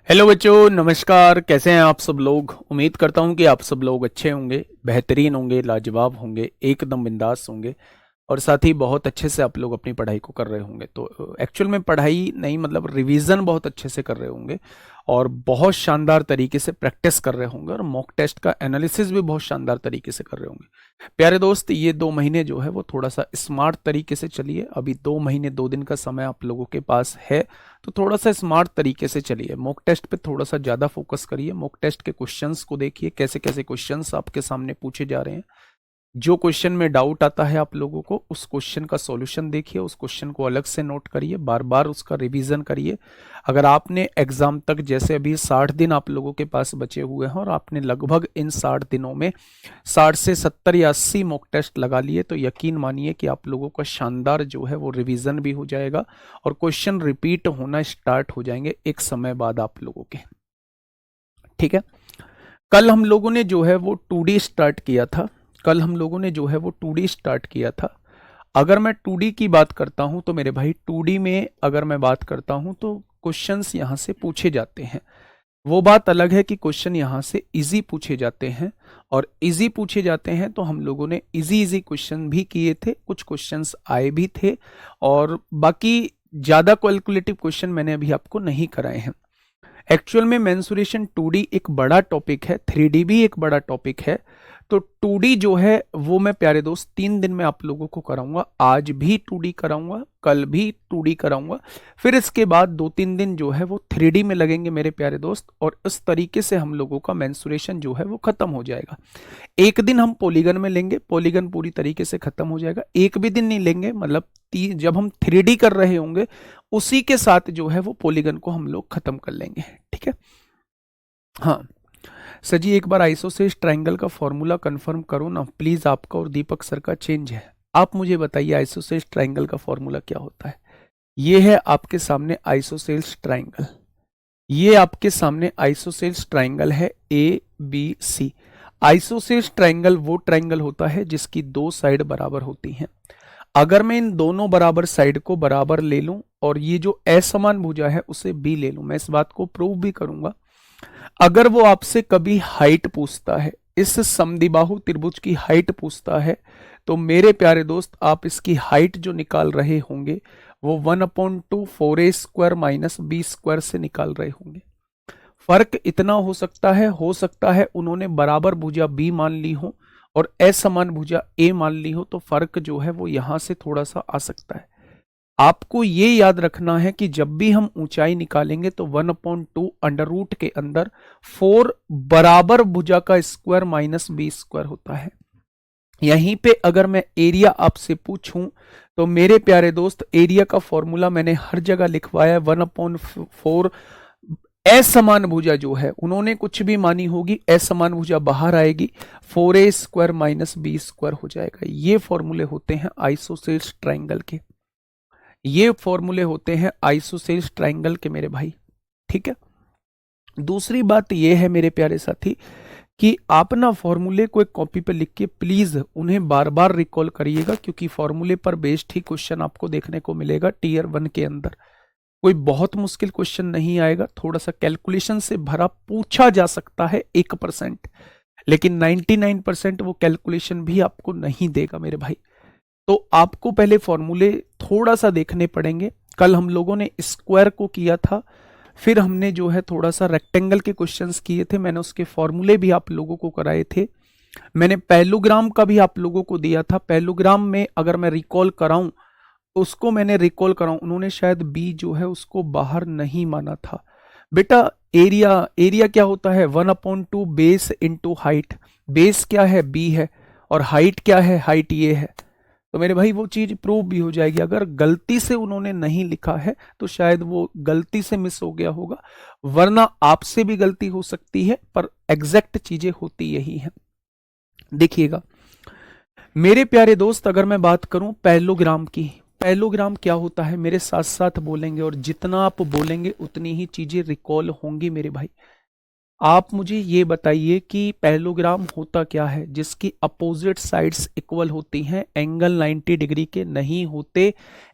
Hello बच्चों, नमस्कार। कैसे हैं आप सब लोग। उम्मीद करता हूं कि आप सब लोग अच्छे होंगे, बेहतरीन होंगे, लाजवाब होंगे, एकदम बिंदास होंगे और साथ ही बहुत अच्छे से आप लोग अपनी पढ़ाई को कर रहे होंगे। तो एक्चुअल में पढ़ाई नहीं, मतलब रिवीजन बहुत अच्छे से कर रहे होंगे और बहुत शानदार तरीके से प्रैक्टिस कर रहे होंगे और मॉक टेस्ट का एनालिसिस भी बहुत शानदार तरीके से कर रहे होंगे। प्यारे दोस्त, ये 2 महीने जो है वो थोड़ा सा स्मार्ट तरीके से चलिए। अभी 2 महीने 2 दिन का समय आप लोगों के पास है, तो थोड़ा सा स्मार्ट तरीके से चलिए। मॉक टेस्ट पे थोड़ा सा ज़्यादा फोकस करिए। मॉक टेस्ट के क्वेश्चंस को देखिए, कैसे कैसे क्वेश्चंस आपके सामने पूछे जा रहे हैं। जो क्वेश्चन में डाउट आता है आप लोगों को, उस क्वेश्चन का सॉल्यूशन देखिए, उस क्वेश्चन को अलग से नोट करिए, बार बार उसका रिवीजन करिए। अगर आपने एग्जाम तक, जैसे अभी 60 दिन आप लोगों के पास बचे हुए हैं और आपने लगभग इन 60 दिनों में 60 से 70 या 80 मॉक टेस्ट लगा लिए, तो यकीन मानिए कि आप लोगों का शानदार जो है वो रिवीजन भी हो जाएगा और क्वेश्चन रिपीट होना स्टार्ट हो जाएंगे एक समय बाद आप लोगों के। ठीक है। कल हम लोगों ने जो है वो 2D स्टार्ट किया था। कल हम लोगों ने जो है वो 2D स्टार्ट किया था। अगर मैं 2D की बात करता हूं तो मेरे भाई, 2D में अगर मैं बात करता हूं तो क्वेश्चंस यहां से पूछे जाते हैं। वो बात अलग है कि क्वेश्चन यहाँ से इजी पूछे जाते हैं, और इजी पूछे जाते हैं तो हम लोगों ने इजी इजी क्वेश्चन भी किए थे, कुछ क्वेश्चंस आए भी थे, और बाकी ज़्यादा कैलकुलेटिव क्वेश्चन मैंने अभी आपको नहीं कराए हैं। एक्चुअल में मेंसुरेशन 2D एक बड़ा टॉपिक है, 3D भी एक बड़ा टॉपिक है। तो 2D जो है वो मैं प्यारे दोस्त 3 दिन में आप लोगों को कराऊंगा। आज भी 2D कराऊंगा, कल भी 2D कराऊंगा, फिर इसके बाद 2-3 दिन जो है वो 3D में लगेंगे मेरे प्यारे दोस्त, और इस तरीके से हम लोगों का मेंसुरेशन जो है वो खत्म हो जाएगा। एक दिन हम पॉलीगन में लेंगे, पॉलीगन पूरी तरीके से खत्म हो जाएगा। एक भी दिन नहीं लेंगे, मतलब जब हम 3D कर रहे होंगे उसी के साथ जो है वो पॉलीगन को हम लोग खत्म कर लेंगे। ठीक है। हाँ सर जी, एक बार आइसोसेलेस ट्रायंगल का फॉर्मूला कंफर्म करो ना प्लीज। आपका और दीपक सर का चेंज है। आप मुझे बताइए आइसोसेलेस ट्रायंगल का फॉर्मूला क्या होता है। ये है आपके सामने आइसोसेलेस ट्रायंगल। ये आपके सामने आइसोसेलेस ट्रायंगल है ABC। आइसोसेलेस ट्रायंगल वो ट्रायंगल होता है जिसकी 2 साइड बराबर होती हैं। अगर मैं इन दोनों बराबर साइड को बराबर ले लूं और ये जो असमान भुजा है उसे B ले लूं, मैं इस बात को प्रूव भी करूंगा। अगर वो आपसे कभी हाइट पूछता है, इस समद्विबाहु त्रिभुज की हाइट पूछता है, तो मेरे प्यारे दोस्त आप इसकी हाइट जो निकाल रहे होंगे वो 1/2 4a² माइनस b² से निकाल रहे होंगे। फर्क इतना हो सकता है उन्होंने बराबर भुजा B मान ली हो और असमान भुजा A मान ली हो, तो फर्क जो है वो यहां से थोड़ा सा आ सकता है। आपको ये याद रखना है कि जब भी हम ऊंचाई निकालेंगे तो 1/2 अंडर रूट के अंदर 4 बराबर भुजा का स्क्वायर माइनस B² होता है। यहीं पे अगर मैं एरिया आपसे पूछूं तो मेरे प्यारे दोस्त, एरिया का फॉर्मूला मैंने हर जगह लिखवाया है 1/4। असमान भुजा जो है उन्होंने कुछ भी मानी होगी, असमान भुजा बाहर आएगी, 4a² माइनस B² हो जाएगा। ये फॉर्मूले होते हैं आइसोसेलेस ट्रायंगल के। ये फॉर्मूले होते हैं आइसोसेलेस ट्रायंगल के मेरे भाई। ठीक है। दूसरी बात ये है मेरे प्यारे साथी कि आप ना फॉर्मूले को एक कॉपी पे लिख के प्लीज उन्हें बार बार रिकॉल करिएगा, क्योंकि फॉर्मूले पर बेस्ड ही क्वेश्चन आपको देखने को मिलेगा टीयर 1 के अंदर। कोई बहुत मुश्किल क्वेश्चन नहीं आएगा, थोड़ा सा कैलकुलेशन से भरा पूछा जा सकता है 1%, लेकिन 99% वो कैलकुलेशन भी आपको नहीं देगा मेरे भाई। तो आपको पहले फॉर्मूले थोड़ा सा देखने पड़ेंगे। कल हम लोगों ने स्क्वायर को किया था, फिर हमने जो है थोड़ा सा रेक्टेंगल के क्वेश्चंस किए थे, मैंने उसके फॉर्मूले भी आप लोगों को कराए थे। मैंने पैरेललोग्राम का भी आप लोगों को दिया था। पैरेललोग्राम में अगर मैं रिकॉल कराऊं, उसको मैंने रिकॉल कराऊं, उन्होंने शायद बी जो है उसको बाहर नहीं माना था। बेटा एरिया, एरिया क्या होता है 1/2 बेस इंटू हाइट। बेस क्या है बी है, और हाइट क्या है, हाइट ये है। तो मेरे भाई वो चीज प्रूव भी हो जाएगी। अगर गलती से उन्होंने नहीं लिखा है तो शायद वो गलती से मिस हो गया होगा, वरना आपसे भी गलती हो सकती है, पर एग्जैक्ट चीजें होती यही हैं। देखिएगा मेरे प्यारे दोस्त, अगर मैं बात करूं पैरेललोग्राम की, पैरेललोग्राम क्या होता है मेरे साथ साथ बोलेंगे, और जितना आप बोलेंगे उतनी ही चीजें रिकॉल होंगी मेरे भाई। आप मुझे ये बताइए कि पैरेललोग्राम होता क्या है जिसकी अपोजिट साइड्स इक्वल होती हैं, एंगल 90 डिग्री के नहीं होते,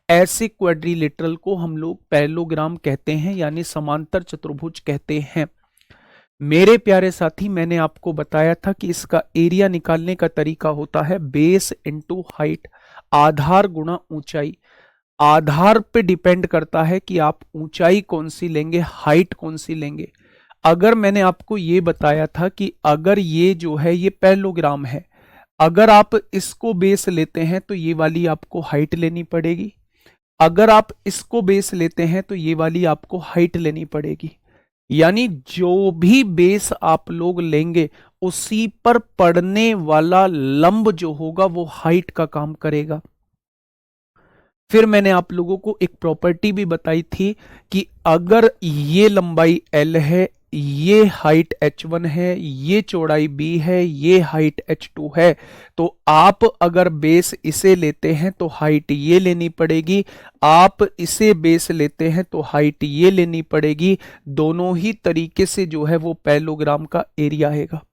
ऐसे क्वाड्रिलेटरल को हम लोग पैरेललोग्राम कहते हैं, यानी समांतर चतुर्भुज कहते हैं। मेरे प्यारे साथी, मैंने आपको बताया था कि इसका एरिया निकालने का तरीका होता है बेस इनटू हाइट, आधार गुणा ऊंचाई। आधार पे डिपेंड करता है कि आप ऊंचाई कौन सी लेंगे, हाइट कौन सी लेंगे। अगर मैंने आपको ये बताया था कि अगर ये जो है ये पैरेललोग्राम है, अगर आप इसको बेस लेते हैं तो ये वाली आपको हाइट लेनी पड़ेगी, अगर आप इसको बेस लेते हैं तो ये वाली आपको हाइट लेनी पड़ेगी। यानी जो भी बेस आप लोग लेंगे उसी पर पड़ने वाला लंब जो होगा वो हाइट का काम करेगा। फिर मैंने आप लोगों को एक प्रॉपर्टी भी बताई थी कि अगर ये लंबाई L है, ये हाइट H1 है, ये चौड़ाई B है, ये हाइट H2 है, तो आप अगर बेस इसे लेते हैं तो हाइट ये लेनी पड़ेगी, आप इसे बेस लेते हैं तो हाइट ये लेनी पड़ेगी। दोनों ही तरीके से जो है वो पैरेललोग्राम का एरिया आएगा।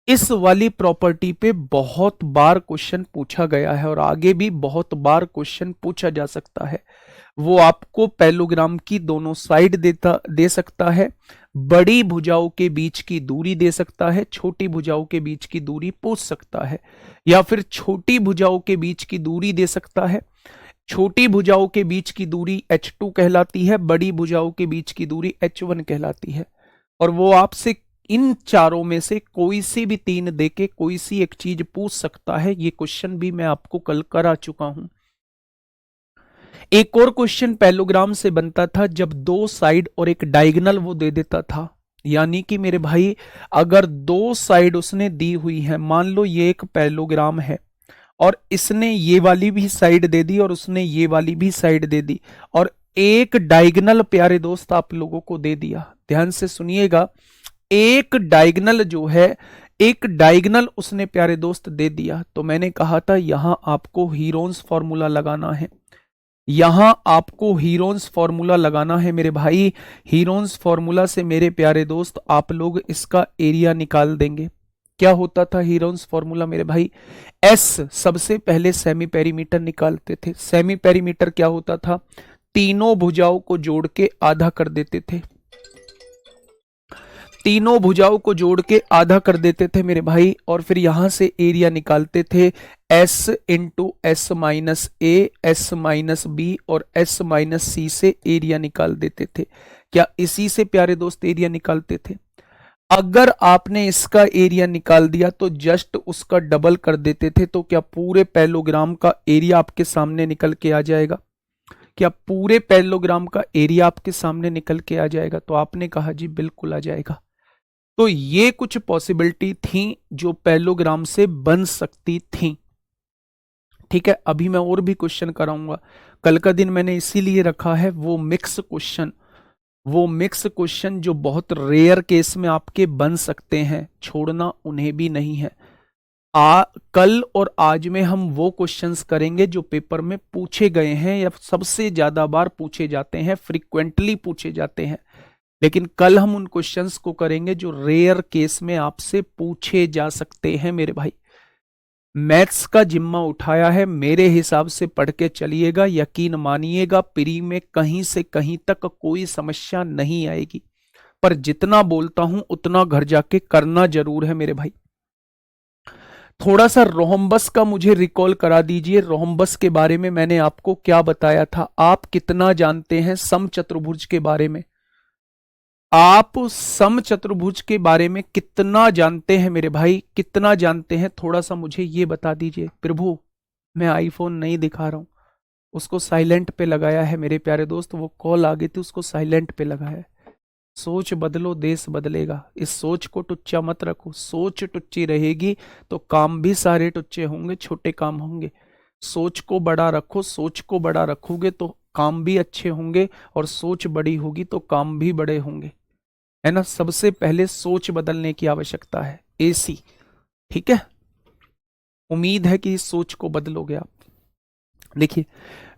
इस वाली प्रॉपर्टी पे बहुत बार क्वेश्चन पूछा गया है और आगे भी बहुत बार क्वेश्चन पूछा जा सकता है। वो आपको पैरेललोग्राम की दोनों साइड दे सकता है, बड़ी भुजाओं के बीच की दूरी दे सकता है, छोटी भुजाओं के बीच की दूरी पूछ सकता है, या फिर छोटी भुजाओं के बीच की दूरी दे सकता है। छोटी भुजाओं के बीच की दूरी H2 कहलाती है, बड़ी भुजाओं के बीच की दूरी H1 कहलाती है। और वो आपसे इन चारों में से कोई सी भी तीन देके कोई सी एक चीज पूछ सकता है। ये क्वेश्चन भी मैं आपको कल करा चुका हूं। एक और क्वेश्चन पैरेललोग्राम से बनता था जब दो साइड और एक डायगोनल वो दे देता था। यानी कि मेरे भाई, अगर दो साइड उसने दी हुई है, मान लो ये एक पैरेललोग्राम है और इसने ये वाली भी साइड दे दी और उसने ये वाली भी साइड दे दी, और एक डायगोनल प्यारे दोस्त आप लोगों को दे दिया। ध्यान से सुनिएगा, एक डायगोनल जो है, एक डायगोनल उसने प्यारे दोस्त दे दिया, तो मैंने कहा था यहां आपको हीरोन्स फॉर्मूला लगाना है, यहां आपको हीरोन्स फॉर्मूला लगाना है मेरे भाई। हीरोन्स फॉर्मूला से मेरे प्यारे दोस्त आप लोग इसका एरिया निकाल देंगे। क्या होता था हीरोन्स फॉर्मूला मेरे भाई? एस सबसे पहले सेमी पेरीमीटर निकालते थे। सेमी पेरीमीटर क्या होता था? तीनों भुजाओं को जोड़ के आधा कर देते थे, तीनों भुजाओं को जोड़ के आधा कर देते थे मेरे भाई, और फिर यहां से एरिया निकालते थे S इंटू एस माइनस ए, एस माइनस बी और एस माइनस सी से एरिया निकाल देते थे। क्या इसी से प्यारे दोस्त एरिया निकालते थे? अगर आपने इसका एरिया निकाल दिया तो जस्ट उसका डबल कर देते थे, तो क्या पूरे पैरेललोग्राम का एरिया आपके सामने निकल के आ जाएगा? क्या पूरे पैरेललोग्राम का एरिया आपके सामने निकल के आ जाएगा? तो आपने कहा जी बिल्कुल आ जाएगा। तो ये कुछ पॉसिबिलिटी थी जो पैरेललोग्राम से बन सकती थी। ठीक है, अभी मैं और भी क्वेश्चन कराऊंगा। कल का दिन मैंने इसीलिए रखा है वो मिक्स क्वेश्चन, वो मिक्स क्वेश्चन जो बहुत रेयर केस में आपके बन सकते हैं, छोड़ना उन्हें भी नहीं है। कल और आज में हम वो क्वेश्चंस करेंगे जो पेपर में पूछे गए हैं या सबसे ज्यादा बार पूछे जाते हैं, फ्रीक्वेंटली पूछे जाते हैं। लेकिन कल हम उन क्वेश्चंस को करेंगे जो रेयर केस में आपसे पूछे जा सकते हैं मेरे भाई। मैथ्स का जिम्मा उठाया है, मेरे हिसाब से पढ़ के चलिएगा, यकीन मानिएगा प्री में कहीं से कहीं तक कोई समस्या नहीं आएगी। पर जितना बोलता हूं उतना घर जाके करना जरूर है मेरे भाई। थोड़ा सा रोहम्बस का मुझे रिकॉल करा दीजिए। रोहम्बस के बारे में मैंने आपको क्या बताया था? आप कितना जानते हैं समचतुर्भुज के बारे में? आप समचतुर्भुज के बारे में कितना जानते हैं मेरे भाई, कितना जानते हैं? थोड़ा सा मुझे ये बता दीजिए। प्रभु, मैं आईफोन नहीं दिखा रहा हूं, उसको साइलेंट पे लगाया है मेरे प्यारे दोस्त। वो कॉल आ गई थी, उसको साइलेंट पे लगाया है। सोच बदलो, देश बदलेगा। इस सोच को टुच्चा मत रखो। सोच टुच्ची रहेगी तो काम भी सारे टुच्चे होंगे, छोटे काम होंगे। सोच को बड़ा रखो, सोच को बड़ा रखोगे तो काम भी अच्छे होंगे, और सोच बड़ी होगी तो काम भी बड़े होंगे, है ना। सबसे पहले सोच बदलने की आवश्यकता है, एसी। ठीक है, उम्मीद है कि इस सोच को बदलोगे आप। देखिए,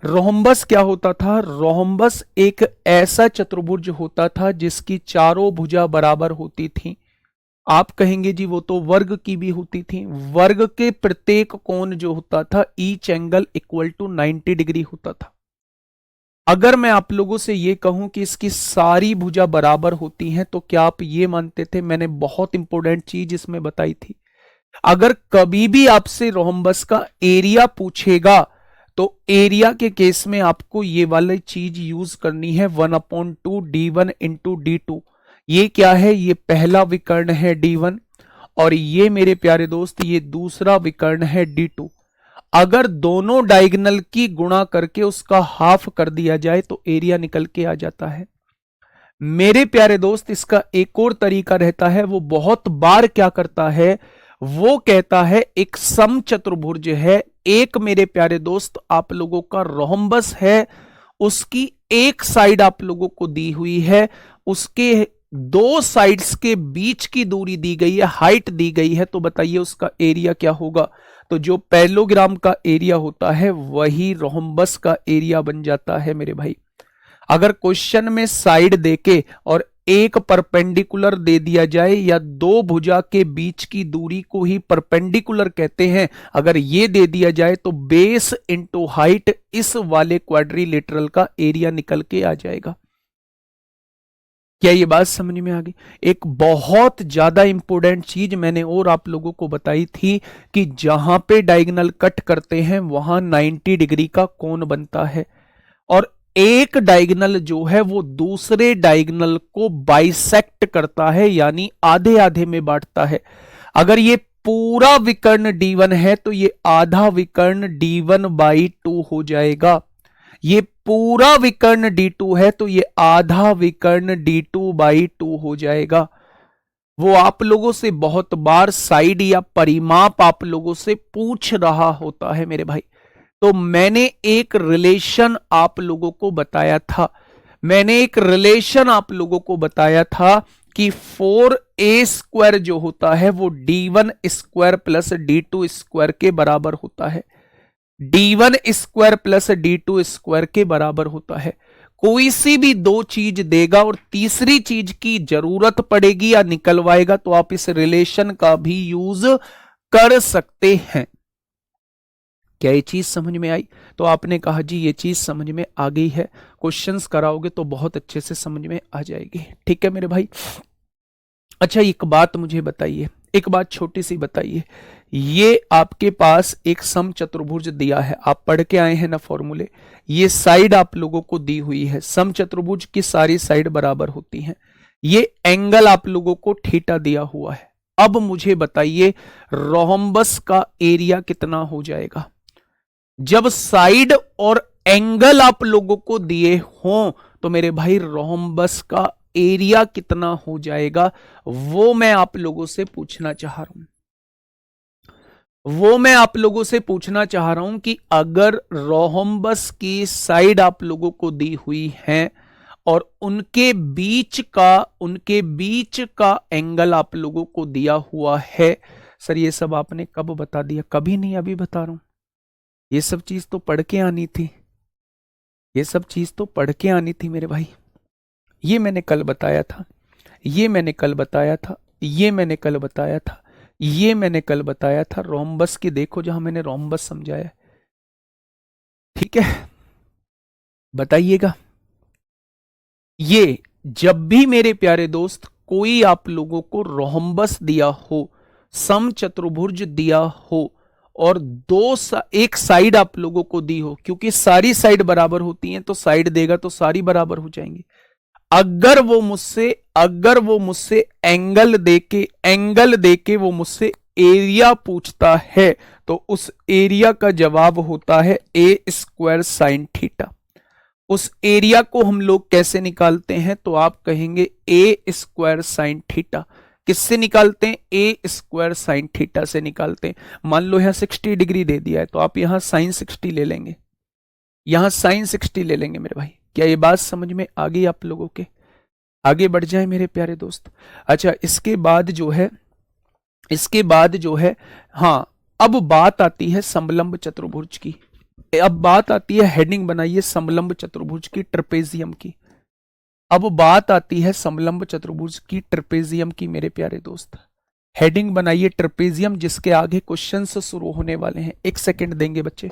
रोहम्बस क्या होता था? रोहम्बस एक ऐसा चतुर्भुज होता था जिसकी चारों भुजा बराबर होती थी। आप कहेंगे जी वो तो वर्ग की भी होती थी। वर्ग के प्रत्येक कोण जो होता था, each angle equal to 90 degree होता था। अगर मैं आप लोगों से ये कहूं कि इसकी सारी भुजा बराबर होती हैं, तो क्या आप ये मानते थे? मैंने बहुत इंपॉर्टेंट चीज इसमें बताई थी। अगर कभी भी आपसे रोहम्बस का एरिया पूछेगा, तो एरिया के केस में आपको ये वाली चीज यूज करनी है, 1/2 d1 × d2। ये क्या है? ये पहला विकर्ण है d1, और ये मेरे प्यारे दोस्त ये दूसरा विकर्ण है d2। अगर दोनों डायगोनल की गुणा करके उसका हाफ कर दिया जाए तो एरिया निकल के आ जाता है। मेरे प्यारे दोस्त, इसका एक और तरीका रहता है। वो बहुत बार क्या करता है? वो कहता है एक समचतुर्भुज है, एक मेरे प्यारे दोस्त आप लोगों का रोहम्बस है, उसकी एक साइड आप लोगों को दी हुई है, उसके दो साइड्स के बीच की दूरी दी गई है, हाइट दी गई है, तो बताइए उसका एरिया क्या होगा? तो जो पैरेललोग्राम का एरिया होता है वही रोहम्बस का एरिया बन जाता है मेरे भाई। अगर क्वेश्चन में साइड देके और एक परपेंडिकुलर दे दिया जाए, या दो भुजा के बीच की दूरी को ही परपेंडिकुलर कहते हैं, अगर ये दे दिया जाए तो बेस इंटू हाइट, इस वाले क्वाड्रिलेटरल का एरिया निकल के आ जाएगा। क्या ये बात समझ में आ गई? एक बहुत ज्यादा इंपॉर्टेंट चीज मैंने और आप लोगों को बताई थी कि जहां पे डायगोनल कट करते हैं वहां 90 डिग्री का कोण बनता है, और एक डायगोनल जो है वो दूसरे डायगोनल को बाइसेक्ट करता है, यानी आधे आधे में बांटता है। अगर ये पूरा विकर्ण d1 है तो ये आधा विकर्ण d1/2 हो जाएगा। ये पूरा विकर्ण d2 है तो ये आधा विकर्ण d2/2 हो जाएगा। वो आप लोगों से बहुत बार साइड या परिमाप आप लोगों से पूछ रहा होता है मेरे भाई। तो मैंने एक रिलेशन आप लोगों को बताया था, कि 4a² जो होता है वो d1² प्लस d2² के बराबर होता है। d1² प्लस d2² के बराबर होता है। कोई सी भी दो चीज देगा और तीसरी चीज की जरूरत पड़ेगी या निकलवाएगा, तो आप इस रिलेशन का भी यूज कर सकते हैं। क्या ये चीज समझ में आई? तो आपने कहा जी ये चीज समझ में आ गई है, क्वेश्चंस कराओगे तो बहुत अच्छे से समझ में आ जाएगी। ठीक है मेरे भाई। अच्छा, एक बात मुझे बताइए, एक बात छोटी सी बताइए। ये आपके पास एक समचतुर्भुज दिया है, आप पढ़ के आए हैं ना फॉर्मूले। ये साइड आप लोगों को दी हुई है, समचतुर्भुज की सारी साइड बराबर होती हैं। ये एंगल आप लोगों को थीटा दिया हुआ है। अब मुझे बताइए रोहम्बस का एरिया कितना हो जाएगा? जब साइड और एंगल आप लोगों को दिए हों तो मेरे भाई रोहम्बस का एरिया कितना हो जाएगा, वो मैं आप लोगों से पूछना चाह रहा हूं। कि अगर रोहम्बस की साइड आप लोगों को दी हुई है और उनके बीच का एंगल आप लोगों को दिया हुआ है। सर ये सब आपने कब बता दिया? कभी नहीं, अभी बता रहा हूं। ये सब चीज तो पढ़ के आनी थी, मेरे भाई। ये मैंने कल बताया था, ये मैंने कल बताया था रोम्बस की। देखो जहां मैंने रोम्बस समझाया, ठीक है, बताइएगा। ये जब भी मेरे प्यारे दोस्त कोई आप लोगों को रोम्बस दिया हो, समचतुर्भुज दिया हो, और एक साइड आप लोगों को दी हो, क्योंकि सारी साइड बराबर होती हैं तो साइड देगा तो सारी बराबर हो जाएंगी। अगर वो मुझसे एंगल देके वो मुझसे एरिया पूछता है, तो उस एरिया का जवाब होता है a² sin थीटा। उस एरिया को हम लोग कैसे निकालते हैं? तो आप कहेंगे a² sin थीटा। किससे निकालते हैं? a² sin थीटा से निकालते हैं। मान लो यहां 60 डिग्री दे दिया है तो आप यहां sin 60 ले लेंगे, मेरे भाई। क्या ये बात समझ में आ गई आप लोगों के? आगे बढ़ जाए मेरे प्यारे दोस्त। अच्छा, इसके बाद जो है हाँ, अब बात आती है समलंब चतुर्भुज की। अब बात आती है, हेडिंग बनाइए समलंब चतुर्भुज की, ट्रेपेजियम की। अब बात आती है समलंब चतुर्भुज की, ट्रेपेजियम की मेरे प्यारे दोस्त। हेडिंग बनाइए ट्रेपेजियम, जिसके आगे क्वेश्चंस शुरू होने वाले हैं। एक सेकंड देंगे बच्चे।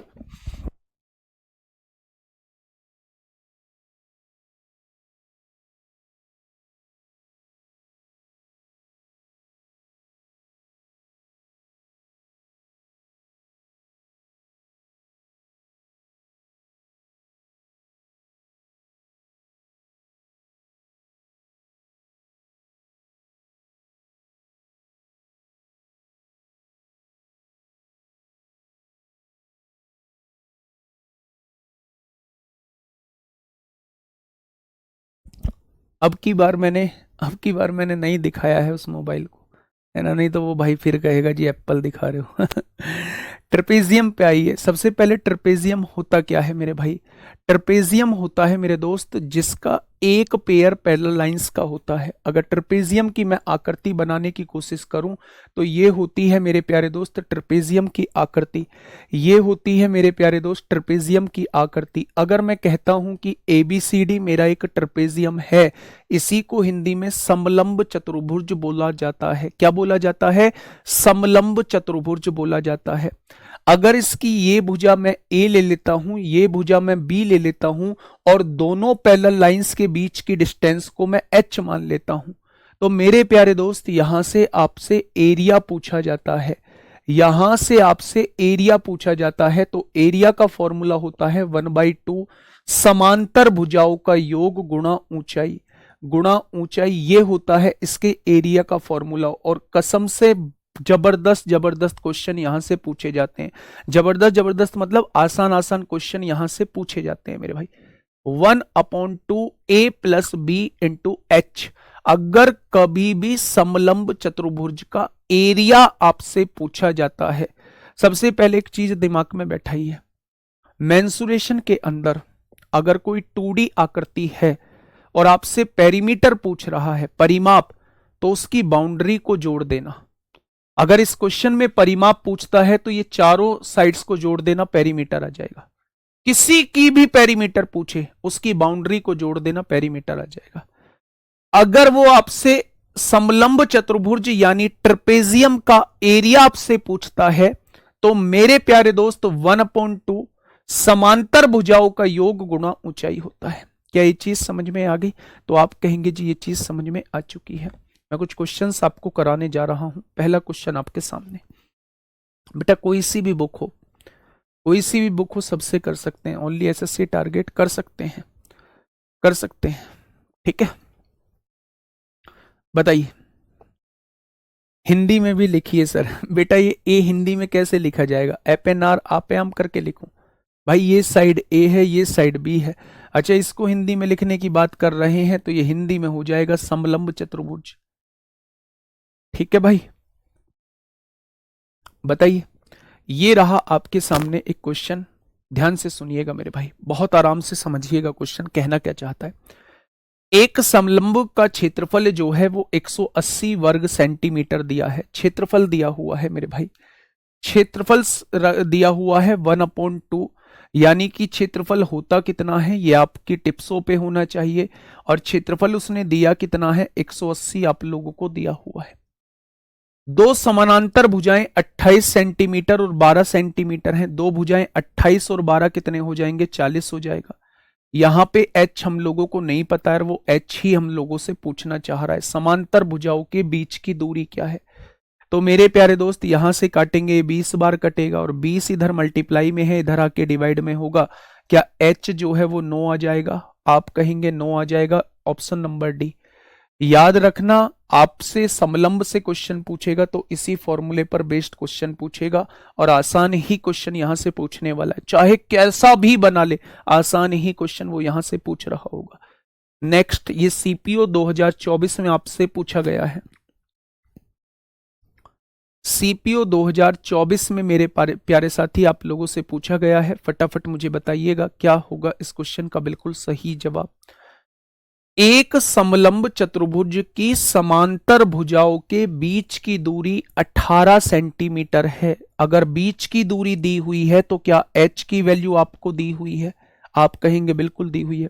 अब की बार मैंने अब की बार मैंने नहीं दिखाया है उस मोबाइल को, है ना, नहीं तो वो भाई फिर कहेगा जी एप्पल दिखा रहे हो। ट्रेपेजियम पे आइए। सबसे पहले ट्रेपेजियम होता क्या है मेरे भाई? ट्रेपेजियम होता है मेरे दोस्त जिसका एक पेयर पैरेलल लाइंस का होता है। अगर ट्रेपेजियम की मैं आकृति बनाने की कोशिश करूं तो ये होती है मेरे प्यारे दोस्त ट्रेपेजियम की आकृति। ये होती है मेरे प्यारे दोस्त ट्रेपेजियम की आकृति। अगर मैं कहता हूं कि ABCD मेरा एक ट्रेपेजियम है, इसी को हिंदी में समलंब चतुर्भुज बोला जाता है। क्या बोला जाता है? समलंब चतुर्भुज बोला जाता है। अगर इसकी ये भुजा मैं A ले लेता हूं, ये भुजा मैं B ले लेता हूं, और दोनों पैरेलल लाइंस के बीच की डिस्टेंस को मैं H मान लेता हूं, तो मेरे प्यारे दोस्त यहां से आपसे एरिया पूछा जाता है। यहां से आपसे एरिया पूछा जाता है, तो एरिया का फॉर्मूला होता है 1/2 समांतर भुजाओं का योग गुणा ऊंचाई। गुणा ऊंचाई ये होता है इसके एरिया का फॉर्मूला। और कसम से जबरदस्त जबरदस्त क्वेश्चन यहां से पूछे जाते हैं। जबरदस्त जबरदस्त मतलब आसान आसान क्वेश्चन यहां से पूछे जाते हैं मेरे भाई। 1/2 A + B × H। अगर कभी भी समलंब चतुर्भुज का एरिया आपसे पूछा जाता है, सबसे पहले एक चीज दिमाग में बैठाइए, मेंसुरेशन के अंदर अगर कोई 2D आकृति है और आपसे पेरीमीटर पूछ रहा है, परिमाप, तो उसकी बाउंड्री को जोड़ देना। अगर इस क्वेश्चन में परिमाप पूछता है तो ये चारों साइड्स को जोड़ देना, पेरीमीटर आ जाएगा। किसी की भी पेरीमीटर पूछे, उसकी बाउंड्री को जोड़ देना, पेरीमीटर आ जाएगा। अगर वो आपसे समलंब चतुर्भुज यानी ट्रेपेजियम का एरिया आपसे पूछता है, तो मेरे प्यारे दोस्त 1/2 समांतर भुजाओं का योग गुणा ऊंचाई होता है। क्या ये चीज समझ में आ गई? तो आप कहेंगे जी ये चीज समझ में आ चुकी है। मैं कुछ क्वेश्चंस आपको कराने जा रहा हूं। पहला क्वेश्चन आपके सामने, बेटा कोई सी भी बुक हो, कोई सी भी बुक हो, सबसे कर सकते हैं। ओनली SSC टारगेट कर सकते हैं, कर सकते हैं, ठीक है। बताइए, हिंदी में भी लिखिए सर। बेटा ये ए हिंदी में कैसे लिखा जाएगा? FNR आप आम करके लिखूं? भाई ये साइड A है, ये साइड B है। अच्छा, इसको हिंदी में लिखने की बात कर रहे हैं तो ये हिंदी में हो जाएगा समलंब चतुर्भुज। ठीक है भाई, बताइए। ये रहा आपके सामने एक क्वेश्चन। ध्यान से सुनिएगा मेरे भाई, बहुत आराम से समझिएगा क्वेश्चन कहना क्या चाहता है। एक समलंब का क्षेत्रफल जो है वो 180 वर्ग सेंटीमीटर दिया है। क्षेत्रफल दिया हुआ है मेरे भाई, क्षेत्रफल दिया हुआ है 1/2, यानी कि क्षेत्रफल होता कितना है ये आपकी टिप्सों पे होना चाहिए। और क्षेत्रफल उसने दिया कितना है? 180 आप लोगों को दिया हुआ है। दो समानांतर भुजाएं 28 सेंटीमीटर और 12 सेंटीमीटर हैं। दो भुजाएं 28 और 12 कितने हो जाएंगे? 40 हो जाएगा। यहां पे H हम लोगों को नहीं पता है, वो H ही हम लोगों से पूछना चाह रहा है। समांतर भुजाओं के बीच की दूरी क्या है? तो मेरे प्यारे दोस्त यहां से काटेंगे, 20 बार कटेगा, और 20 इधर मल्टीप्लाई में है, इधर आके डिवाइड में होगा। क्या H जो है वो 9 आ जाएगा? आप कहेंगे 9 आ जाएगा। Option number D. याद रखना, आपसे समलंब से क्वेश्चन पूछेगा तो इसी फॉर्मूले पर बेस्ड क्वेश्चन पूछेगा, और आसान ही क्वेश्चन यहां से पूछने वाला है। चाहे कैसा भी बना ले, आसान ही क्वेश्चन वो यहां से पूछ रहा होगा। नेक्स्ट, ये CPO 2024 में आपसे पूछा गया है। CPO 2024 में मेरे प्यारे साथी आप लोगों से पूछा गया है। फटाफट मुझे बताइएगा क्या होगा इस क्वेश्चन का बिल्कुल सही जवाब। एक समलंब चतुर्भुज की समांतर भुजाओं के बीच की दूरी 18 सेंटीमीटर है। अगर बीच की दूरी दी हुई है तो क्या h की वैल्यू आपको दी हुई है? आप कहेंगे बिल्कुल दी हुई है।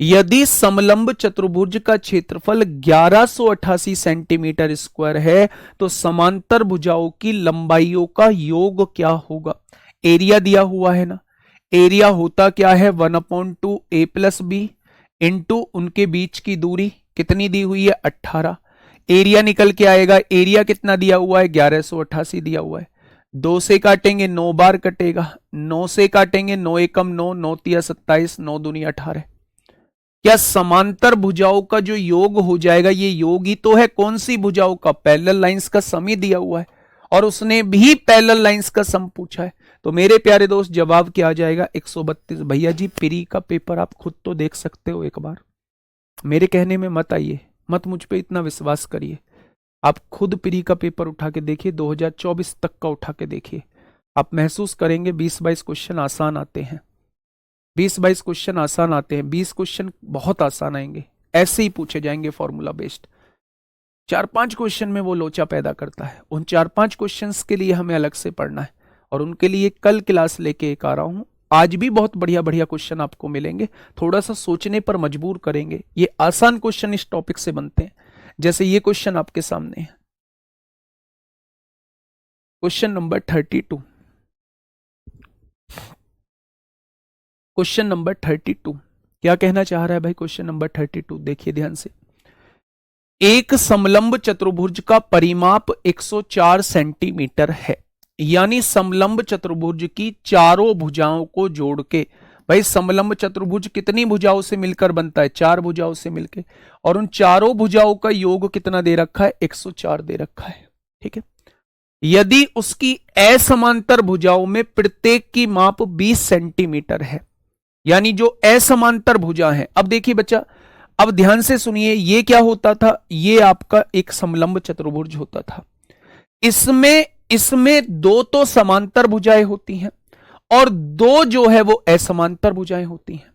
यदि समलंब चतुर्भुज का क्षेत्रफल 1188 सेंटीमीटर स्क्वायर है तो समांतर भुजाओं की लंबाइयों का योग क्या होगा? एरिया दिया हुआ है ना, एरिया होता क्या है 1/2 a प्लस बी इंटू उनके बीच की दूरी कितनी दी हुई है 18। एरिया निकल के आएगा, एरिया कितना दिया हुआ है 1188 दिया हुआ है। 2 से काटेंगे 9 बार कटेगा, 9 से काटेंगे 9 एकम 9, 9 तिया 27, 9 दूनी 18। क्या समांतर भुजाओं का जो योग हो जाएगा, ये योग ही तो है कौन सी भुजाओं का? पैरेलल लाइंस का सम ही दिया हुआ है और उसने भी पैरेलल लाइंस का सम पूछा है। तो मेरे प्यारे दोस्त जवाब क्या आ जाएगा 132। भैया जी प्री का पेपर आप खुद तो देख सकते हो, एक बार मेरे कहने में मत आइए, मत मुझ पे इतना विश्वास करिए। आप खुद प्री का पेपर उठा के देखिए, 2024 तक का उठा के देखिए, आप महसूस करेंगे 20-22 क्वेश्चन आसान आते हैं, 20-22 क्वेश्चन आसान आते हैं, 20 क्वेश्चन बहुत आसान आएंगे, ऐसे ही पूछे जाएंगे फॉर्मूला बेस्ड। 4-5 क्वेश्चन में वो लोचा पैदा करता है, उन 4-5 क्वेश्चंस के लिए हमें अलग से पढ़ना है और उनके लिए कल क्लास लेके एक आ रहा हूं। आज भी बहुत बढ़िया बढ़िया क्वेश्चन आपको मिलेंगे, थोड़ा सा सोचने पर मजबूर करेंगे। ये आसान क्वेश्चन इस टॉपिक से बनते हैं, जैसे ये क्वेश्चन आपके सामने है, क्वेश्चन नंबर 32। क्वेश्चन नंबर 32 क्या कहना चाह रहा है भाई? क्वेश्चन नंबर 32 देखिए ध्यान से। एक समलंब चतुर्भुज का परिमाप 104 सेंटीमीटर है, यानी समलंब चतुर्भुज की चारों भुजाओं को जोड़ के, भाई समलंब चतुर्भुज कितनी भुजाओं से मिलकर बनता है? 4 भुजाओं से मिलकर, और उन चारों भुजाओं का योग कितना दे रखा है? 104 दे रखा है, ठीक है। यदि उसकी असमांतर भुजाओं में प्रत्येक की माप 20 सेंटीमीटर है, यानी जो असमांतर भुजा है, अब देखिए बच्चा, अब ध्यान से सुनिए, ये क्या होता था? ये आपका एक समलंब चतुर्भुज होता था। इसमें 2 तो समांतर भुजाएं होती हैं और 2 जो है वो असमांतर भुजाएं होती हैं।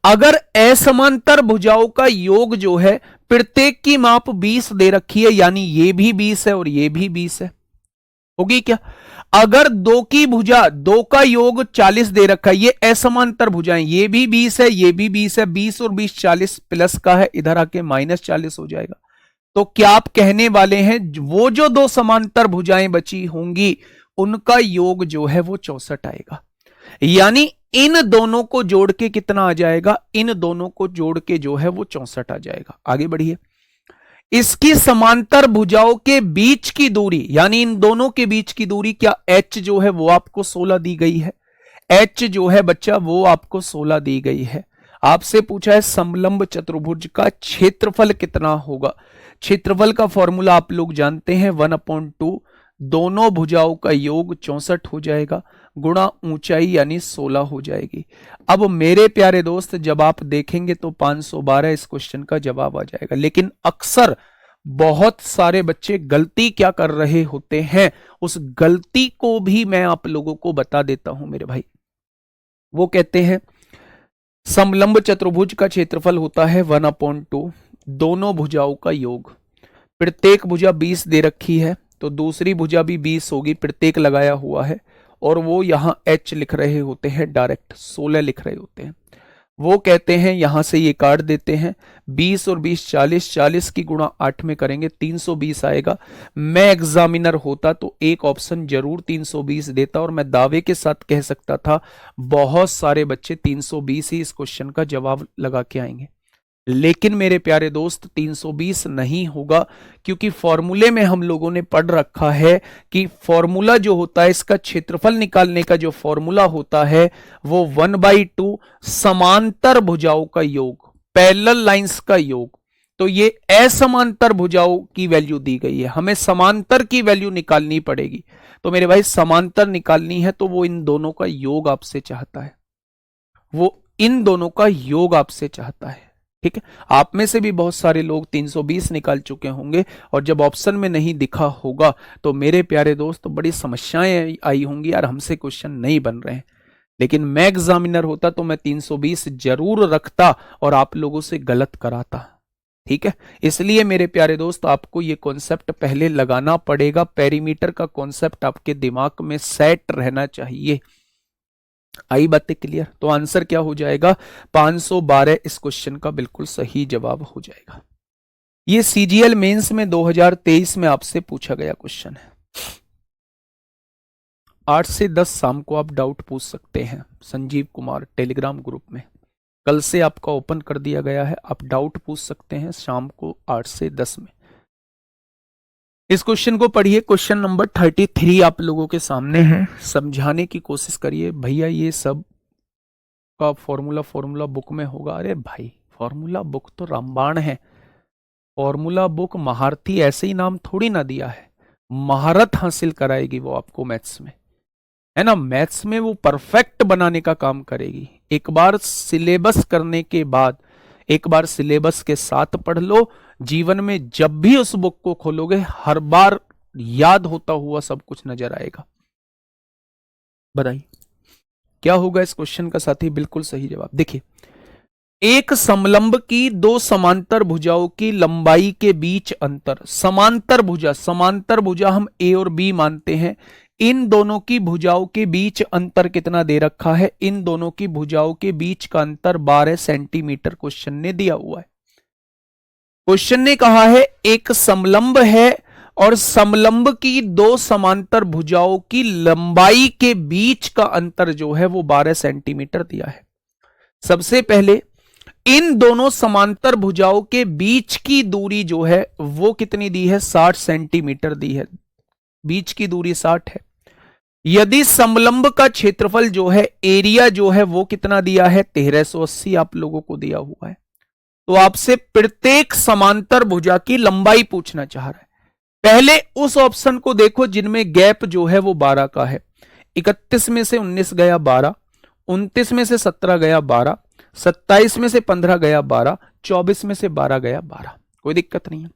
अगर असमांतर भुजाओं का योग जो है, प्रत्येक की माप 20 दे रखी है, यानी ये भी 20 है और ये भी 20 है, होगी क्या? अगर 2 की भुजा, 2 का योग 40 दे रखा है, ये असमांतर भुजाएं, ये भी 20 है, ये भी 20 है, 20 और 20 40 प्लस का है, इधर आके -40 हो जाएगा। तो क्या आप कहने वाले हैं वो जो 2 समांतर भुजाएं बची होंगी उनका योग जो है वो 64 आएगा, यानी इन दोनों को जोड़ के कितना आ जाएगा? इन दोनों को जोड़ के जो है वो 64 आ जाएगा। आगे बढ़िए। इसकी समांतर भुजाओं के बीच की दूरी, यानी इन दोनों के बीच की दूरी, क्या h जो है वो आपको 16 दी गई है? h जो है बच्चा वो आपको 16 दी गई है। आपसे पूछा है समलंब चतुर्भुज का क्षेत्रफल कितना होगा? क्षेत्रफल का फॉर्मूला आप लोग जानते हैं, 1/2 दोनों भुजाओं का योग 64 हो जाएगा, गुणा ऊंचाई यानी 16 हो जाएगी। अब मेरे प्यारे दोस्त जब आप देखेंगे तो 512 इस क्वेश्चन का जवाब आ जाएगा। लेकिन अक्सर बहुत सारे बच्चे गलती क्या कर रहे होते हैं, उस गलती को भी मैं आप लोगों को बता देता हूं मेरे भाई। वो कहते हैं समलंब चतुर्भुज का क्षेत्रफल होता है 1/2 दोनों भुजाओं का योग, प्रत्येक भुजा 20 दे रखी है तो दूसरी भुजा भी 20 होगी, प्रत्येक लगाया हुआ है, और वो यहां h लिख रहे होते हैं, डायरेक्ट 16 लिख रहे होते हैं। वो कहते हैं यहां से ये काट देते हैं, 20 और 20 40, 40 की गुणा 8 में करेंगे 320 आएगा। मैं एग्जामिनर होता तो एक ऑप्शन जरूर 320 देता और मैं दावे के साथ कह सकता था बहुत सारे बच्चे 320 ही इस क्वेश्चन का जवाब लगा के आएंगे। लेकिन मेरे प्यारे दोस्त 320 नहीं होगा, क्योंकि फॉर्मूले में हम लोगों ने पढ़ रखा है कि फॉर्मूला जो होता है, इसका क्षेत्रफल निकालने का जो फॉर्मूला होता है वो 1/2 समांतर भुजाओं का योग, पैरेलल लाइंस का योग। तो ये असमांतर भुजाओं की वैल्यू दी गई है, हमें समांतर की वैल्यू निकालनी पड़ेगी। तो मेरे भाई समांतर निकालनी है तो वो इन दोनों का योग आपसे चाहता है, वो इन दोनों का योग आपसे चाहता है, ठीक है। आप में से भी बहुत सारे लोग 320 निकाल चुके होंगे और जब ऑप्शन में नहीं दिखा होगा तो मेरे प्यारे दोस्त बड़ी समस्याएं आई होंगी, यार हमसे क्वेश्चन नहीं बन रहे हैं। लेकिन मैं एग्जामिनर होता तो मैं 320 जरूर रखता और आप लोगों से गलत कराता। ठीक है, इसलिए मेरे प्यारे दोस्त आपको ये कॉन्सेप्ट पहले लगाना पड़ेगा। पेरीमीटर का कॉन्सेप्ट आपके दिमाग में सेट रहना चाहिए। आई बातें क्लियर? तो आंसर क्या हो जाएगा? 512 इस क्वेश्चन का बिल्कुल सही जवाब हो जाएगा। ये सीजीएल मेंस में 2023 में आपसे पूछा गया क्वेश्चन है। 8 से 10 शाम को आप डाउट पूछ सकते हैं संजीव कुमार टेलीग्राम ग्रुप में। कल से आपका ओपन कर दिया गया है, आप डाउट पूछ सकते हैं शाम को 8 से 10 में। इस क्वेश्चन को पढ़िए, क्वेश्चन नंबर 33 आप लोगों के सामने है। समझाने की कोशिश करिए। भैया ये सब का फॉर्मूला बुक में होगा। अरे भाई, फॉर्मूला बुक तो रामबाण है। फॉर्मूला बुक महारथी ऐसे ही नाम थोड़ी ना दिया है, महारत हासिल कराएगी वो आपको मैथ्स में, है ना। मैथ्स में वो परफेक्ट बनाने का काम करेगी। एक बार सिलेबस करने के बाद, एक बार सिलेबस के साथ पढ़ लो, जीवन में जब भी उस बुक को खोलोगे हर बार याद होता हुआ सब कुछ नजर आएगा। बताइए क्या होगा इस क्वेश्चन का साथी? बिल्कुल सही जवाब। देखिए, एक समलंब की दो समांतर भुजाओं की लंबाई के बीच अंतर। समांतर भुजा हम ए और बी मानते हैं। इन दोनों की भुजाओं के बीच अंतर कितना दे रखा है? इन दोनों की भुजाओं के बीच का अंतर 12 सेंटीमीटर क्वेश्चन ने दिया हुआ है। क्वेश्चन ने कहा है एक समलंब है और समलंब की दो समांतर भुजाओं की लंबाई के बीच का अंतर जो है वो 12 सेंटीमीटर दिया है। सबसे पहले इन दोनों समांतर भुजाओं के बीच की दूरी जो है वो कितनी दी है? 60 सेंटीमीटर दी है। बीच की दूरी 60 है। यदि समलंब का क्षेत्रफल जो है, एरिया जो है वो कितना दिया है? 1380 आप लोगों को दिया हुआ है। तो आपसे प्रत्येक समांतर भुजा की लंबाई पूछना चाह रहा है। पहले उस ऑप्शन को देखो जिनमें गैप जो है वो 12 का है। 31 में से 19 गया 12, 29 में से 17 गया 12, 27 में से 15 गया 12, 24 में से 12 गया 12। कोई दिक्कत नहीं है।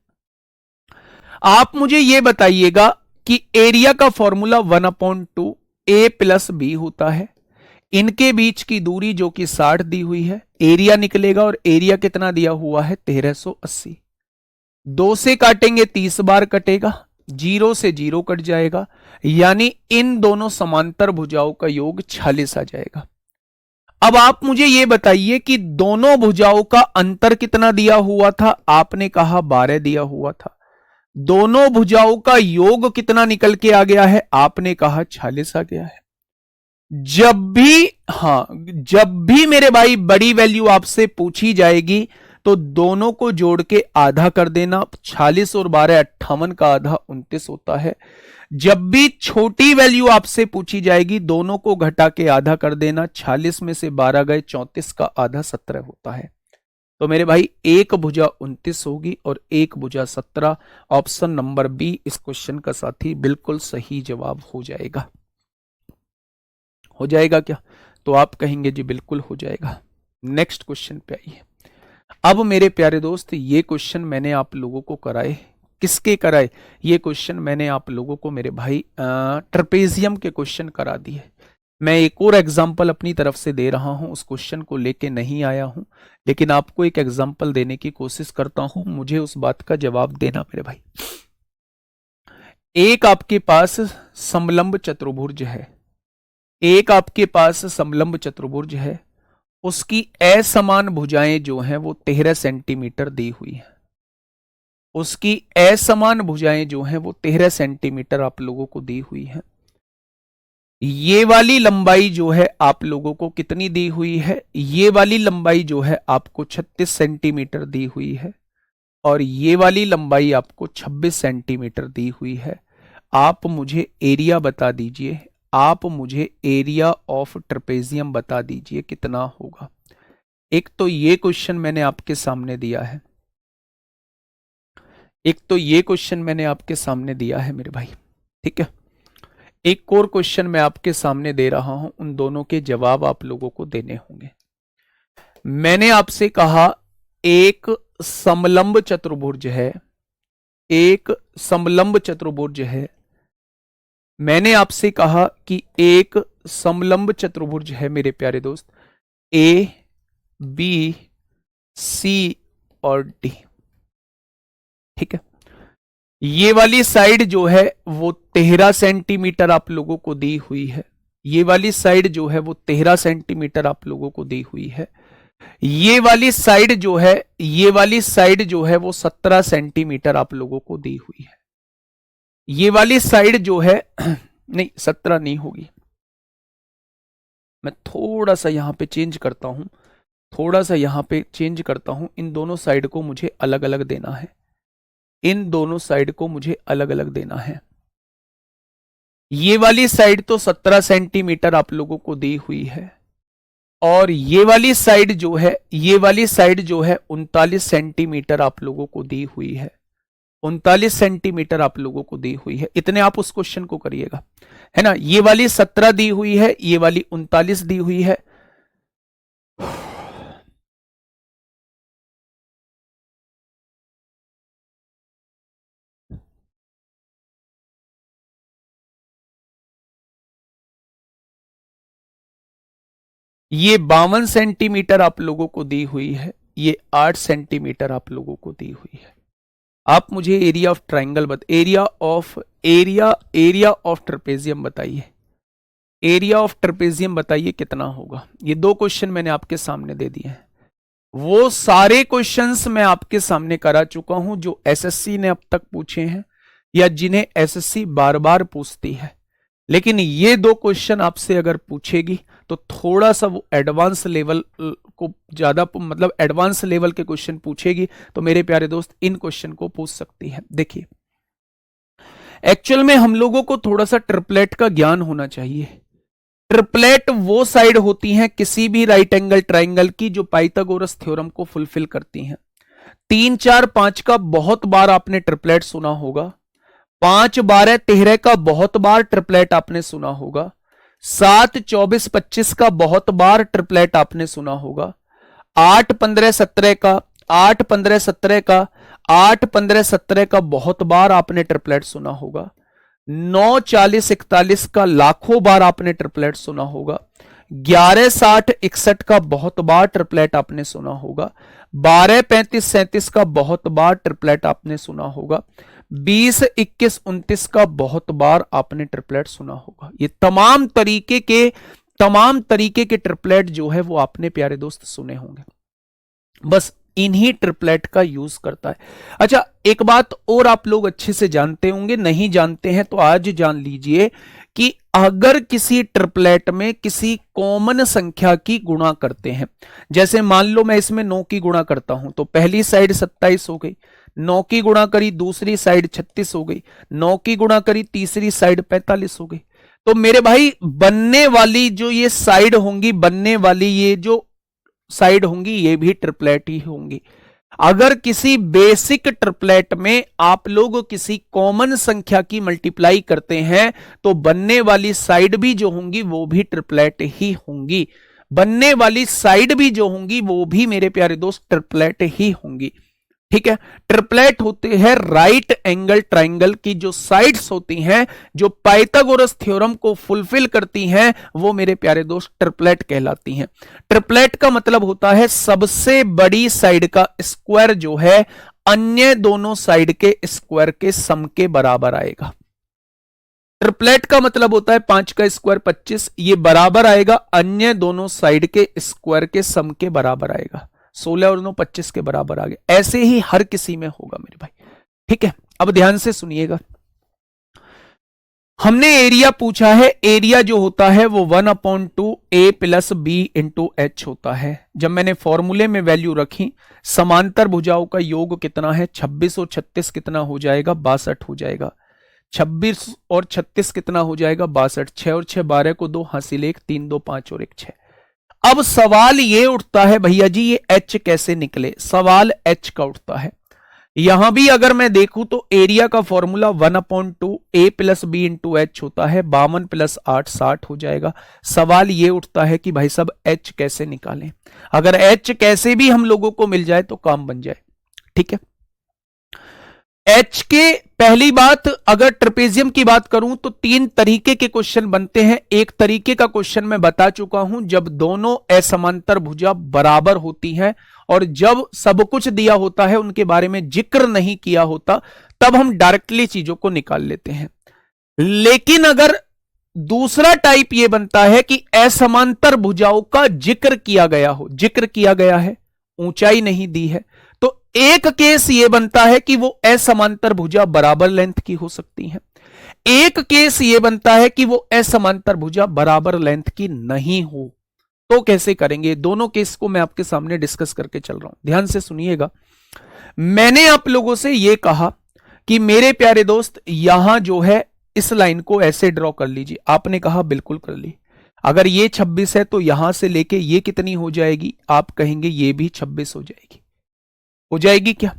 आप मुझे यह बताइएगा कि एरिया का फॉर्मूला 1/2 ए प्लस बी होता है। इनके बीच की दूरी जो कि 60 दी हुई है, एरिया निकलेगा और एरिया कितना दिया हुआ है? 1380। 2 से काटेंगे 30 बार कटेगा, 0 से 0 कट जाएगा, यानी इन दोनों समांतर भुजाओं का योग 46 आ जाएगा। अब आप मुझे यह बताइए कि दोनों भुजाओं का अंतर कितना दिया हुआ था? आपने कहा 12 दिया हुआ था। दोनों भुजाओं का योग कितना निकल के आ गया है? आपने कहा 46 आ गया है। जब भी मेरे भाई बड़ी वैल्यू आपसे पूछी जाएगी तो दोनों को जोड़ के आधा कर देना। 46 और 12 58 का आधा 29 होता है। जब भी छोटी वैल्यू आपसे पूछी जाएगी दोनों को घटा के आधा कर देना। 46 में से 12 गए, 34 का आधा 17 होता है। तो मेरे भाई एक भुजा 29 होगी और एक भुजा 17। ऑप्शन नंबर बी इस क्वेश्चन का साथी बिल्कुल सही जवाब हो जाएगा। हो जाएगा क्या? तो आप कहेंगे जी बिल्कुल हो जाएगा। नेक्स्ट क्वेश्चन पे आइए। अब मेरे प्यारे दोस्त, ये क्वेश्चन मैंने आप लोगों को कराए। किसके कराए? ये क्वेश्चन मैंने आप लोगों को मेरे भाई ट्रेपेजियम के क्वेश्चन करा दिए। मैं एक और एग्जाम्पल अपनी तरफ से दे रहा हूं, उस क्वेश्चन को लेके नहीं आया हूं, लेकिन आपको एक एग्जाम्पल देने की कोशिश करता हूं। मुझे उस बात का जवाब देना मेरे भाई। एक आपके पास समलंब चतुर्भुज है, एक आपके पास समलंब चतुर्भुज है, उसकी असमान भुजाएं जो हैं वो 13 सेंटीमीटर दी हुई हैं। उसकी असमान भुजाएं जो हैं वो 13 सेंटीमीटर आप लोगों को दी हुई हैं। ये वाली लंबाई जो है आप लोगों को कितनी दी हुई है? ये वाली लंबाई जो है आपको 36 सेंटीमीटर दी हुई है और ये वाली लंबाई आपको 26 सेंटीमीटर दी हुई है। आप मुझे एरिया बता दीजिए, आप मुझे एरिया ऑफ ट्रेपेजियम बता दीजिए कितना होगा। एक तो ये क्वेश्चन मैंने आपके सामने दिया है, एक तो ये क्वेश्चन मैंने आपके सामने दिया है मेरे भाई, ठीक है। एक और क्वेश्चन मैं आपके सामने दे रहा हूं, उन दोनों के जवाब आप लोगों को देने होंगे। मैंने आपसे कहा एक समलंब चतुर्भुज है, एक समलंब चतुर्भुज है। मैंने आपसे कहा कि एक समलंब चतुर्भुज है मेरे प्यारे दोस्त, ए बी सी और डी। ठीक है, ये वाली साइड जो है वो 13 सेंटीमीटर आप लोगों को दी हुई है। ये वाली साइड जो है वो 13 सेंटीमीटर आप लोगों को दी हुई है। ये वाली साइड जो है, ये वाली साइड जो है वो 17 सेंटीमीटर आप लोगों को दी हुई है। ये वाली साइड जो है नहीं 17 नहीं होगी, मैं थोड़ा सा यहां पे चेंज करता हूं, थोड़ा सा यहां पे चेंज करता हूं। इन दोनों साइड को मुझे अलग अलग देना है, इन दोनों साइड को मुझे अलग अलग देना है। ये वाली साइड तो 17 सेंटीमीटर आप लोगों को दी हुई है, और ये वाली साइड जो है, ये वाली साइड जो है 39 सेंटीमीटर आप लोगों को दी हुई है। 39 सेंटीमीटर आप लोगों को दी हुई है। इतने आप उस क्वेश्चन को करिएगा, है ना। ये वाली 17 दी हुई है, ये वाली 39 दी हुई है। ये 52 सेंटीमीटर आप लोगों को दी हुई है, ये 8 सेंटीमीटर आप लोगों को दी हुई है। आप मुझे area of triangle area of trapezium बताइए, एरिया ऑफ ट्रेपेजियम बताइए कितना होगा। ये दो क्वेश्चन मैंने आपके सामने दे दिए हैं। वो सारे क्वेश्चंस मैं आपके सामने करा चुका हूं जो एसएससी ने अब तक पूछे हैं या जिन्हें एसएससी बार बार पूछती है। लेकिन ये दो क्वेश्चन आपसे अगर पूछेगी तो थोड़ा सा वो एडवांस लेवल को ज्यादा, मतलब एडवांस लेवल के क्वेश्चन पूछेगी, तो मेरे प्यारे दोस्त इन क्वेश्चन को पूछ सकती है। देखिए, एक्चुअल में हम लोगों को थोड़ा सा ट्रिपलेट का ज्ञान होना चाहिए। ट्रिपलेट वो साइड होती हैं किसी भी राइट एंगल ट्राइंगल की जो पाइथागोरस थ्योरम को फुलफिल करती हैं। 3 4 5 का बहुत बार आपने ट्रिपलेट सुना होगा, 5 12 13 का बहुत बार ट्रिपलेट आपने सुना होगा, 7 24 25 का बहुत बार ट्रिपलेट आपने सुना होगा, 8 15 17 का 8 15 17 का 8 15 17 का बहुत बार आपने ट्रिपलेट सुना होगा, 9 40 41 का लाखों बार आपने ट्रिपलेट सुना होगा, 11 60 61 का बहुत बार ट्रिपलेट आपने सुना होगा, 12 35 37 का बहुत बार ट्रिपलेट आपने सुना होगा, 20 21 29 का बहुत बार आपने ट्रिपलेट सुना होगा। ये तमाम तरीके के ट्रिपलेट जो है वो आपने प्यारे दोस्त सुने होंगे। बस इन्हीं ट्रिपलेट का यूज करता है। अच्छा, एक बात और आप लोग अच्छे से जानते होंगे, नहीं जानते हैं तो आज जान लीजिए कि अगर किसी ट्रिपलेट में किसी कॉमन संख्या की गुणा करते हैं, जैसे मान लो मैं इसमें 9 की गुणा करता हूं तो पहली साइड 27 हो गई, 9 की गुणा करी दूसरी साइड 36 हो गई, 9 की गुणा करी तीसरी साइड 45 हो गई। तो मेरे भाई बनने वाली जो ये साइड होंगी, बनने वाली ये जो साइड होंगी ये भी ट्रिपलेट ही होंगी। अगर किसी बेसिक ट्रिपलेट में आप लोग किसी कॉमन संख्या की मल्टीप्लाई करते हैं तो बनने वाली साइड भी जो होंगी वो भी ट्रिपलेट ही होंगी, बनने वाली साइड भी जो होंगी वो भी मेरे प्यारे दोस्त ट्रिपलेट ही होंगी। ठीक है, ट्रिपलेट होते हैं राइट एंगल ट्राइंगल की जो साइड्स होती हैं जो पाइथागोरस थ्योरम को फुलफिल करती हैं वो मेरे प्यारे दोस्त ट्रिपलेट कहलाती हैं। ट्रिपलेट का मतलब होता है सबसे बड़ी साइड का स्क्वायर जो है अन्य दोनों साइड के स्क्वायर के सम के बराबर आएगा। ट्रिपलेट का मतलब होता है 5 का स्क्वायर 25, ये बराबर आएगा अन्य दोनों साइड के स्क्वायर के सम के बराबर आएगा। 16 और 9 25 के बराबर आ गए। ऐसे ही हर किसी में होगा मेरे भाई। ठीक है, अब ध्यान से सुनिएगा। हमने एरिया पूछा है, एरिया जो होता है वो 1/2 a plus B into H होता है। जब मैंने फॉर्मूले में वैल्यू रखी, समांतर भुजाओं का योग कितना है, 26 और 36 कितना हो जाएगा, 62 हो जाएगा। 26 और 36 कितना हो जाएगा, 62। 6 और 6 12 को 2 हासिल 1, 3 2 5 और 1 6। अब सवाल ये उठता है भैया जी ये एच कैसे निकले, सवाल एच का उठता है। यहां भी अगर मैं देखूं तो एरिया का formula 1/2 a plus B into H होता है, 52 प्लस 8 60 हो जाएगा। सवाल ये उठता है कि भाई साहब एच कैसे निकालें। अगर एच कैसे भी हम लोगों को मिल जाए तो काम बन जाए। ठीक है, एच के पहली बात, अगर ट्रेपेजियम की बात करूं तो तीन तरीके के क्वेश्चन बनते हैं। एक तरीके का क्वेश्चन मैं बता चुका हूं, जब दोनों असमांतर भुजा बराबर होती हैं और जब सब कुछ दिया होता है, उनके बारे में जिक्र नहीं किया होता, तब हम डायरेक्टली चीजों को निकाल लेते हैं। लेकिन अगर दूसरा टाइप यह बनता है कि असमांतर भुजाओं का जिक्र किया गया हो, जिक्र किया गया है, ऊंचाई नहीं दी है, तो एक केस यह बनता है कि वो असमांतर भुजा बराबर लेंथ की हो सकती है। एक केस यह बनता है कि वो असमांतर भुजा बराबर लेंथ की नहीं हो। तो कैसे करेंगे? दोनों केस को मैं आपके सामने डिस्कस करके चल रहा हूं, ध्यान से सुनिएगा। मैंने आप लोगों से यह कहा कि मेरे प्यारे दोस्त, यहां जो है इस लाइन को ऐसे ड्रॉ कर लीजिए। आपने कहा बिल्कुल कर ली। अगर ये 26 है तो यहां से लेके ये कितनी हो जाएगी? आप कहेंगे ये भी 26 हो जाएगी। हो जाएगी क्या?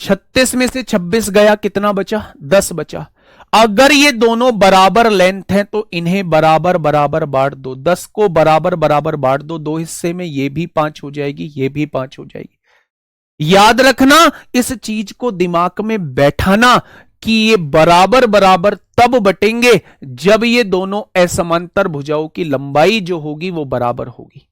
36 में से 26 गया, कितना बचा? 10 बचा। अगर ये दोनों बराबर लेंथ हैं तो इन्हें बराबर बराबर बांट दो। 10 को बराबर बराबर बांट दो दो हिस्से में, ये भी 5 हो जाएगी, ये भी 5 हो जाएगी। याद रखना, इस चीज को दिमाग में बैठाना कि ये बराबर बराबर तब बटेंगे जब ये दोनों असमांतर भुजाओं की लंबाई जो होगी वो बराबर होगी।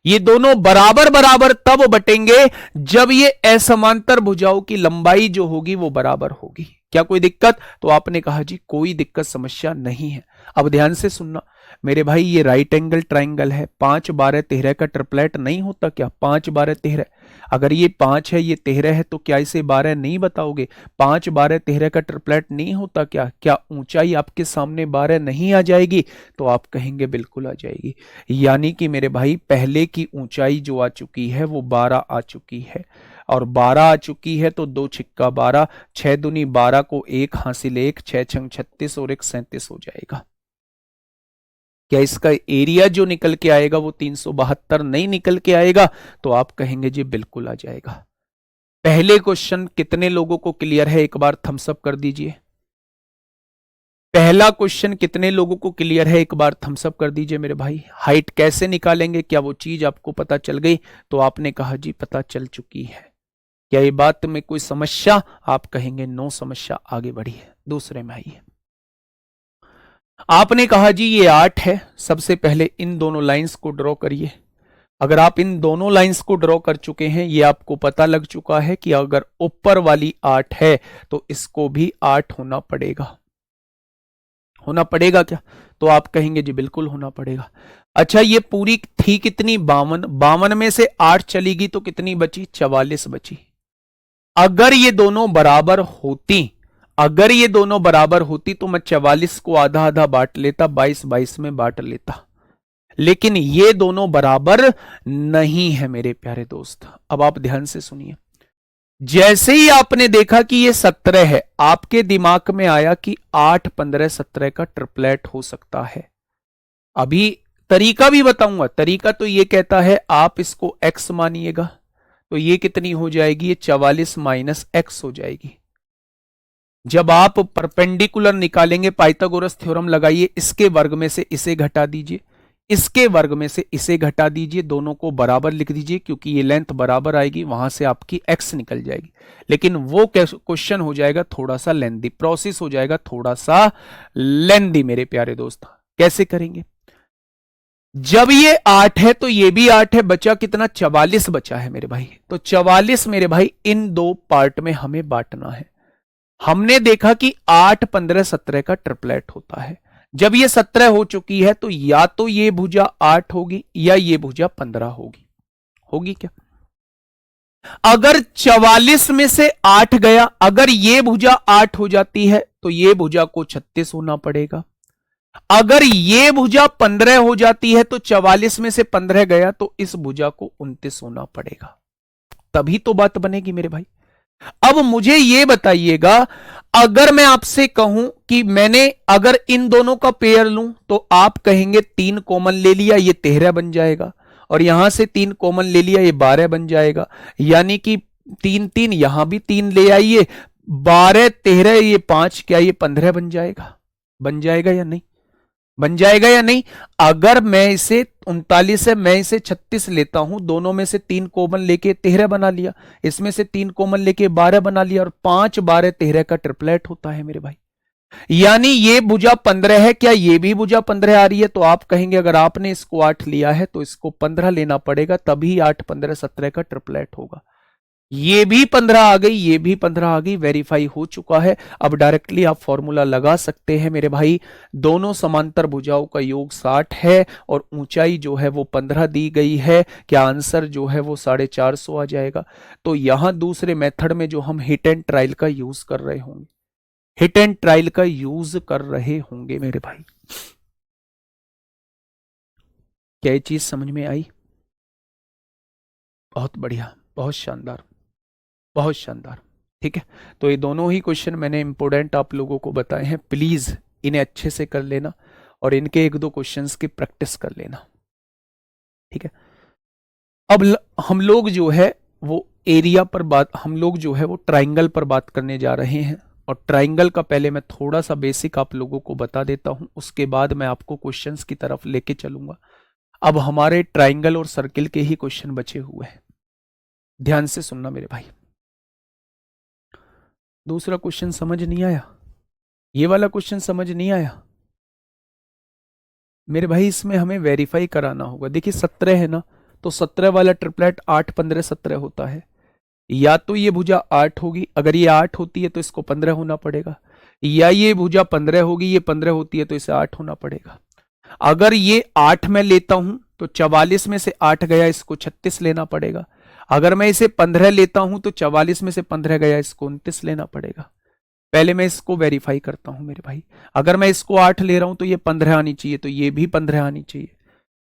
ये दोनों बराबर बराबर तब बटेंगे जब ये असमांतर भुजाओं की लंबाई जो होगी वो बराबर होगी। क्या कोई दिक्कत? तो आपने कहा जी कोई दिक्कत, समस्या नहीं है। अब ध्यान से सुनना मेरे भाई, ये राइट एंगल ट्राइंगल है, 5 12 13 का ट्रिपलेट नहीं होता क्या? 5 12 13। अगर ये 5 है, ये 13 है, तो क्या इसे 12 नहीं बताओगे? 5 12 13 का ट्रिपलेट नहीं होता क्या? क्या ऊंचाई आपके सामने 12 नहीं आ जाएगी? तो आप कहेंगे बिल्कुल आ जाएगी। यानी कि मेरे भाई, पहले की ऊंचाई जो आ चुकी है वो 12 आ चुकी है, और 12 आ चुकी है तो 2 छिक्का 12, 6 दूनी 12 को 1 हासिल 1, 6 छंग 36 और 1 37 हो जाएगा। क्या इसका एरिया जो निकल के आएगा वो 372 नहीं निकल के आएगा? तो आप कहेंगे जी बिल्कुल आ जाएगा। पहले क्वेश्चन कितने लोगों को क्लियर है? एक बार थम्स अप कर दीजिए। पहला क्वेश्चन कितने लोगों को क्लियर है? एक बार थम्स अप कर दीजिए मेरे भाई। हाइट कैसे निकालेंगे, क्या वो चीज आपको पता चल गई? तो आपने कहा जी पता चल चुकी है। क्या ये बात में कोई समस्या? आप कहेंगे नो समस्या, आगे बढ़िए। दूसरे में आइए। आपने कहा जी ये 8 है, सबसे पहले इन दोनों लाइंस को ड्रॉ करिए। अगर आप इन दोनों लाइंस को ड्रॉ कर चुके हैं, ये आपको पता लग चुका है कि अगर ऊपर वाली 8 है तो इसको भी 8 होना पड़ेगा। होना पड़ेगा क्या? तो आप कहेंगे जी बिल्कुल होना पड़ेगा। अच्छा, ये पूरी थी कितनी? 52। 52 में से 8 चली गई तो कितनी बची? 44 बची। अगर ये दोनों बराबर होती, अगर ये दोनों बराबर होती तो मैं 44 को आधा आधा बांट लेता, 22 22 में बांट लेता। लेकिन ये दोनों बराबर नहीं है मेरे प्यारे दोस्त। अब आप ध्यान से सुनिए। जैसे ही आपने देखा कि ये 17 है, आपके दिमाग में आया कि 8 15 17 का ट्रिपलेट हो सकता है। अभी तरीका भी बताऊंगा। तरीका तो ये कहता है आप इसको x मानिएगा, तो ये कितनी हो जाएगी? ये 44 माइनस x हो जाएगी। जब आप परपेंडिकुलर निकालेंगे, पाइथागोरस थ्योरम लगाइए, इसके वर्ग में से इसे घटा दीजिए, इसके वर्ग में से इसे घटा दीजिए, दोनों को बराबर लिख दीजिए, क्योंकि ये लेंथ बराबर आएगी, वहां से आपकी x निकल जाएगी। लेकिन वो क्वेश्चन हो जाएगा थोड़ा सा लेंदी, प्रोसेस हो जाएगा थोड़ा सा लेंदी मेरे प्यारे दोस्त। कैसे करेंगे? जब ये 8 है तो ये भी 8 है, बचा कितना? 44 बचा है मेरे भाई। तो 44 मेरे भाई इन दो पार्ट में हमें बांटना है। हमने देखा कि 8 15 17 का ट्रिपलेट होता है। जब ये 17 हो चुकी है तो या तो ये भुजा 8 होगी या ये भुजा 15 होगी। होगी क्या? अगर 44 में से 8 गया, अगर ये भुजा 8 हो जाती है तो ये भुजा को 36 होना पड़ेगा। अगर ये भुजा 15 हो जाती है तो 44 में से 15 गया तो इस भुजा को 29 होना पड़ेगा। तभी तो बात बनेगी मेरे भाई। अब मुझे यह बताइएगा, अगर मैं आपसे कहूं कि मैंने अगर इन दोनों का पेयर लूं तो आप कहेंगे 3 कॉमन ले लिया, ये 13 बन जाएगा, और यहां से 3 कॉमन ले लिया, ये 12 बन जाएगा। यानी कि 3 3, यहां भी 3 ले आइए, 12 13, ये 5, क्या ये 15 बन जाएगा? बन जाएगा या नहीं? बन जाएगा या नहीं? अगर मैं इसे 39 है, मैं इसे 36 लेता हूं, दोनों में से 3 कॉमन लेके 13 बना लिया, इसमें से 3 कॉमन लेके 12 बना लिया, और 5 12 13 का ट्रिपलेट होता है मेरे भाई। यानी ये भुजा 15 है, क्या ये भी भुजा 15 आ रही है? तो आप कहेंगे अगर आपने इसको 8 लिया है तो इसको 15 लेना पड़ेगा, तभी 8 15 17 का ट्रिपलेट होगा। ये भी 15 आ गई, ये भी 15 आ गई, वेरीफाई हो चुका है। अब डायरेक्टली आप फॉर्मूला लगा सकते हैं मेरे भाई। दोनों समांतर भुजाओं का योग 60 है और ऊंचाई जो है वो 15 दी गई है। क्या आंसर जो है वो 450 आ जाएगा? तो यहां दूसरे मेथड में जो हम हिट एंड ट्रायल का यूज कर रहे होंगे, हिट एंड ट्रायल का यूज कर रहे होंगे मेरे भाई। क्या ये चीज समझ में आई? बहुत बढ़िया, बहुत शानदार, बहुत शानदार। ठीक है, तो ये दोनों ही क्वेश्चन मैंने इंपोर्टेंट आप लोगों को बताए हैं, प्लीज इन्हें अच्छे से कर लेना और इनके 1-2 क्वेश्चंस की प्रैक्टिस कर लेना। ठीक है, अब हम लोग जो है वो एरिया पर बात, हम लोग जो है वो ट्राइंगल पर बात करने जा रहे हैं। और ट्राइंगल का पहले मैं थोड़ा सा बेसिक आप लोगों को बता देता हूं, उसके बाद मैं आपको क्वेश्चंस की तरफ लेके चलूंगा। अब हमारे ट्राइंगल और सर्किल के ही क्वेश्चन बचे हुए हैं, ध्यान से सुनना मेरे भाई। दूसरा क्वेश्चन समझ नहीं आया? ये वाला क्वेश्चन समझ नहीं आया मेरे भाई? इसमें हमें वेरीफाई कराना होगा। देखिए 17 है ना, तो 17 वाला ट्रिपलेट 8 15 17 होता है। या तो ये भुजा 8 होगी, अगर ये 8 होती है तो इसको 15 होना पड़ेगा, या ये भुजा 15 होगी, ये 15 होती है तो इसे 8 होना पड़ेगा। अगर ये 8 में लेता हूं तो 44 में से 8 गया, इसको 36 लेना पड़ेगा। अगर मैं इसे 15 लेता हूं तो 44 में से 15 गया, इसको 29 लेना पड़ेगा। पहले मैं इसको वेरीफाई करता हूं मेरे भाई। अगर मैं इसको 8 ले रहा हूं तो ये 15 आनी चाहिए, तो ये भी 15 आनी चाहिए।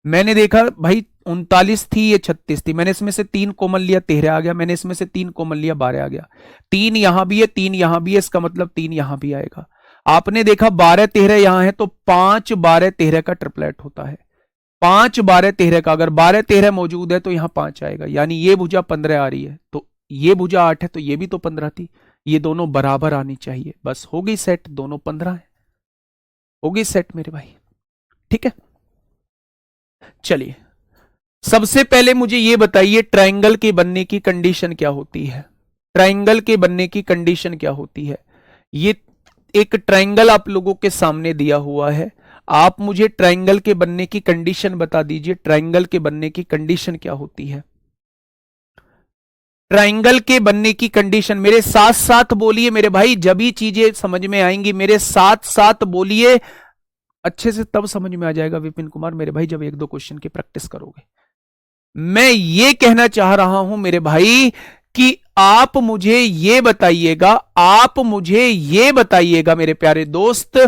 मैंने देखा भाई 39 थी, ये 36 थी, मैंने इसमें से 3 कॉमन लिया, 13 आ गया। मैंने इसमें से 3 कॉमन लिया, 12 आ गया। 3 यहां भी है, 3 यहां भी है, इसका मतलब 3 यहां भी आएगा। आपने देखा 12 13 यहां है, तो 5 12 13 का ट्रिपलेट होता है। 5 12 13 का, अगर 12 13 मौजूद है तो यहां 5 आएगा। यानी ये भुजा 15 आ रही है, तो ये भुजा 8 है, तो ये भी तो 15 थी। ये दोनों बराबर आनी चाहिए, बस हो गई सेट, दोनों 15 है, हो गई सेट मेरे भाई। ठीक है, चलिए सबसे पहले मुझे ये बताइए ट्राइंगल के बनने की कंडीशन क्या होती है? ट्राइंगल के बनने की कंडीशन क्या होती है? ये एक ट्राइंगल आप लोगों के सामने दिया हुआ है, आप मुझे ट्राइंगल के बनने की कंडीशन बता दीजिए। ट्राइंगल के बनने की कंडीशन क्या होती है? ट्राइंगल के बनने की कंडीशन मेरे साथ साथ बोलिए मेरे भाई, जब ही चीजें समझ में आएंगी मेरे साथ साथ बोलिए, अच्छे से तब समझ में आ जाएगा विपिन कुमार मेरे भाई, जब 1-2 क्वेश्चन की प्रैक्टिस करोगे। मैं ये कहना चाह रहा हूं मेरे भाई कि आप मुझे ये बताइएगा, आप मुझे ये बताइएगा मेरे प्यारे दोस्त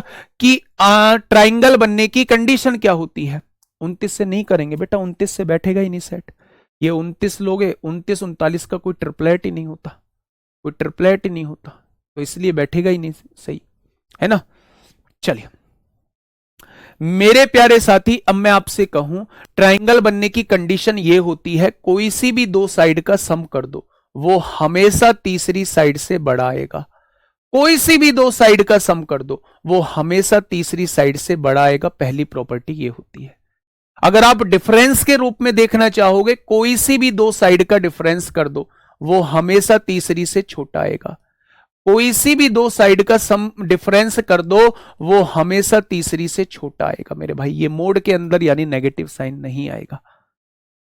कि ट्राइंगल बनने की कंडीशन क्या होती है। 29 से नहीं करेंगे बेटा, 29 से बैठेगा ही नहीं सेट। ये 29 लोगे, 29 39 का कोई ट्रिपलेट ही नहीं होता, कोई ट्रिपलेट ही नहीं होता, तो इसलिए बैठेगा ही नहीं सही, है ना। चलिए मेरे प्यारे साथी, अब मैं आपसे कहूं ट्राइंगल बनने की कंडीशन ये होती है, कोई सी भी 2 साइड का सम कर दो, वो हमेशा तीसरी साइड से बड़ा आएगा। कोई सी भी 2 साइड का सम कर दो, वो हमेशा तीसरी साइड से बड़ा आएगा। पहली प्रॉपर्टी ये होती है। अगर आप डिफरेंस के रूप में देखना चाहोगे, कोई सी भी 2 साइड का डिफरेंस कर दो, वो हमेशा तीसरी से छोटा आएगा। कोई सी भी 2 साइड का सम डिफरेंस कर दो, वो हमेशा तीसरी से छोटा आएगा मेरे भाई। ये मोड के अंदर यानी नेगेटिव साइन नहीं आएगा।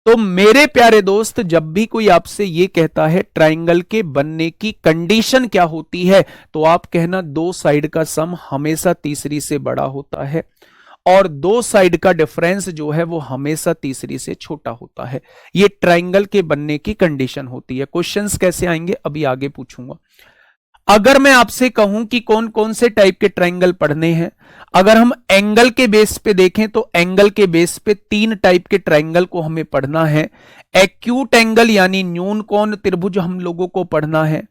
तो मेरे प्यारे दोस्त, जब भी कोई आपसे ये कहता है ट्राइंगल के बनने की कंडीशन क्या होती है, तो आप कहना 2 साइड का सम हमेशा तीसरी से बड़ा होता है और 2 साइड का डिफरेंस जो है वो हमेशा तीसरी से छोटा होता है। ये ट्राइंगल के बनने की कंडीशन होती है। क्वेश्चंस कैसे आएंगे अभी आगे पूछूंगा। अगर मैं आपसे कहूं कि कौन कौन से टाइप के ट्राइंगल पढ़ने हैं, अगर हम एंगल के बेस पे देखें तो एंगल के बेस पे 3 टाइप के ट्राइंगल को हमें पढ़ना है। एक्यूट एंगल यानी न्यून कोण त्रिभुज हम लोगों को पढ़ना है।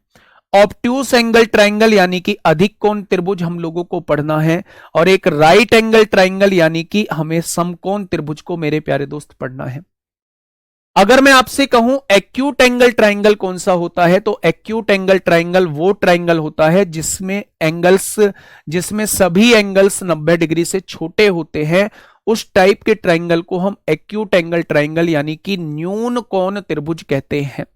ऑब्ट्यूस एंगल ट्राइंगल यानी कि अधिक कोण त्रिभुज हम लोगों को पढ़ना है। और एक राइट एंगल ट्राइंगल यानी कि हमें समकोण त्रिभुज को मेरे प्यारे दोस्त पढ़ना है। अगर मैं आपसे कहूं एक्यूट एंगल ट्राइंगल कौन सा होता है, तो एक्यूट एंगल ट्राइंगल वो ट्राइंगल होता है जिसमें सभी एंगल्स 90 डिग्री से छोटे होते हैं। उस टाइप के ट्राइंगल को हम एक्यूट एंगल ट्राइंगल यानी कि न्यून कोण त्रिभुज कहते हैं।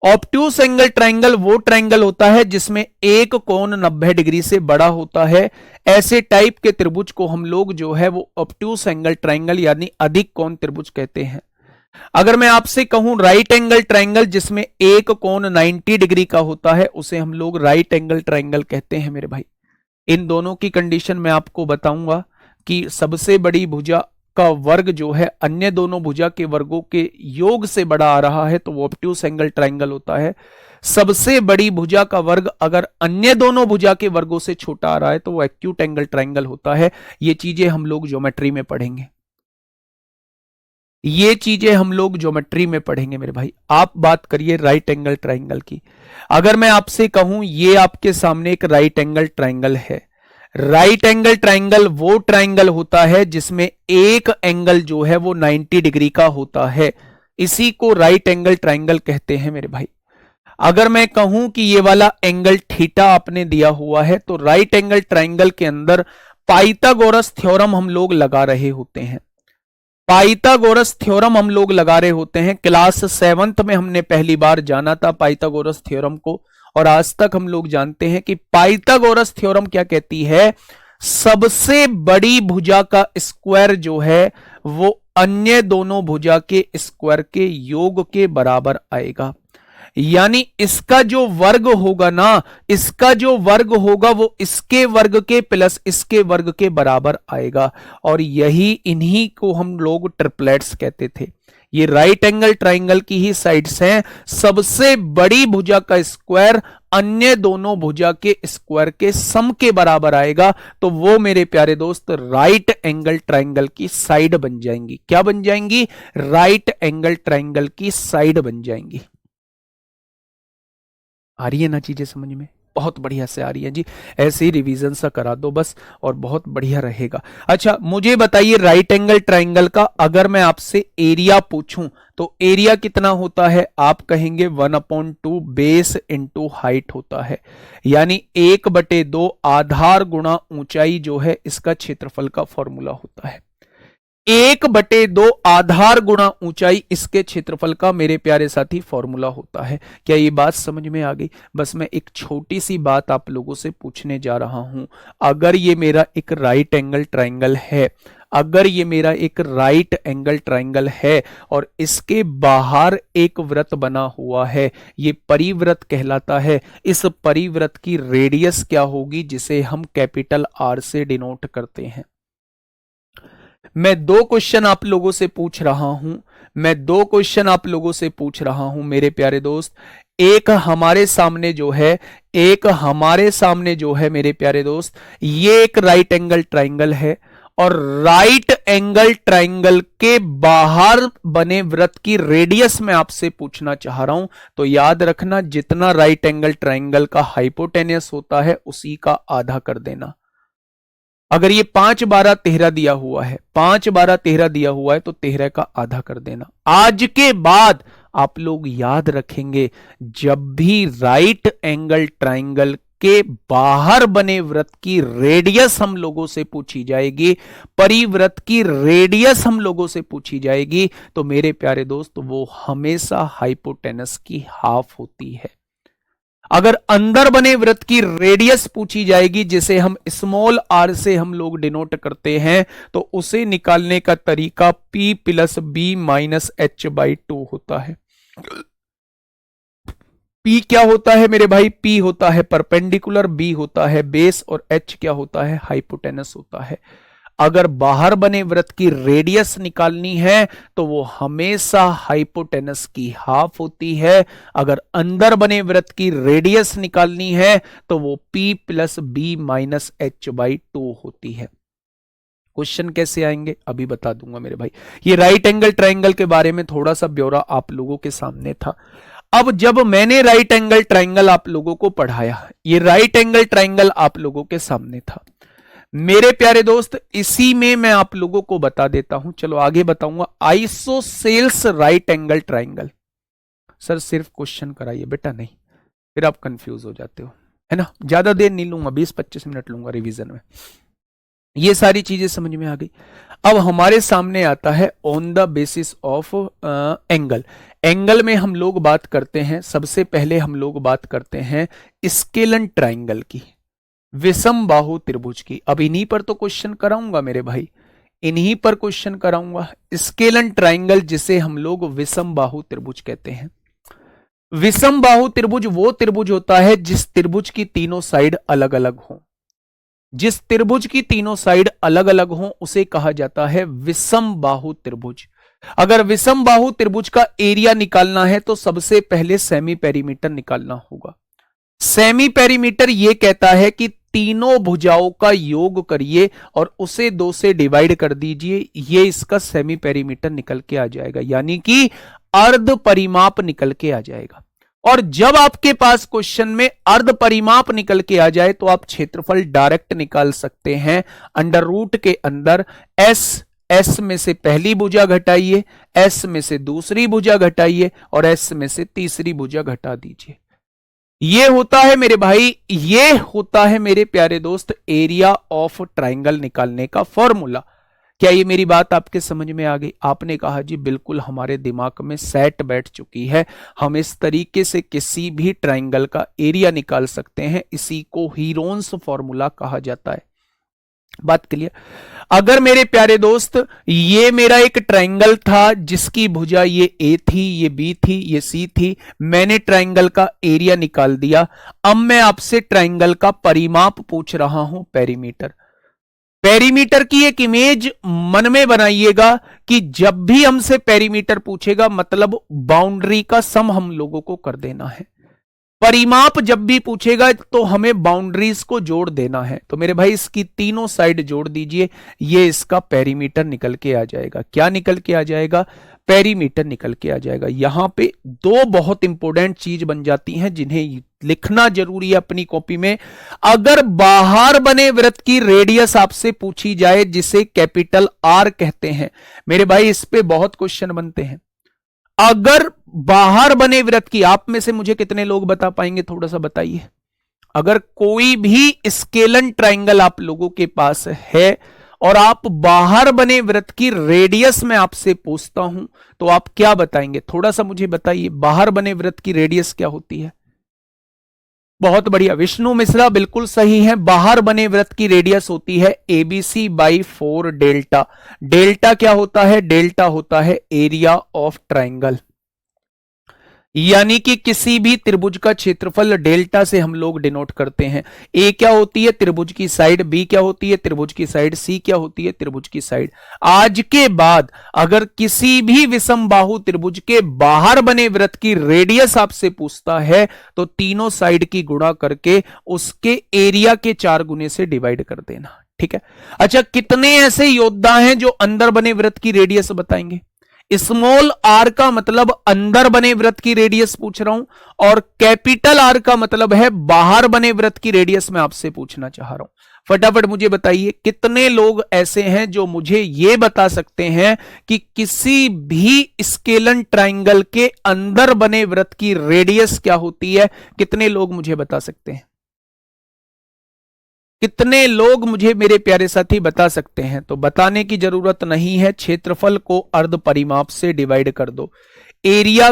ऑब्ट्यूस एंगल ट्राइंगल वो ट्राइंगल होता है जिसमें एक कोण 90 डिग्री से बड़ा होता है। ऐसे टाइप के त्रिभुज को हम लोग जो है वो ऑब्ट्यूस एंगल ट्राइंगल यानी अधिक कोण त्रिभुज कहते हैं। अगर मैं आपसे कहूं राइट एंगल ट्राइंगल जिसमें एक कोण 90 डिग्री का होता है, उसे हम लोग राइट एंगल ट्राइंगल कहते हैं मेरे भाई। इन दोनों की कंडीशन मैं आपको बताऊंगा कि सबसे बड़ी भुजा का वर्ग जो है अन्य दोनों भुजा के वर्गों के योग से बड़ा आ रहा है तो वो ऑब्ट्यूस एंगल ट्राइंगल होता है। सबसे बड़ी भुजा का वर्ग अगर अन्य दोनों भुजा के वर्गों से छोटा आ रहा है तो वो एक्यूट एंगल ट्राइंगल होता है। ये चीजें हम लोग ज्योमेट्री में पढ़ेंगे, ये चीजें हम लोग ज्योमेट्री में पढ़ेंगे मेरे भाई। आप बात करिए राइट एंगल ट्राइंगल की। अगर मैं आपसे कहूं ये आपके सामने एक राइट एंगल ट्राइंगल है। राइट एंगल ट्राइंगल वो ट्राइंगल होता है जिसमें एक एंगल जो है वो 90 डिग्री का होता है, इसी को राइट एंगल ट्राइंगल कहते हैं मेरे भाई। अगर मैं कहूं कि ये वाला एंगल थीटा आपने दिया हुआ है तो राइट एंगल ट्राइंगल के अंदर पाइथागोरस थ्योरम हम लोग लगा रहे होते हैं। पाइथागोरस थ्योरम हम लोग लगा रहे होते हैं। क्लास 7th में हमने पहली बार जाना था पाइथागोरस थ्योरम को, और आज तक हम लोग जानते हैं कि पाइथागोरस थ्योरम क्या कहती है, सबसे बड़ी भुजा का स्क्वायर जो है वो अन्य दोनों भुजा के स्क्वायर के योग के बराबर आएगा। यानी इसका जो वर्ग होगा ना, इसका जो वर्ग होगा वो इसके वर्ग के प्लस इसके वर्ग के बराबर आएगा। और यही इन्हीं को हम लोग ट्रिपलेट्स कहते थे। ये राइट एंगल ट्राइंगल की ही साइड्स हैं। सबसे बड़ी भुजा का स्क्वायर अन्य दोनों भुजा के स्क्वायर के सम के बराबर आएगा, तो वो मेरे प्यारे दोस्त राइट एंगल ट्राइंगल की साइड बन जाएंगी। क्या बन जाएंगी? राइट एंगल ट्राइंगल की साइड बन जाएंगी। आ रही है ना चीजें समझ में? बहुत बढ़िया से आ रही है जी। ऐसे ही रिवीजन सा करा दो बस और बहुत बढ़िया रहेगा। अच्छा मुझे बताइए राइट एंगल ट्राइंगल का अगर मैं आपसे एरिया पूछूं तो एरिया कितना होता है? आप कहेंगे 1/2 बेस इंटू हाइट होता है, यानी 1/2 आधार गुणा ऊंचाई जो है इसका क्षेत्रफल का फॉर्मूला होता है। 1/2 आधार गुणा ऊंचाई इसके क्षेत्रफल का मेरे प्यारे साथी फॉर्मूला होता है। क्या ये बात समझ में आ गई? बस मैं एक छोटी सी बात आप लोगों से पूछने जा रहा हूं। अगर ये मेरा एक राइट एंगल ट्राइंगल है, अगर ये मेरा एक राइट एंगल ट्राइंगल है और इसके बाहर एक वृत्त बना हुआ है, ये परिवृत्त कहलाता है। इस परिवृत्त की रेडियस क्या होगी जिसे हम कैपिटल आर से डिनोट करते हैं। मैं दो क्वेश्चन आप लोगों से पूछ रहा हूं, मैं दो क्वेश्चन आप लोगों से पूछ रहा हूं मेरे प्यारे दोस्त। एक हमारे सामने जो है, एक हमारे सामने जो है मेरे प्यारे दोस्त, ये एक राइट एंगल ट्राइंगल है और राइट एंगल ट्राइंगल के बाहर बने वृत्त की रेडियस मैं आपसे पूछना चाह रहा हूं। तो याद रखना जितना राइट एंगल ट्राइंगल का हाइपोटेनियस होता है उसी का आधा कर देना। अगर ये 5, 12, 13 दिया हुआ है, 5, 12, 13 दिया हुआ है तो 13 का आधा कर देना। आज के बाद आप लोग याद रखेंगे जब भी राइट एंगल ट्राइंगल के बाहर बने वृत्त की रेडियस हम लोगों से पूछी जाएगी, परिवृत्त की रेडियस हम लोगों से पूछी जाएगी, तो मेरे प्यारे दोस्त वो हमेशा हाइपोटेनस की हाफ होती है। अगर अंदर बने वृत्त की रेडियस पूछी जाएगी जिसे हम स्मॉल आर से हम लोग डिनोट करते हैं, तो उसे निकालने का तरीका P + B - h/2 होता है। P क्या होता है मेरे भाई? P होता है परपेंडिकुलर, B होता है बेस और H क्या होता है? हाइपोटेनस होता है। अगर बाहर बने वृत्त की रेडियस निकालनी है तो वो हमेशा हाइपोटेनस की हाफ होती है। अगर अंदर बने वृत्त की रेडियस निकालनी है तो वो P + B - h/2 होती है। क्वेश्चन कैसे आएंगे अभी बता दूंगा मेरे भाई। ये राइट एंगल ट्राइंगल के बारे में थोड़ा सा ब्यौरा आप लोगों के सामने था। अब जब मैंने राइट एंगल ट्राइंगल आप लोगों को पढ़ाया, ये राइट एंगल ट्राइंगल आप लोगों के सामने था, मेरे प्यारे दोस्त, इसी में मैं आप लोगों को बता देता हूं, चलो आगे बताऊंगा। Isosceles right angle triangle. Sir सिर्फ क्वेश्चन कराइए बेटा, नहीं फिर आप कंफ्यूज हो जाते हो, है ना। ज्यादा देर नहीं लूंगा, 20-25 मिनट लूंगा रिवीजन में। ये सारी चीजें समझ में आ गई। अब हमारे सामने आता है on the basis of angle. Angle में हम लोग बात करते हैं, सबसे पहले हम लोग बात करते हैं स्केलन ट्राइंगल की, विषम बाहु त्रिभुज की। अब इन्हीं पर तो क्वेश्चन कराऊंगा मेरे भाई, इन्हीं पर क्वेश्चन कराऊंगा। स्केलन ट्राइंगल जिसे हम लोग विषम बाहु त्रिभुज कहते हैं। विषम बाहु त्रिभुज वो त्रिभुज होता है जिस त्रिभुज की तीनों साइड अलग अलग हो। जिस त्रिभुज की तीनों साइड अलग अलग हो उसे कहा जाता है विषम बाहु त्रिभुज। अगर विषम बाहु त्रिभुज का एरिया निकालना है तो सबसे पहले सेमी पेरीमीटर निकालना होगा। सेमी पेरीमीटर यह कहता है कि तीनों भुजाओं का योग करिए और उसे 2 से डिवाइड कर दीजिए, ये इसका सेमी पेरीमीटर निकल के आ जाएगा, यानी कि अर्ध परिमाप निकल के आ जाएगा। और जब आपके पास क्वेश्चन में अर्ध परिमाप निकल के आ जाए तो आप क्षेत्रफल डायरेक्ट निकाल सकते हैं। अंडर रूट के अंदर एस में से पहली भुजा घटाइए, एस में से दूसरी भुजा घटाइए और एस में से तीसरी भुजा घटा दीजिए। ये होता है मेरे भाई, ये होता है मेरे प्यारे दोस्त एरिया ऑफ ट्राइंगल निकालने का फॉर्मूला। क्या ये मेरी बात आपके समझ में आ गई? आपने कहा जी बिल्कुल, हमारे दिमाग में सेट बैठ चुकी है, हम इस तरीके से किसी भी ट्राइंगल का एरिया निकाल सकते हैं। इसी को हीरोन्स फॉर्मूला कहा जाता है। बात क्लियर? अगर मेरे प्यारे दोस्त ये मेरा एक ट्राइंगल था जिसकी भुजा ये ए थी, ये बी थी, ये सी थी, मैंने ट्राइंगल का एरिया निकाल दिया। अब मैं आपसे ट्राइंगल का परिमाप पूछ रहा हूं, पेरीमीटर। पेरीमीटर की एक इमेज मन में बनाइएगा कि जब भी हमसे पेरीमीटर पूछेगा मतलब बाउंड्री का सम हम लोगों को कर देना है। परिमाप जब भी पूछेगा तो हमें बाउंड्रीज को जोड़ देना है। तो मेरे भाई इसकी तीनों साइड जोड़ दीजिए, ये इसका पेरीमीटर निकल के आ जाएगा। क्या निकल के आ जाएगा? पेरीमीटर निकल के आ जाएगा। यहां पे 2 बहुत इंपॉर्टेंट चीज बन जाती हैं जिन्हें लिखना जरूरी है अपनी कॉपी में। अगर बाहर बने वृत्त की रेडियस आपसे पूछी जाए जिसे कैपिटल आर कहते हैं, मेरे भाई इस पे बहुत क्वेश्चन बनते हैं। अगर बाहर बने वृत्त की, आप में से मुझे कितने लोग बता पाएंगे, थोड़ा सा बताइए। अगर कोई भी स्केलन ट्राइंगल आप लोगों के पास है और आप बाहर बने वृत्त की रेडियस में आपसे पूछता हूं तो आप क्या बताएंगे? थोड़ा सा मुझे बताइए, बाहर बने वृत्त की रेडियस क्या होती है? बहुत बढ़िया, विष्णु मिश्रा बिल्कुल सही है। बाहर बने वृत्त की रेडियस होती है ABC बाई 4 डेल्टा। डेल्टा क्या होता है? डेल्टा होता है एरिया ऑफ ट्राइंगल, यानी कि किसी भी त्रिभुज का क्षेत्रफल डेल्टा से हम लोग डिनोट करते हैं। ए क्या होती है? त्रिभुज की साइड। बी क्या होती है? त्रिभुज की साइड। सी क्या होती है? त्रिभुज की साइड। आज के बाद अगर किसी भी विषम बाहु त्रिभुज के बाहर बने वृत्त की रेडियस आपसे पूछता है तो तीनों साइड की गुणा करके उसके एरिया के 4 गुने से डिवाइड कर देना। ठीक है। अच्छा, कितने ऐसे योद्धा हैं जो अंदर बने वृत्त की रेडियस बताएंगे? स्मॉल आर का मतलब अंदर बने वृत्त की रेडियस पूछ रहा हूं और कैपिटल आर का मतलब है बाहर बने वृत्त की रेडियस में आपसे पूछना चाह रहा हूं। फटाफट मुझे बताइए कितने लोग ऐसे हैं जो मुझे यह बता सकते हैं कि किसी भी स्केलन ट्राइंगल के अंदर बने वृत्त की रेडियस क्या होती है? कितने लोग मुझे बता सकते हैं? कितने लोग मुझे मेरे प्यारे साथी बता सकते हैं? तो बताने की जरूरत नहीं है, क्षेत्रफल को अर्ध परिमाप से डिवाइड कर दो। एरिया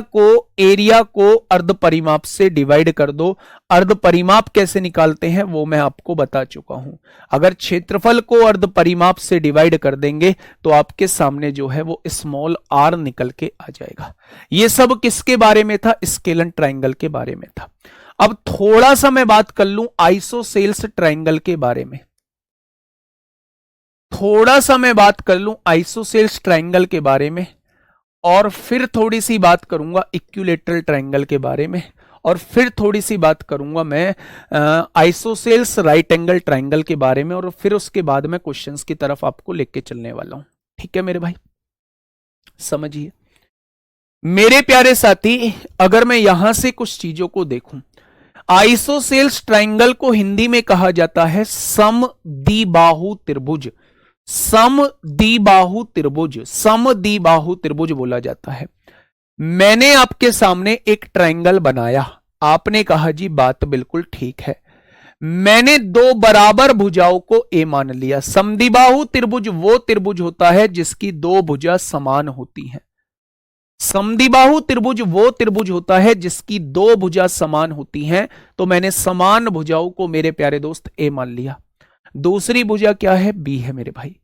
को अर्ध परिमाप से डिवाइड कर दो। अर्ध परिमाप कैसे निकालते हैं वो मैं आपको बता चुका हूं। अगर क्षेत्रफल को अर्ध परिमाप से डिवाइड कर देंगे तो आपके सामने जो है वो स्मॉल आर निकल के आ जाएगा। ये सब किसके बारे में था? स्केलन ट्राइंगल के बारे में था। अब थोड़ा सा मैं बात कर लूं आइसोसेल्स ट्राइंगल के बारे में। थोड़ा सा मैं बात कर लूं आइसोसेल्स ट्राइंगल के बारे में और फिर थोड़ी सी बात करूंगा इक्विलैटरल ट्राइंगल के बारे में और फिर थोड़ी सी बात करूंगा मैं आइसोसेल्स राइट एंगल ट्राइंगल के बारे में और फिर उसके बाद मैं क्वेश्चंस की तरफ आपको लेके चलने वाला हूं। ठीक है मेरे भाई, समझिए मेरे प्यारे साथी। अगर मैं यहां से कुछ चीजों को देखूं, आइसोसेल्स ट्राइंगल को हिंदी में कहा जाता है समद्विबाहु त्रिभुज। समद्विबाहु त्रिभुज, समद्विबाहु त्रिभुज बोला जाता है। मैंने आपके सामने एक ट्राइंगल बनाया, आपने कहा जी बात बिल्कुल ठीक है। मैंने दो बराबर भुजाओं को ए मान लिया। समद्विबाहु त्रिभुज वो त्रिभुज होता है जिसकी दो भुजा समान होती हैं। समद्विबाहु त्रिभुज वो त्रिभुज होता है जिसकी दो भुजा समान होती हैं। तो मैंने समान भुजाओं को मेरे प्यारे दोस्त ए मान लिया। दूसरी भुजा क्या है? बी है मेरे भाई।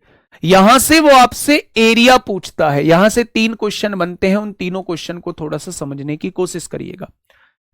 यहां से वो आपसे एरिया पूछता है। यहां से 3 क्वेश्चन बनते हैं, उन तीनों क्वेश्चन को थोड़ा सा समझने की कोशिश करिएगा।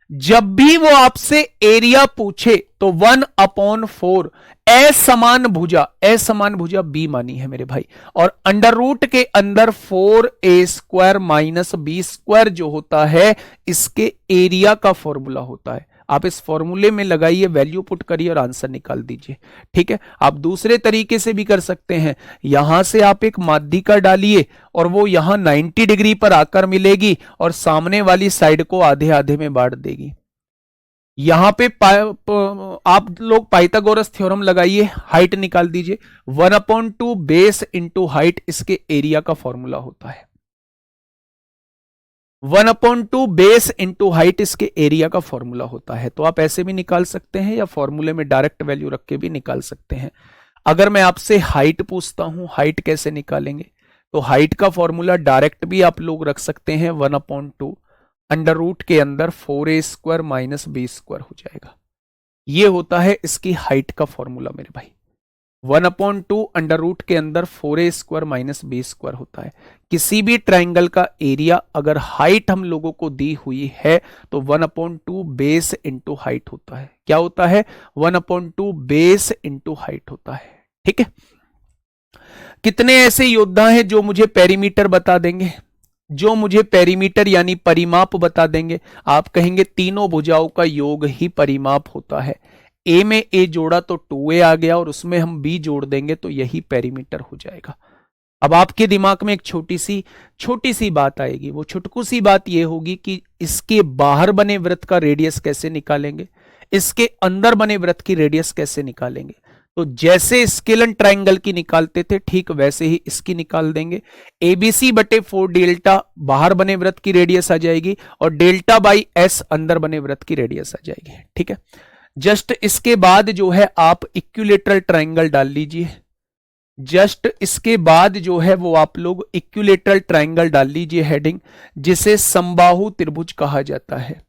जब भी वो आपसे एरिया पूछे तो 1/4 असमान भुजा बी मानी है मेरे भाई, और अंडर रूट के अंदर 4a² - b² जो होता है इसके एरिया का फॉर्मूला होता है। आप इस फॉर्मूले में लगाइए, वैल्यू पुट करिए और आंसर निकाल दीजिए। ठीक है, आप दूसरे तरीके से भी कर सकते हैं। यहां से आप एक माध्यिका डालिए और वो यहां 90 डिग्री पर आकर मिलेगी और सामने वाली साइड को आधे आधे में बांट देगी। यहां पे आप लोग पाइथागोरस थ्योरम लगाइए, हाइट निकाल दीजिए। 1/2 बेस इंटू हाइट इसके एरिया का फॉर्मूला होता है। 1/2 बेस इंटू हाइट इसके एरिया का फॉर्मूला होता है। तो आप ऐसे भी निकाल सकते हैं या फॉर्मूले में डायरेक्ट वैल्यू रख के भी निकाल सकते हैं। अगर मैं आपसे हाइट पूछता हूं, हाइट कैसे निकालेंगे? तो हाइट का फॉर्मूला डायरेक्ट भी आप लोग रख सकते हैं। 1/2 अंडर रूट के अंदर 4a² - b² हो जाएगा। ये होता है इसकी हाइट का फॉर्मूला मेरे भाई। 1/2 अंडर रूट के अंदर 4a² - b² होता है। किसी भी ट्राइंगल का एरिया अगर हाइट हम लोगों को दी हुई है तो 1/2 बेस इंटू हाइट होता है। क्या होता है? 1/2 बेस इंटू हाइट होता है। ठीक है, कितने ऐसे योद्धा हैं जो मुझे पेरीमीटर बता देंगे, जो मुझे पेरीमीटर यानी परिमाप बता देंगे? आप कहेंगे तीनों भुजाओं का योग ही परिमाप होता है। ए में ए जोड़ा तो 2a आ गया और उसमें हम b जोड़ देंगे तो यही पेरीमीटर हो जाएगा। अब आपके दिमाग में एक छोटी सी बात आएगी। वो छुटकू सी बात ये होगी कि इसके बाहर बने वृत्त का रेडियस कैसे निकालेंगे, इसके अंदर बने वृत्त की रेडियस कैसे निकालेंगे। तो जैसे स्केलन ट्राइंगल की निकालते थे ठीक वैसे ही इसकी निकाल देंगे। ABC/4 डेल्टा बाहर बने वृत्त की रेडियस आ जाएगी और डेल्टा/s अंदर बने वृत्त की रेडियस आ जाएगी। ठीक है, जस्ट इसके बाद जो है आप इक्विलेटरल ट्राइंगल डाल लीजिए। जस्ट इसके बाद जो है वो आप लोग इक्विलेटरल ट्राइंगल डाल लीजिए हेडिंग, जिसे समबाहु त्रिभुज कहा जाता है।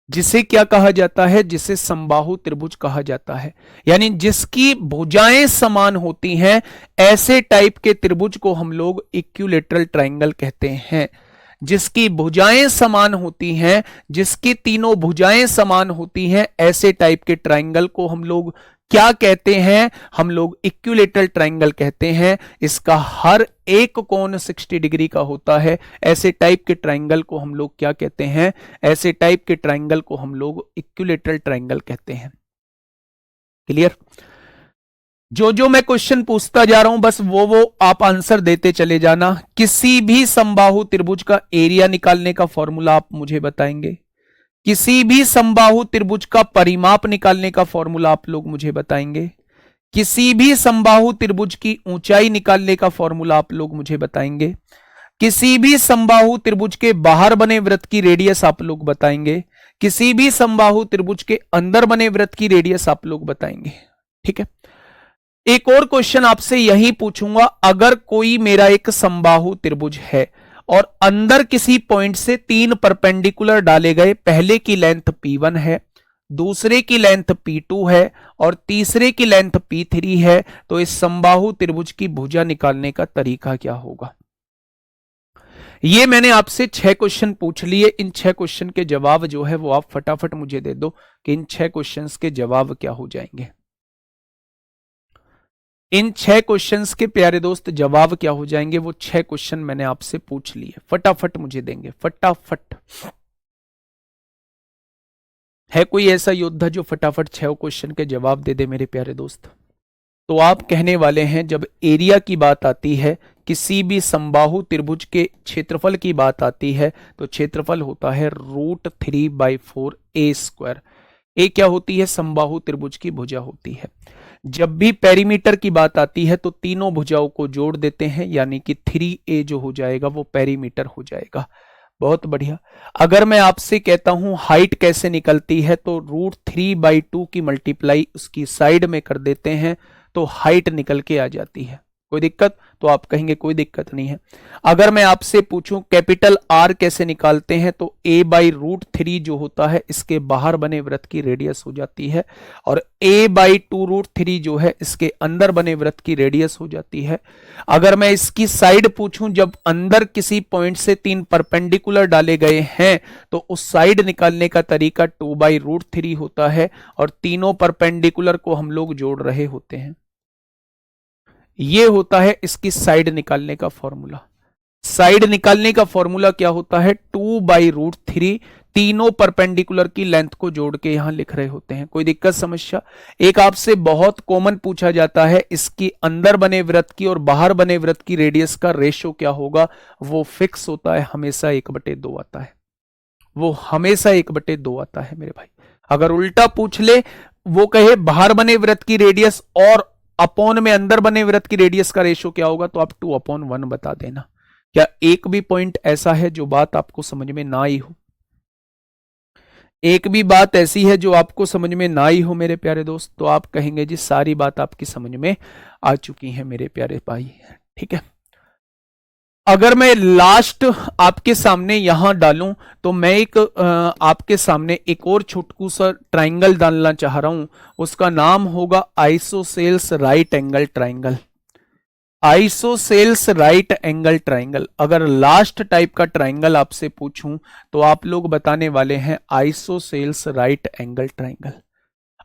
जिसे क्या कहा जाता है? जिसे समबाहु त्रिभुज कहा जाता है। यानी जिसकी भुजाएं समान होती हैं, ऐसे टाइप के त्रिभुज को हम लोग इक्विलेटरल ट्राइंगल कहते हैं। जिसकी भुजाएं समान होती हैं, जिसकी तीनों भुजाएं समान होती हैं, ऐसे टाइप के ट्राइंगल को हम लोग क्या कहते हैं? हम लोग इक्विलेटरल ट्राइंगल कहते हैं। इसका हर एक कोण 60 डिग्री का होता है। ऐसे टाइप के ट्राइंगल को हम लोग क्या कहते हैं? ऐसे टाइप के ट्राइंगल को हम लोग इक्विलेटरल ट्राइंगल कहते हैं। क्लियर? जो मैं क्वेश्चन पूछता जा रहा हूं बस वो आप आंसर देते चले जाना। किसी भी समबाहु त्रिभुज का एरिया निकालने का फॉर्मूला आप मुझे बताएंगे। किसी भी समबाहु त्रिभुज का परिमाप निकालने का फॉर्मूला आप लोग मुझे बताएंगे। किसी भी समबाहु त्रिभुज की ऊंचाई निकालने का फॉर्मूला आप लोग मुझे बताएंगे। किसी भी समबाहु त्रिभुज के बाहर बने वृत्त की रेडियस आप लोग बताएंगे। किसी भी समबाहु त्रिभुज के अंदर बने वृत्त की रेडियस आप लोग बताएंगे। ठीक है, एक और क्वेश्चन आपसे यही पूछूंगा। अगर कोई मेरा एक समबाहु त्रिभुज है और अंदर किसी पॉइंट से 3 परपेंडिकुलर डाले गए, पहले की लेंथ P1 है, दूसरे की लेंथ P2 है और तीसरे की लेंथ P3 है, तो इस समबाहु त्रिभुज की भुजा निकालने का तरीका क्या होगा? ये मैंने आपसे 6 क्वेश्चन पूछ लिए। इन 6 क्वेश्चन के जवाब जो है वो आप फटाफट मुझे दे दो कि इन 6 क्वेश्चंस के जवाब क्या हो जाएंगे। इन 6 क्वेश्चंस के प्यारे दोस्त जवाब क्या हो जाएंगे? वो 6 क्वेश्चन मैंने आपसे पूछ लिए, फटाफट मुझे देंगे, फटाफट। है कोई ऐसा योद्धा जो फटाफट 6 क्वेश्चन के जवाब दे दे मेरे प्यारे दोस्त? तो आप कहने वाले हैं जब एरिया की बात आती है, किसी भी समबाहु त्रिभुज के क्षेत्रफल की बात आती है, तो क्षेत्रफल होता है √3/4a²। ए क्या होती है? समबाहु त्रिभुज की भुजा होती है। जब भी पेरीमीटर की बात आती है तो तीनों भुजाओं को जोड़ देते हैं, यानी कि 3a जो हो जाएगा वो पेरीमीटर हो जाएगा। बहुत बढ़िया। अगर मैं आपसे कहता हूं हाइट कैसे निकलती है, तो √3/2 की मल्टीप्लाई उसकी साइड में कर देते हैं तो हाइट निकल के आ जाती है। कोई दिक्कत? तो आप कहेंगे कोई दिक्कत नहीं है। अगर मैं आपसे पूछूं कैपिटल आर कैसे निकालते हैं, तो a/√3 जो होता है इसके बाहर बने वृत्त की रेडियस हो जाती है, और a/2√3 जो है इसके अंदर बने वृत्त की रेडियस हो जाती है। अगर मैं इसकी साइड पूछूं, जब अंदर किसी पॉइंट से 3 परपेंडिकुलर डाले गए हैं तो उस साइड निकालने का तरीका 2/√3 होता है, और तीनों परपेंडिकुलर को हम लोग जोड़ रहे होते हैं। ये होता है इसकी साइड निकालने का फॉर्मूला। साइड निकालने का फॉर्मूला क्या होता है? 2/√3, तीनों परपेंडिकुलर की लेंथ को जोड़ के यहां लिख रहे होते हैं। कोई दिक्कत समस्या? एक आपसे बहुत कॉमन पूछा जाता है, इसकी अंदर बने वृत्त की और बाहर बने वृत्त की रेडियस का रेशो क्या होगा? वो फिक्स होता है, हमेशा 1/2 आता है। वो हमेशा 1/2 आता है मेरे भाई। अगर उल्टा पूछ ले, वो कहे बाहर बने वृत्त की रेडियस और अपॉन में अंदर बने वृत्त की रेडियस का रेशो क्या होगा, तो आप 2/1 बता देना। क्या एक भी पॉइंट ऐसा है जो बात आपको समझ में ना आई हो? एक भी बात ऐसी है जो आपको समझ में ना आई हो मेरे प्यारे दोस्त? तो आप कहेंगे जी सारी बात आपकी समझ में आ चुकी है मेरे प्यारे भाई। ठीक है। अगर मैं लास्ट आपके सामने यहां डालूं, तो मैं एक आपके सामने एक और छोटकू सा ट्राइंगल डालना चाह रहा हूं। उसका नाम होगा isosceles right angle triangle. Isosceles right angle triangle. अगर लास्ट टाइप का ट्राइंगल आपसे पूछूं तो आप लोग बताने वाले हैं isosceles right angle triangle.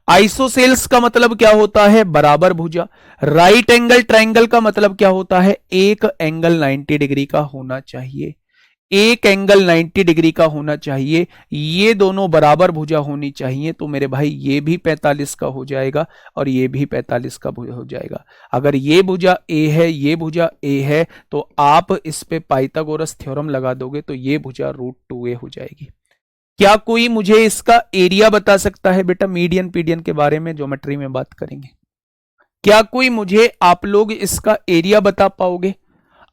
Isosceles का मतलब क्या होता है? बराबर भुजा। राइट एंगल ट्राइंगल का मतलब क्या होता है? एक एंगल 90 डिग्री का होना चाहिए। एक एंगल 90 डिग्री का होना चाहिए। ये दोनों बराबर भुजा होनी चाहिए। तो मेरे भाई ये भी 45 का हो जाएगा और ये भी 45 का हो जाएगा। अगर ये भुजा ए है, ये भुजा ए है, तो आप इस पे पाइथागोरस थ्योरम लगा दोगे तो ये भुजा √2a हो जाएगी। क्या कोई मुझे इसका एरिया बता सकता है? बेटा मीडियन पीडियन के बारे में ज्योमेट्री में बात करेंगे। क्या कोई मुझे, आप लोग इसका एरिया बता पाओगे?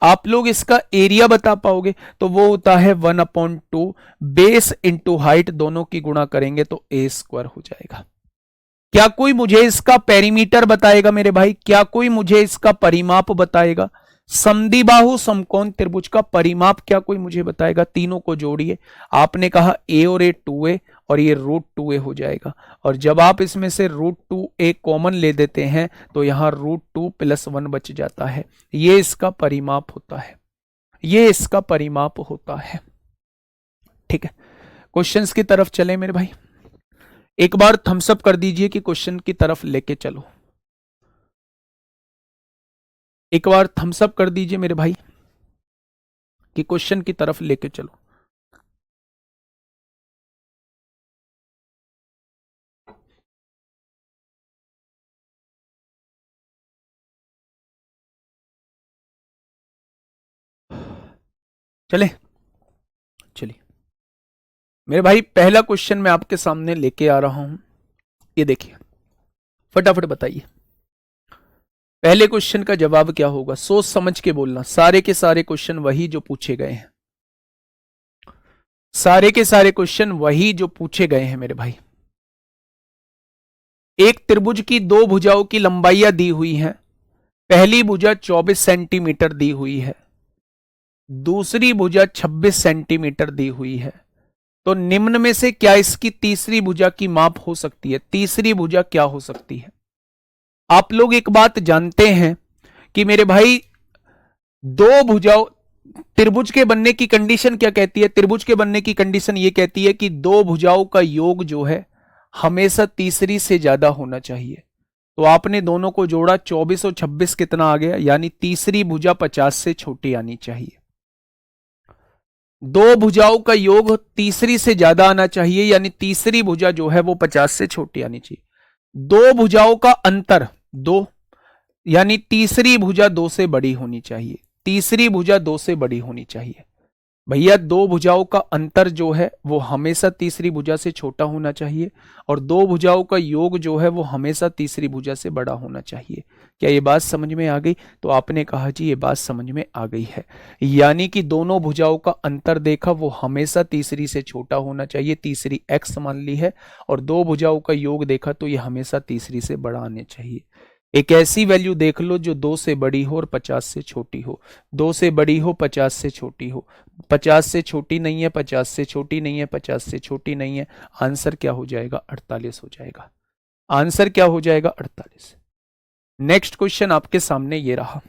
आप लोग इसका एरिया बता पाओगे? तो वो होता है 1/2 बेस इंटू हाइट, दोनों की गुणा करेंगे तो a² हो जाएगा। क्या कोई मुझे इसका पेरीमीटर बताएगा मेरे भाई? क्या कोई मुझे इसका परिमाप बताएगा? समद्विबाहु समकोण त्रिभुज का परिमाप क्या कोई मुझे बताएगा? तीनों को जोड़िए। आपने कहा a और a 2a, और ये √2a हो जाएगा। और जब आप इसमें से √2a कॉमन ले देते हैं तो यहां √2 + 1 बच जाता है। ये इसका परिमाप होता है। ये इसका परिमाप होता है। ठीक है, क्वेश्चंस की तरफ चले मेरे भाई। एक बार थम्स अप कर दीजिए कि क्वेश्चन की तरफ लेके चलो। एक बार थम्स अप कर दीजिए मेरे भाई कि क्वेश्चन की तरफ लेके चलो। चले, चलिए मेरे भाई, पहला क्वेश्चन मैं आपके सामने लेके आ रहा हूं। ये देखिए, फटाफट बताइए पहले क्वेश्चन का जवाब क्या होगा। सोच समझ के बोलना। सारे के सारे क्वेश्चन वही जो पूछे गए हैं। सारे के सारे क्वेश्चन वही जो पूछे गए हैं मेरे भाई। एक त्रिभुज की दो भुजाओं की लंबाइयां दी हुई हैं। पहली भुजा 24 सेंटीमीटर दी हुई है, दूसरी भुजा 26 सेंटीमीटर दी हुई है। तो निम्न में से क्या इसकी तीसरी भुजा की माप हो सकती है? तीसरी भुजा क्या हो सकती है? आप लोग एक बात जानते हैं कि मेरे भाई, दो भुजाओं, त्रिभुज के बनने की कंडीशन क्या कहती है? त्रिभुज के बनने की कंडीशन ये कहती है कि दो भुजाओं का योग जो है हमेशा तीसरी से ज्यादा होना चाहिए। तो आपने दोनों को जोड़ा, 24 और 26 कितना आ गया? यानी तीसरी भुजा 50 से छोटी आनी चाहिए। दो भुजाओं का योग तीसरी से ज्यादा आना चाहिए, यानी तीसरी भुजा जो है वो 50 से छोटी आनी चाहिए। दो भुजाओं का अंतर 2, यानी तीसरी भुजा 2 से बड़ी होनी चाहिए। तीसरी भुजा 2 से बड़ी होनी चाहिए। भैया दो भुजाओं का अंतर जो है वो हमेशा तीसरी भुजा से छोटा होना चाहिए, और दो भुजाओं का योग जो है वो हमेशा तीसरी भुजा से बड़ा होना चाहिए। क्या ये बात समझ में आ गई? तो आपने कहा जी ये बात समझ में आ गई है, यानी कि दोनों भुजाओं का अंतर देखा वो हमेशा तीसरी से छोटा होना चाहिए, तीसरी x मान ली है, और दो भुजाओं का योग देखा तो ये हमेशा तीसरी से बड़ा आने चाहिए। एक ऐसी वैल्यू देख लो जो 2 से बड़ी हो और 50 से छोटी हो, 2 से बड़ी हो 50 से छोटी हो, 50 से छोटी नहीं है, 50 से छोटी नहीं है, 50 से छोटी नहीं है, आंसर क्या हो जाएगा? 48 हो जाएगा। आंसर क्या हो जाएगा? 48। नेक्स्ट क्वेश्चन आपके सामने ये रहा,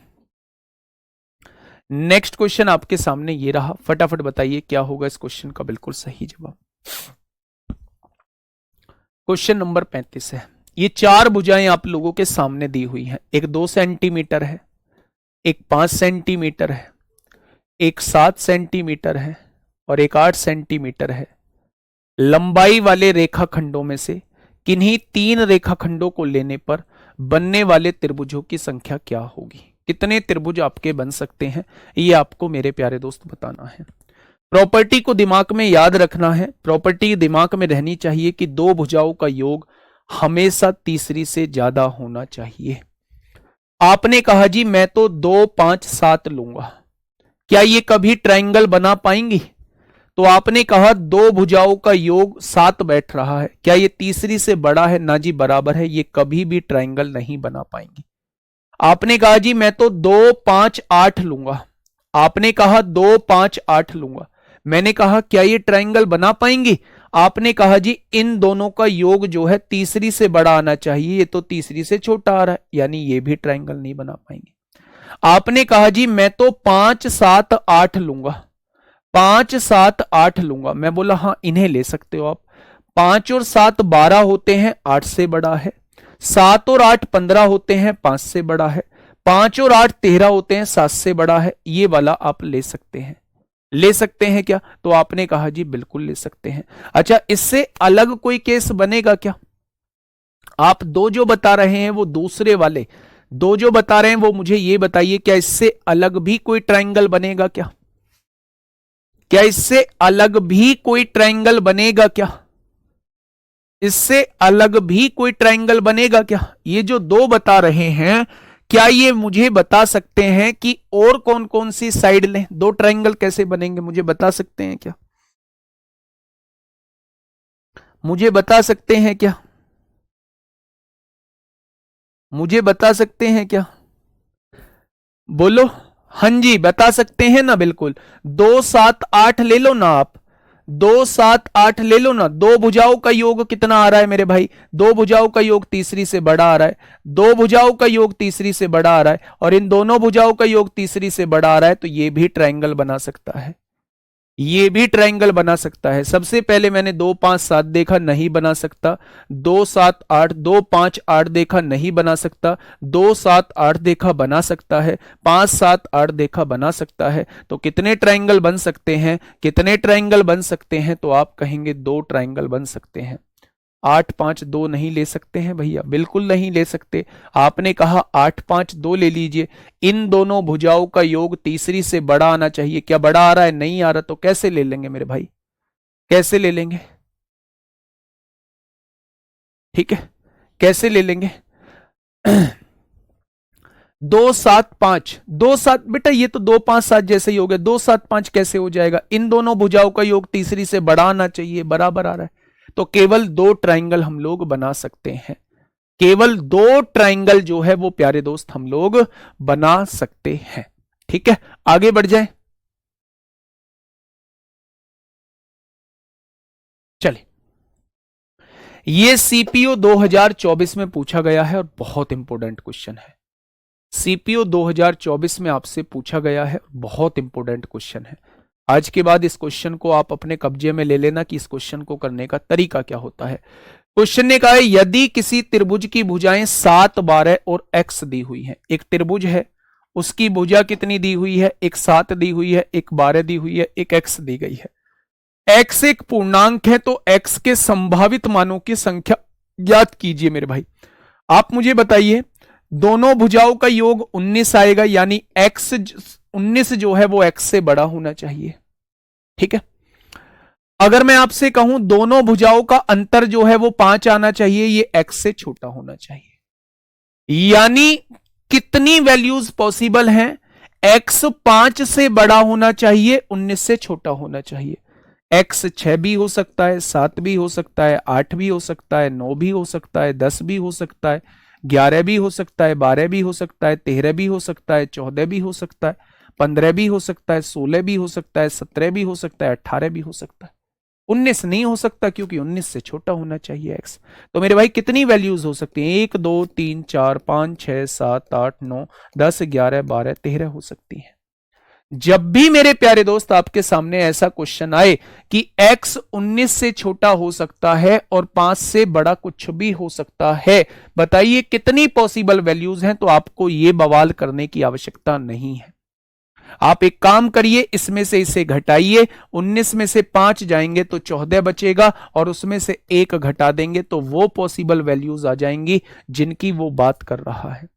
नेक्स्ट क्वेश्चन आपके सामने ये रहा, फटाफट बताइए क्या होगा इस क्वेश्चन का बिल्कुल सही जवाब। क्वेश्चन नंबर 35 है। ये चार भुजाएं आप लोगों के सामने दी हुई हैं, एक 2 सेंटीमीटर है, एक 5 सेंटीमीटर है, एक 7 सेंटीमीटर है, और एक 8 सेंटीमीटर है। लंबाई वाले रेखाखंडों में से किन्हीं तीन रेखाखंडों को लेने पर बनने वाले त्रिभुजों की संख्या क्या होगी? कितने त्रिभुज आपके बन सकते हैं, ये आपको मेरे प्यारे दोस्त बताना है। प्रॉपर्टी को दिमाग में याद रखना है, प्रॉपर्टी दिमाग में रहनी चाहिए कि दो भुजाओं का योग हमेशा तीसरी से ज्यादा होना चाहिए। आपने कहा जी मैं तो 2 5 7 लूंगा, क्या ये कभी ट्रायंगल बना पाएंगी? तो आपने कहा दो भुजाओं का योग 7 बैठ रहा है, क्या ये तीसरी से बड़ा है? ना जी, बराबर है, ये कभी भी ट्रायंगल नहीं बना पाएंगी। आपने कहा जी मैं तो 2 5 8 लूंगा, आपने कहा 2 5 8 लूंगा, मैंने कहा क्या ये ट्रायंगल बना पाएंगी? आपने कहा जी इन दोनों का योग जो है तीसरी से बड़ा आना चाहिए, ये तो तीसरी से छोटा आ रहा है, यानी ये भी ट्रायंगल नहीं बना पाएंगे। आपने कहा जी मैं तो 5 7 8 लूंगा, 5 7 8 लूंगा, मैं बोला हाँ इन्हें ले सकते हो आप। 5 और 7 12 होते हैं, 8 से बड़ा है। 7 और 8 15 होते हैं, 5 से बड़ा है। 5 और 8 13 होते हैं, 7 से बड़ा है। ये वाला आप ले सकते हैं, ले सकते हैं क्या? तो आपने कहा जी बिल्कुल ले सकते हैं। अच्छा, इससे अलग कोई केस बनेगा क्या? आप दो जो बता रहे हैं वो दूसरे वाले दो जो बता रहे हैं वो मुझे ये बताइए, क्या इससे अलग भी कोई ट्रायंगल बनेगा क्या? क्या इससे अलग भी कोई ट्रायंगल बनेगा क्या? इससे अलग भी कोई ट्रायंगल बनेगा क्या? ये जो दो बता रहे हैं, क्या ये मुझे बता सकते हैं कि और कौन कौन सी साइड लें? दो ट्रायंगल कैसे बनेंगे मुझे बता सकते हैं क्या? मुझे बता सकते हैं क्या? मुझे बता सकते हैं क्या? बोलो। हाँ जी, बता सकते हैं ना, बिल्कुल। 2 7 8 ले लो ना आप, 2 7 8 ले लो ना। दो भुजाओं का योग कितना आ रहा है मेरे भाई? दो भुजाओं का योग तीसरी से बड़ा आ रहा है, दो भुजाओं का योग तीसरी से बड़ा आ रहा है, और इन दोनों भुजाओं का योग तीसरी से बड़ा आ रहा है, तो ये भी ट्रायंगल बना सकता है, ये भी ट्रायंगल बना सकता है। सबसे पहले मैंने 2 5 7 देखा, नहीं बना सकता। 2 7 8 2 5 8 देखा, नहीं बना सकता। 2 7 8 देखा, बना सकता है। 5 7 8 देखा, बना सकता है। तो कितने ट्रायंगल बन सकते हैं? कितने ट्रायंगल बन सकते हैं? तो आप कहेंगे 2 ट्रायंगल बन सकते हैं। 8 5 2 नहीं ले सकते हैं भैया, बिल्कुल नहीं ले सकते। आपने कहा 8 5 2 ले लीजिए। इन दोनों भुजाओं का योग तीसरी से बड़ा आना चाहिए, क्या बड़ा आ रहा है? नहीं आ रहा, तो कैसे ले लेंगे मेरे भाई? कैसे ले लेंगे? ठीक है, कैसे ले लेंगे? 2 7 5 2 7 बेटा, ये तो 2 5 7 जैसे ही हो गया। 2 7 5 कैसे हो जाएगा? इन दोनों भुजाओं का योग तीसरी से बड़ा आना चाहिए, बराबर आ रहा है। तो केवल दो ट्रायंगल हम लोग बना सकते हैं, केवल दो ट्रायंगल जो है वो प्यारे दोस्त हम लोग बना सकते हैं। ठीक है, आगे बढ़ जाए। चलिए, ये सीपीओ 2024 में पूछा गया है और बहुत इंपॉर्टेंट क्वेश्चन है। सीपीओ 2024 में आपसे पूछा गया है, बहुत इंपॉर्टेंट क्वेश्चन है। आज के बाद इस क्वेश्चन को आप अपने कब्जे में ले लेना कि इस क्वेश्चन को करने का तरीका क्या होता है। क्वेश्चन ने कहा है यदि किसी त्रिभुज की भुजाएं 7 12 और x दी हुई हैं, एक त्रिभुज है उसकी भुजा कितनी दी हुई है? एक 7 दी हुई है, एक 12 दी हुई है, एक x दी गई है। x एक पूर्णांक है, तो x के संभावित मानों की संख्या ज्ञात कीजिए मेरे भाई। आप मुझे बताइए, दोनों भुजाओं का योग 19 आएगा, यानी x 19 जो है वो x से बड़ा होना चाहिए। ठीक है। अगर मैं आपसे कहूं दोनों भुजाओं का अंतर जो है वो 5 आना चाहिए, ये x से छोटा होना चाहिए। यानी कितनी वैल्यूज पॉसिबल हैं? x 5 से बड़ा होना चाहिए, 19 से छोटा होना चाहिए। x 6 भी हो सकता है, 7 भी हो सकता है, 8 भी हो सकता है, 9 भी हो सकता है, 10 भी हो सकता है, 11 भी हो सकता है, 12 भी हो सकता है, 13 भी हो सकता है, 14 भी हो सकता है, 15 भी हो सकता है, 16 भी हो सकता है, 17 भी हो सकता है, 18 भी हो सकता है। 19 नहीं हो सकता क्योंकि 19 से छोटा होना चाहिए x। तो मेरे भाई कितनी वैल्यूज हो सकती हैं? 1 2 3 4 5 6 7 8 9 10 11 12 13 हो सकती हैं। जब भी मेरे प्यारे दोस्त आपके सामने ऐसा क्वेश्चन आए कि x 19 से छोटा हो सकता है और 5 से बड़ा कुछ भी हो सकता है, बताइए कितनी पॉसिबल वैल्यूज हैं? तो आपको यह बवाल करने की आवश्यकता नहीं है। आप एक काम करिए, इसमें से इसे घटाइए, 19 में से 5 जाएंगे तो 14 बचेगा और उसमें से 1 घटा देंगे तो वो पॉसिबल वैल्यूज आ जाएंगी जिनकी वो बात कर रहा है।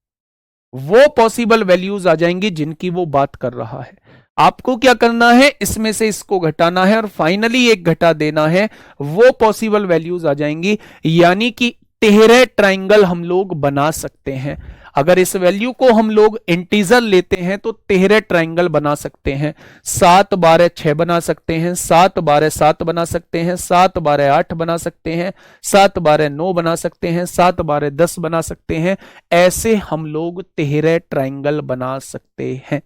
वो पॉसिबल वैल्यूज आ जाएंगी जिनकी वो बात कर रहा है। आपको क्या करना है? इसमें से इसको घटाना है और फाइनली 1 घटा देना है, वो पॉसिबल वैल्यूज आ जाएंगी। यानी कि 13 ट्राइंगल हम लोग बना सकते हैं। अगर इस वैल्यू को हम लोग इंटीजर लेते हैं तो 13 ट्राइंगल बना सकते हैं। 7 12 6 बना सकते हैं, 7 12 7 बना सकते हैं, 7 12 8 बना सकते हैं, 7 12 9 बना सकते हैं, 7 12 10 बना सकते हैं। ऐसे हम लोग 13 ट्राइंगल बना सकते हैं।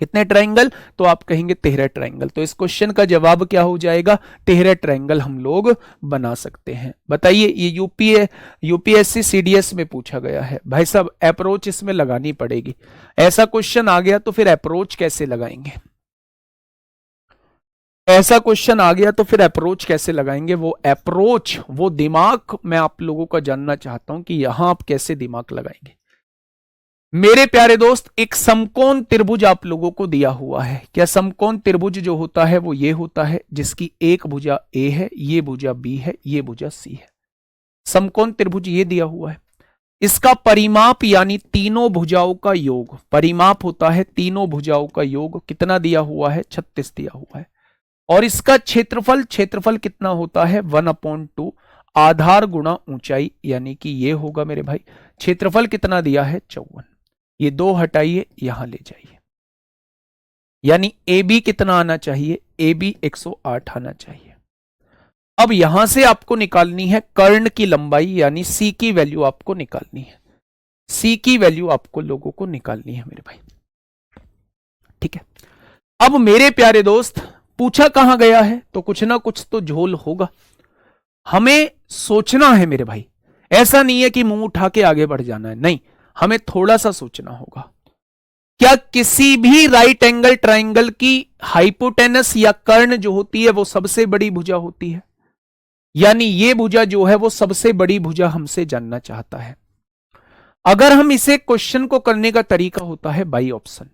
कितने ट्राइंगल? तो आप कहेंगे 13 ट्राइंगल। तो इस क्वेश्चन का जवाब क्या हो जाएगा? 13 ट्राइंगल हम लोग बना सकते हैं। बताइए, ये यूपीएससी सीडीएस में पूछा गया है। भाई साहब अप्रोच इसमें लगानी पड़ेगी। ऐसा क्वेश्चन आ गया तो फिर अप्रोच कैसे लगाएंगे? ऐसा क्वेश्चन आ गया तो फिर अप्रोच कैसे लगाएंगे? वो अप्रोच, वो दिमाग मैं आप लोगों का जानना चाहता हूं कि यहां आप कैसे दिमाग लगाएंगे। मेरे प्यारे दोस्त, एक समकोण त्रिभुज आप लोगों को दिया हुआ है। क्या समकोण त्रिभुज जो होता है वो ये होता है जिसकी एक भुजा ए है, ये भुजा बी है, ये भुजा सी है। समकोण त्रिभुज ये दिया हुआ है। इसका परिमाप यानी तीनों भुजाओं का योग, परिमाप होता है तीनों भुजाओं का योग, कितना दिया हुआ है? 36 दिया हुआ है। और इसका क्षेत्रफल, क्षेत्रफल कितना होता है? 1/2 आधार गुणा ऊंचाई, यानी कि ये होगा मेरे भाई। क्षेत्रफल कितना दिया है? 54। ये 2 हटाइए, यहां ले जाइए, यानी ए बी कितना आना चाहिए? ए बी 108 आना चाहिए। अब यहां से आपको निकालनी है कर्ण की लंबाई, यानी सी की वैल्यू आपको निकालनी है। सी की वैल्यू आपको लोगों को निकालनी है मेरे भाई। ठीक है। अब मेरे प्यारे दोस्त, पूछा कहां गया है तो कुछ ना कुछ तो झोल होगा। हमें सोचना है मेरे भाई। ऐसा नहीं है कि मुंह उठा के आगे बढ़ जाना है, नहीं, हमें थोड़ा सा सोचना होगा। क्या किसी भी राइट एंगल ट्राइंगल की हाइपोटेनस या कर्ण जो होती है वो सबसे बड़ी भुजा होती है? यानी ये भुजा जो है वो सबसे बड़ी भुजा हमसे जानना चाहता है। अगर हम इसे क्वेश्चन को करने का तरीका होता है बाई ऑप्शन।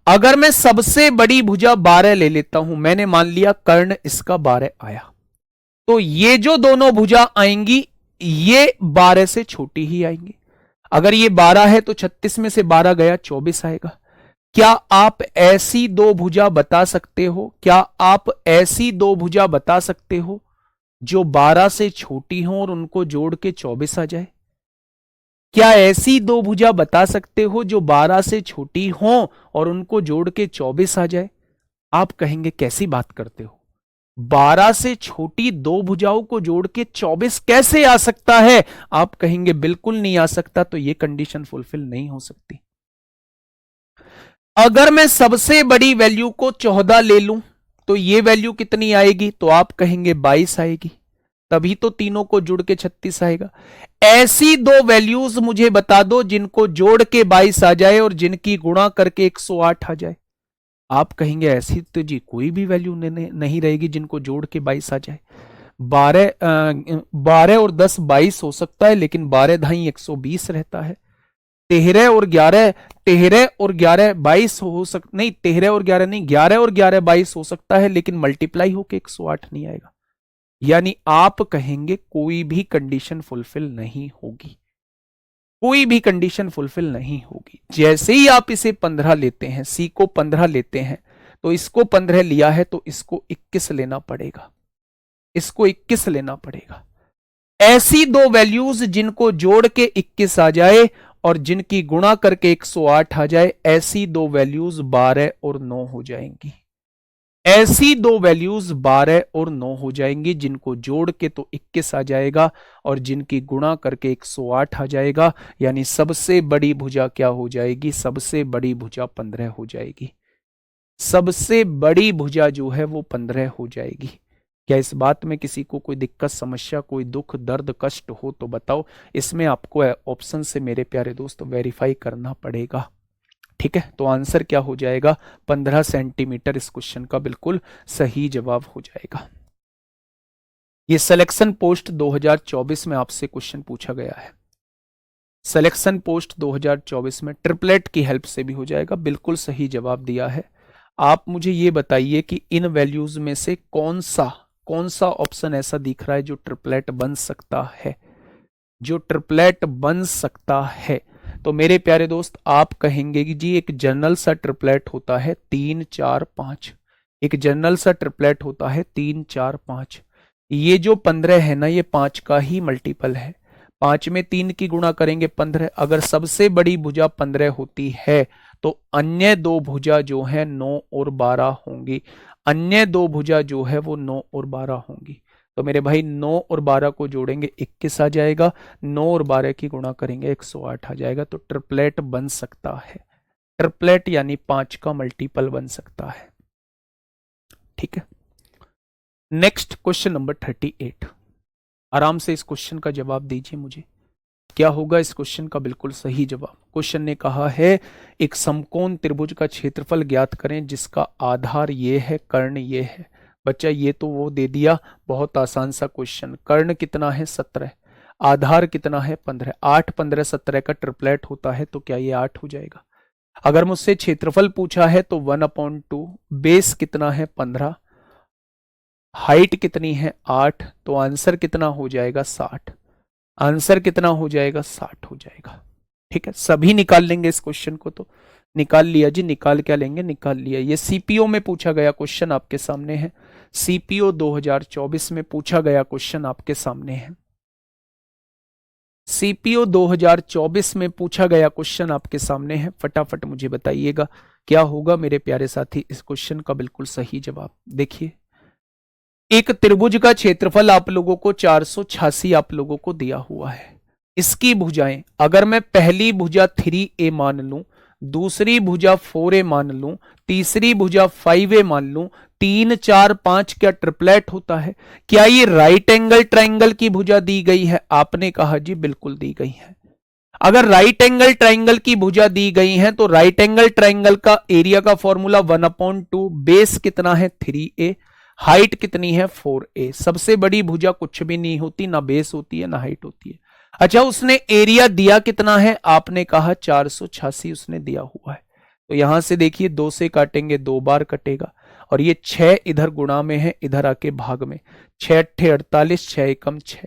अगर मैं सबसे बड़ी भुजा 12 ले लेता हूं, मैंने मान लिया कर्ण इसका 12 आया, तो ये जो दोनों भुजा आएंगी ये 12 से छोटी ही आएंगी। अगर ये 12 है तो 36 में से 12 गया, 24 आएगा। क्या आप ऐसी दो भुजा बता सकते हो? क्या आप ऐसी दो भुजा बता सकते हो जो 12 से छोटी हो और उनको जोड़ के 24 आ जाए? क्या ऐसी दो भुजा बता सकते हो जो 12 से छोटी हो और उनको जोड़ के 24 आ जाए? आप कहेंगे कैसी बात करते हो, 12 से छोटी दो भुजाओं को जोड़ के 24 कैसे आ सकता है? आप कहेंगे बिल्कुल नहीं आ सकता, तो यह कंडीशन फुलफिल नहीं हो सकती। अगर मैं सबसे बड़ी वैल्यू को 14 ले लूं तो यह वैल्यू कितनी आएगी? तो आप कहेंगे 22 आएगी, तभी तो तीनों को जोड़ के 36 आएगा। ऐसी दो वैल्यूज मुझे बता दो जिनको जोड़ के 22 आ जाए और जिनकी गुणा करके 108 आ जाए। आप कहेंगे ऐसी तो जी कोई भी वैल्यू नहीं रहेगी जिनको जोड़ के 22 आ जाए। 12 और 10 22 हो सकता है, लेकिन 12 धाई 120 रहता है। 13 और 11 22 हो सकता नहीं, 13 और 11 नहीं, 11 और 11 22 हो सकता है, लेकिन मल्टीप्लाई होके 108 नहीं आएगा। यानी आप कहेंगे कोई भी कंडीशन फुलफिल नहीं होगी, कोई भी कंडीशन फुलफिल नहीं होगी। जैसे ही आप इसे 15 लेते हैं, सी को 15 लेते हैं, तो इसको 15 लिया है तो इसको 21 लेना पड़ेगा, इसको 21 लेना पड़ेगा। ऐसी दो वैल्यूज जिनको जोड़ के 21 आ जाए और जिनकी गुणा करके 108 आ जाए, ऐसी दो वैल्यूज 12 और 9 हो जाएंगी। ऐसी दो वैल्यूज 12 और 9 हो जाएंगी, जिनको जोड़ के तो 21 आ जाएगा और जिनकी गुणा करके 108 आ जाएगा। यानी सबसे बड़ी भुजा क्या हो जाएगी? सबसे बड़ी भुजा 15 हो जाएगी। सबसे बड़ी भुजा जो है वो 15 हो जाएगी। क्या इस बात में किसी को कोई दिक्कत, समस्या, कोई दुख, दर्द, कष्ट हो तो बताओ। इसमें आपको ऑप्शन से मेरे प्यारे दोस्त वेरीफाई करना पड़ेगा। ठीक है, तो आंसर क्या हो जाएगा? 15 सेंटीमीटर इस क्वेश्चन का बिल्कुल सही जवाब हो जाएगा। ये सिलेक्शन पोस्ट 2024 में आपसे क्वेश्चन पूछा गया है। सिलेक्शन पोस्ट 2024 में ट्रिपलेट की हेल्प से भी हो जाएगा। बिल्कुल सही जवाब दिया है। आप मुझे ये बताइए कि इन वैल्यूज में से कौन सा ऑप्शन ऐसा दिख रहा है जो ट्रिपलेट बन सकता है, जो ट्रिपलेट बन सकता है। तो मेरे प्यारे दोस्त आप कहेंगे कि जी एक जनरल सा ट्रिपलेट होता है 3 4 5, एक जनरल सा ट्रिपलेट होता है 3 4 5। ये जो 15 है ना, ये 5 का ही मल्टीपल है। 5 में 3 की गुणा करेंगे 15। अगर सबसे बड़ी भुजा 15 होती है तो अन्य दो भुजा जो है 9 और 12 होंगी। अन्य दो भुजा जो है वो 9 और 12 होंगी। तो मेरे भाई 9 और 12 को जोड़ेंगे 21 आ जाएगा, 9 और 12 की गुणा करेंगे 108 आ जाएगा। तो ट्रिपलेट बन सकता है। ट्रिपलेट यानी 5 का मल्टीपल बन सकता है। ठीक है, नेक्स्ट क्वेश्चन नंबर 38। आराम से इस क्वेश्चन का जवाब दीजिए मुझे, क्या होगा इस क्वेश्चन का बिल्कुल सही जवाब। क्वेश्चन ने कहा है एक समकोण त्रिभुज का क्षेत्रफल ज्ञात करें जिसका आधार ये है, कर्ण ये है। बच्चा ये तो वो दे दिया, बहुत आसान सा क्वेश्चन। कर्ण कितना है? 17, आधार कितना है? 15। 8 15 17 का ट्रिपलेट होता है, तो क्या ये 8 हो जाएगा? अगर मुझसे क्षेत्रफल पूछा है तो 1/2, बेस कितना है? 15, हाइट कितनी है? 8, तो आंसर कितना हो जाएगा? 60। आंसर कितना हो जाएगा? 60 हो जाएगा। ठीक है, सभी निकाल लेंगे इस क्वेश्चन को। तो निकाल लिया जी, निकाल क्या लेंगे? निकाल लिया। ये सीपीओ में पूछा गया क्वेश्चन आपके सामने है। सीपीओ 2024 में पूछा गया क्वेश्चन आपके सामने है। सीपीओ 2024 में पूछा गया क्वेश्चन आपके सामने है। फटाफट मुझे बताइएगा क्या होगा मेरे प्यारे साथी इस क्वेश्चन का बिल्कुल सही जवाब। देखिए, एक त्रिभुज का क्षेत्रफल आप लोगों को 486 आप लोगों को दिया हुआ है। इसकी भुजाएं, अगर मैं पहली भुजा 3a मान लूं, दूसरी भुजा 4a मान लूं, तीसरी भुजा 5a मान लूं, 3 4 5 क्या ट्रिपलेट होता है? क्या ये राइट एंगल ट्राइंगल की भुजा दी गई है? आपने कहा जी बिल्कुल दी गई है। अगर राइट एंगल ट्राइंगल की भुजा दी गई है तो राइट एंगल ट्राइंगल का एरिया का फॉर्मूला 1/2, बेस कितना है? 3a, हाइट कितनी है? 4a। सबसे बड़ी भुजा कुछ भी नहीं होती, ना बेस होती है ना हाइट होती है। अच्छा, उसने एरिया दिया कितना है? आपने कहा 486 उसने दिया हुआ है। तो यहां से देखिए 2 से काटेंगे 2 बार कटेगा, और ये 6 इधर गुणा में है, इधर आके भाग में। 6 8 48, 6 एकम 6।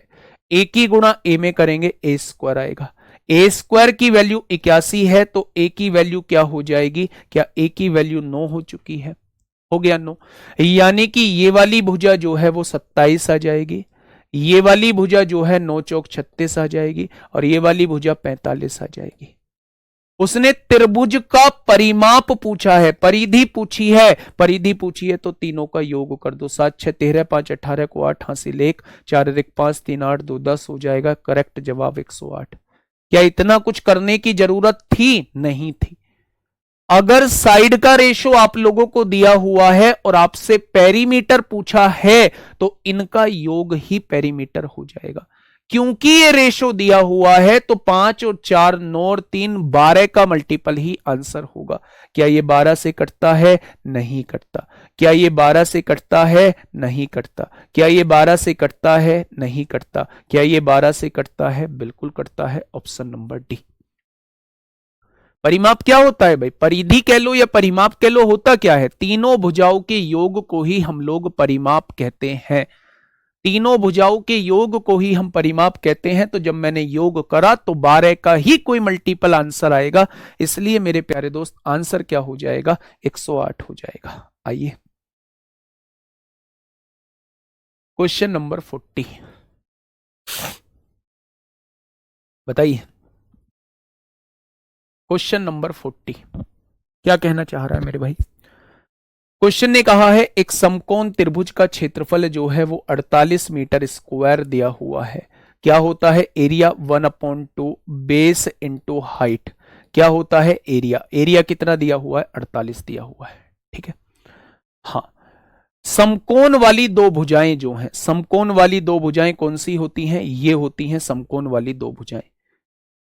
ए की गुणा ए में करेंगे, ए स्क्वायर आएगा। ए स्क्वायर की वैल्यू 81 है, तो ए की वैल्यू क्या हो जाएगी? क्या ए की वैल्यू 9 हो चुकी है? हो गया 9। यानी कि ये वाली भुजा जो है वो 27 आ जाएगी, ये वाली भुजा जो है 9 चौक 36 आ जाएगी, और ये वाली भुजा 45 आ जाएगी। उसने त्रिभुज का परिमाप पूछा है, परिधि पूछी है। परिधि पूछी है तो तीनों का योग कर दो। 7 6 13 5 18 को 8 हासिल 1, 4 1 5 3 8 2 10 हो जाएगा। करेक्ट जवाब 108। क्या इतना कुछ करने की जरूरत थी? नहीं थी। अगर साइड का रेशो आप लोगों को दिया हुआ है और आपसे पेरीमीटर पूछा है तो इनका योग ही पेरीमीटर हो जाएगा। क्योंकि ये रेशो दिया हुआ है तो 5 और 4 9 और 3 12 का मल्टीपल ही आंसर होगा। क्या ये 12 से कटता है? नहीं कटता। क्या ये 12 से कटता है? नहीं कटता। क्या ये 12 से कटता है? नहीं कटता। क्या ये 12 से कटता है? बिल्कुल कटता है। Option number D. परिमाप क्या होता है भाई? परिधि कह लो या परिमाप कह लो, होता क्या है? तीनों भुजाओं के योग को ही हम लोग परिमाप कहते हैं। तीनों भुजाओं के योग को ही हम परिमाप कहते हैं। तो जब मैंने योग करा तो 12 का ही कोई मल्टीपल आंसर आएगा। इसलिए मेरे प्यारे दोस्त आंसर क्या हो जाएगा? 108 हो जाएगा। आइए क्वेश्चन नंबर 40 बताइए। क्वेश्चन नंबर 40 क्या कहना चाह रहा है मेरे भाई। क्वेश्चन ने कहा है एक समकोण त्रिभुज का क्षेत्रफल जो है वो 48 मीटर स्क्वायर दिया हुआ है। क्या होता है एरिया 1/2 बेस इंटू हाइट। क्या होता है एरिया, एरिया कितना दिया हुआ है 48 दिया हुआ है। ठीक है, हाँ। समकोण वाली दो भुजाएं जो हैं, समकोण वाली दो भुजाएं कौन सी होती हैं, ये होती हैं समकोण वाली दो भुजाएं।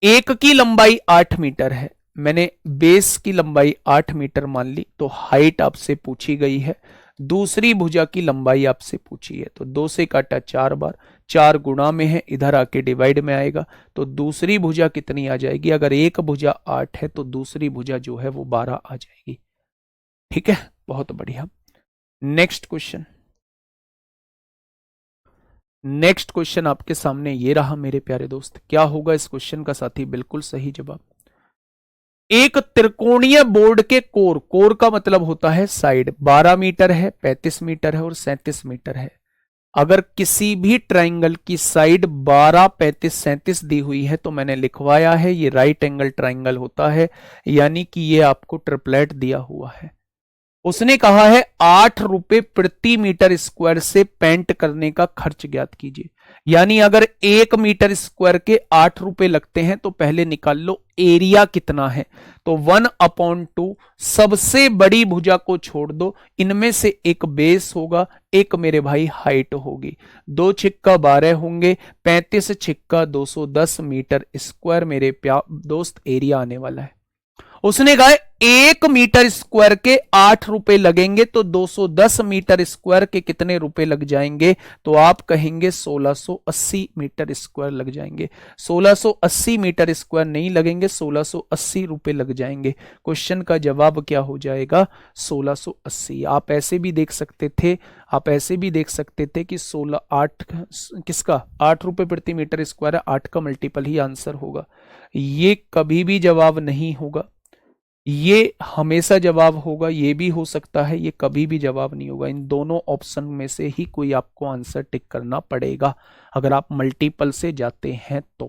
एक की लंबाई 8 मीटर है, मैंने बेस की लंबाई 8 मीटर मान ली, तो हाइट आपसे पूछी गई है। दूसरी भुजा की लंबाई आपसे पूछी है, तो 2 से काटा 4 बार, 4 गुणा में है, इधर आके डिवाइड में आएगा, तो दूसरी भुजा कितनी आ जाएगी। अगर एक भुजा 8 है तो दूसरी भुजा जो है वो 12 आ जाएगी। ठीक है, बहुत बढ़िया। नेक्स्ट क्वेश्चन, नेक्स्ट क्वेश्चन आपके सामने ये रहा मेरे प्यारे दोस्त। क्या होगा इस क्वेश्चन का साथी, बिल्कुल सही जवाब। एक त्रिकोणीय बोर्ड के कोर, कोर का मतलब होता है साइड, 12 मीटर है, 35 मीटर है और 37 मीटर है। अगर किसी भी ट्राइंगल की साइड 12, 35, 37 दी हुई है तो मैंने लिखवाया है ये राइट एंगल ट्राइंगल होता है, यानी कि ये आपको ट्रिपलेट दिया हुआ है। उसने कहा है 8 रुपए प्रति मीटर स्क्वायर से पेंट करने का खर्च ज्ञात कीजिए। यानी अगर 1 मीटर स्क्वायर के 8 रुपए लगते हैं तो पहले निकाल लो एरिया कितना है। तो 1/2 सबसे बड़ी भुजा को छोड़ दो, इनमें से एक बेस होगा, एक मेरे भाई हाइट होगी। 2 छिक्का 12 होंगे, 35 छिक्का 210 मीटर स्क्वायर मेरे दोस्त एरिया आने वाला है। उसने कहा 1 मीटर स्क्वायर के 8 रुपए लगेंगे तो 210 मीटर स्क्वायर के कितने रुपए लग जाएंगे, तो आप कहेंगे 1680 मीटर स्क्वायर लग जाएंगे। 1680 मीटर स्क्वायर नहीं लगेंगे, 1680 रुपए लग जाएंगे। क्वेश्चन का जवाब क्या हो जाएगा 1680। आप ऐसे भी देख सकते थे, आप ऐसे भी देख सकते थे कि 16 8 किसका 8 रुपए प्रति मीटर स्क्वायर है, 8 का मल्टीपल ही आंसर होगा। ये कभी भी जवाब नहीं होगा, ये हमेशा जवाब होगा। ये भी हो सकता है ये कभी भी जवाब नहीं होगा। इन दोनों ऑप्शन में से ही कोई आपको आंसर टिक करना पड़ेगा अगर आप मल्टीपल से जाते हैं तो।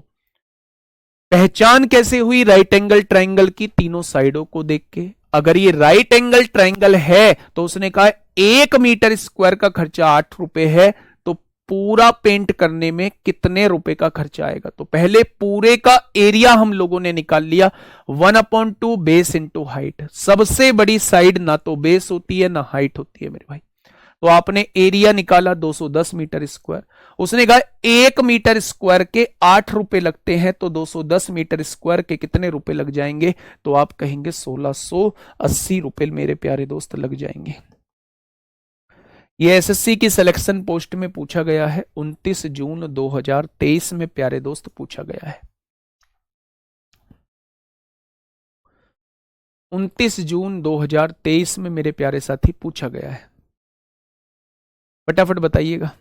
पहचान कैसे हुई राइट एंगल ट्राइंगल की, तीनों साइडों को देख के। अगर ये राइट एंगल ट्राइंगल है तो उसने कहा 1 मीटर स्क्वायर का खर्चा 8 रुपए है, तो पूरा पेंट करने में कितने रुपए का खर्चा आएगा। तो पहले पूरे का एरिया हम लोगों ने निकाल लिया, 1/2 बेस इंटू हाइट। सबसे बड़ी साइड ना तो बेस होती है ना हाइट होती है मेरे भाई, तो आपने एरिया निकाला 210 मीटर स्क्वायर। उसने कहा 1 मीटर स्क्वायर के 8 रुपए लगते हैं तो 210 मीटर स्क्वायर के कितने रुपए लग जाएंगे, तो आप कहेंगे 1680 रुपए मेरे प्यारे दोस्त लग जाएंगे। ये एसएससी की सिलेक्शन पोस्ट में पूछा गया है, 29 जून 2023 में प्यारे दोस्त पूछा गया है। 29 जून 2023 में मेरे प्यारे साथी पूछा गया है। फटाफट बताइएगा।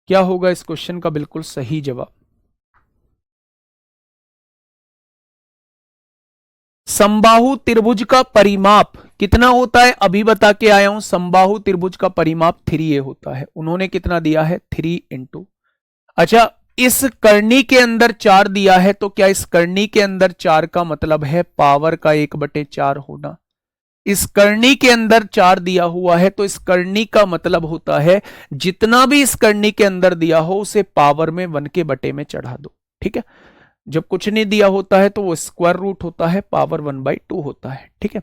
क्या होगा इस क्वेश्चन का बिल्कुल सही जवाब। समबाहु त्रिभुज का परिमाप कितना होता है, अभी बता के आया हूं। समबाहु त्रिभुज का परिमाप 3a होता है। उन्होंने कितना दिया है 3 इंटू, अच्छा इस करनी के अंदर 4 दिया है, तो क्या इस करनी के अंदर 4 का मतलब है पावर का 1/4 होना। इस करनी के अंदर 4 दिया हुआ है तो इस करनी का मतलब होता है जितना भी इस करनी के अंदर दिया हो उसे पावर में 1 के बटे में चढ़ा दो। ठीक है, जब कुछ नहीं दिया होता है तो वो स्क्वायर रूट होता है, पावर 1/2 होता है। ठीक है,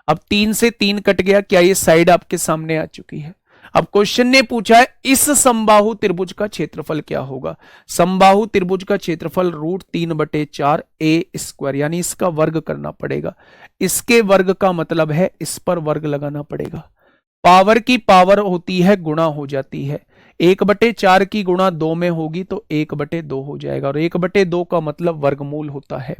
अब 3 से 3 कट गया, क्या ये साइड आपके सामने आ चुकी है। अब क्वेश्चन ने पूछा है इस समबाहु त्रिभुज का क्षेत्रफल क्या होगा। समबाहु त्रिभुज का क्षेत्रफल √3/4 a स्क्वायर, यानी इसका वर्ग करना पड़ेगा। इसके वर्ग का मतलब है इस पर वर्ग लगाना पड़ेगा। पावर की पावर होती है गुणा हो जाती है, 1/4 की गुणा 2 में होगी तो 1/2 हो जाएगा, और 1/2 का मतलब वर्गमूल होता है।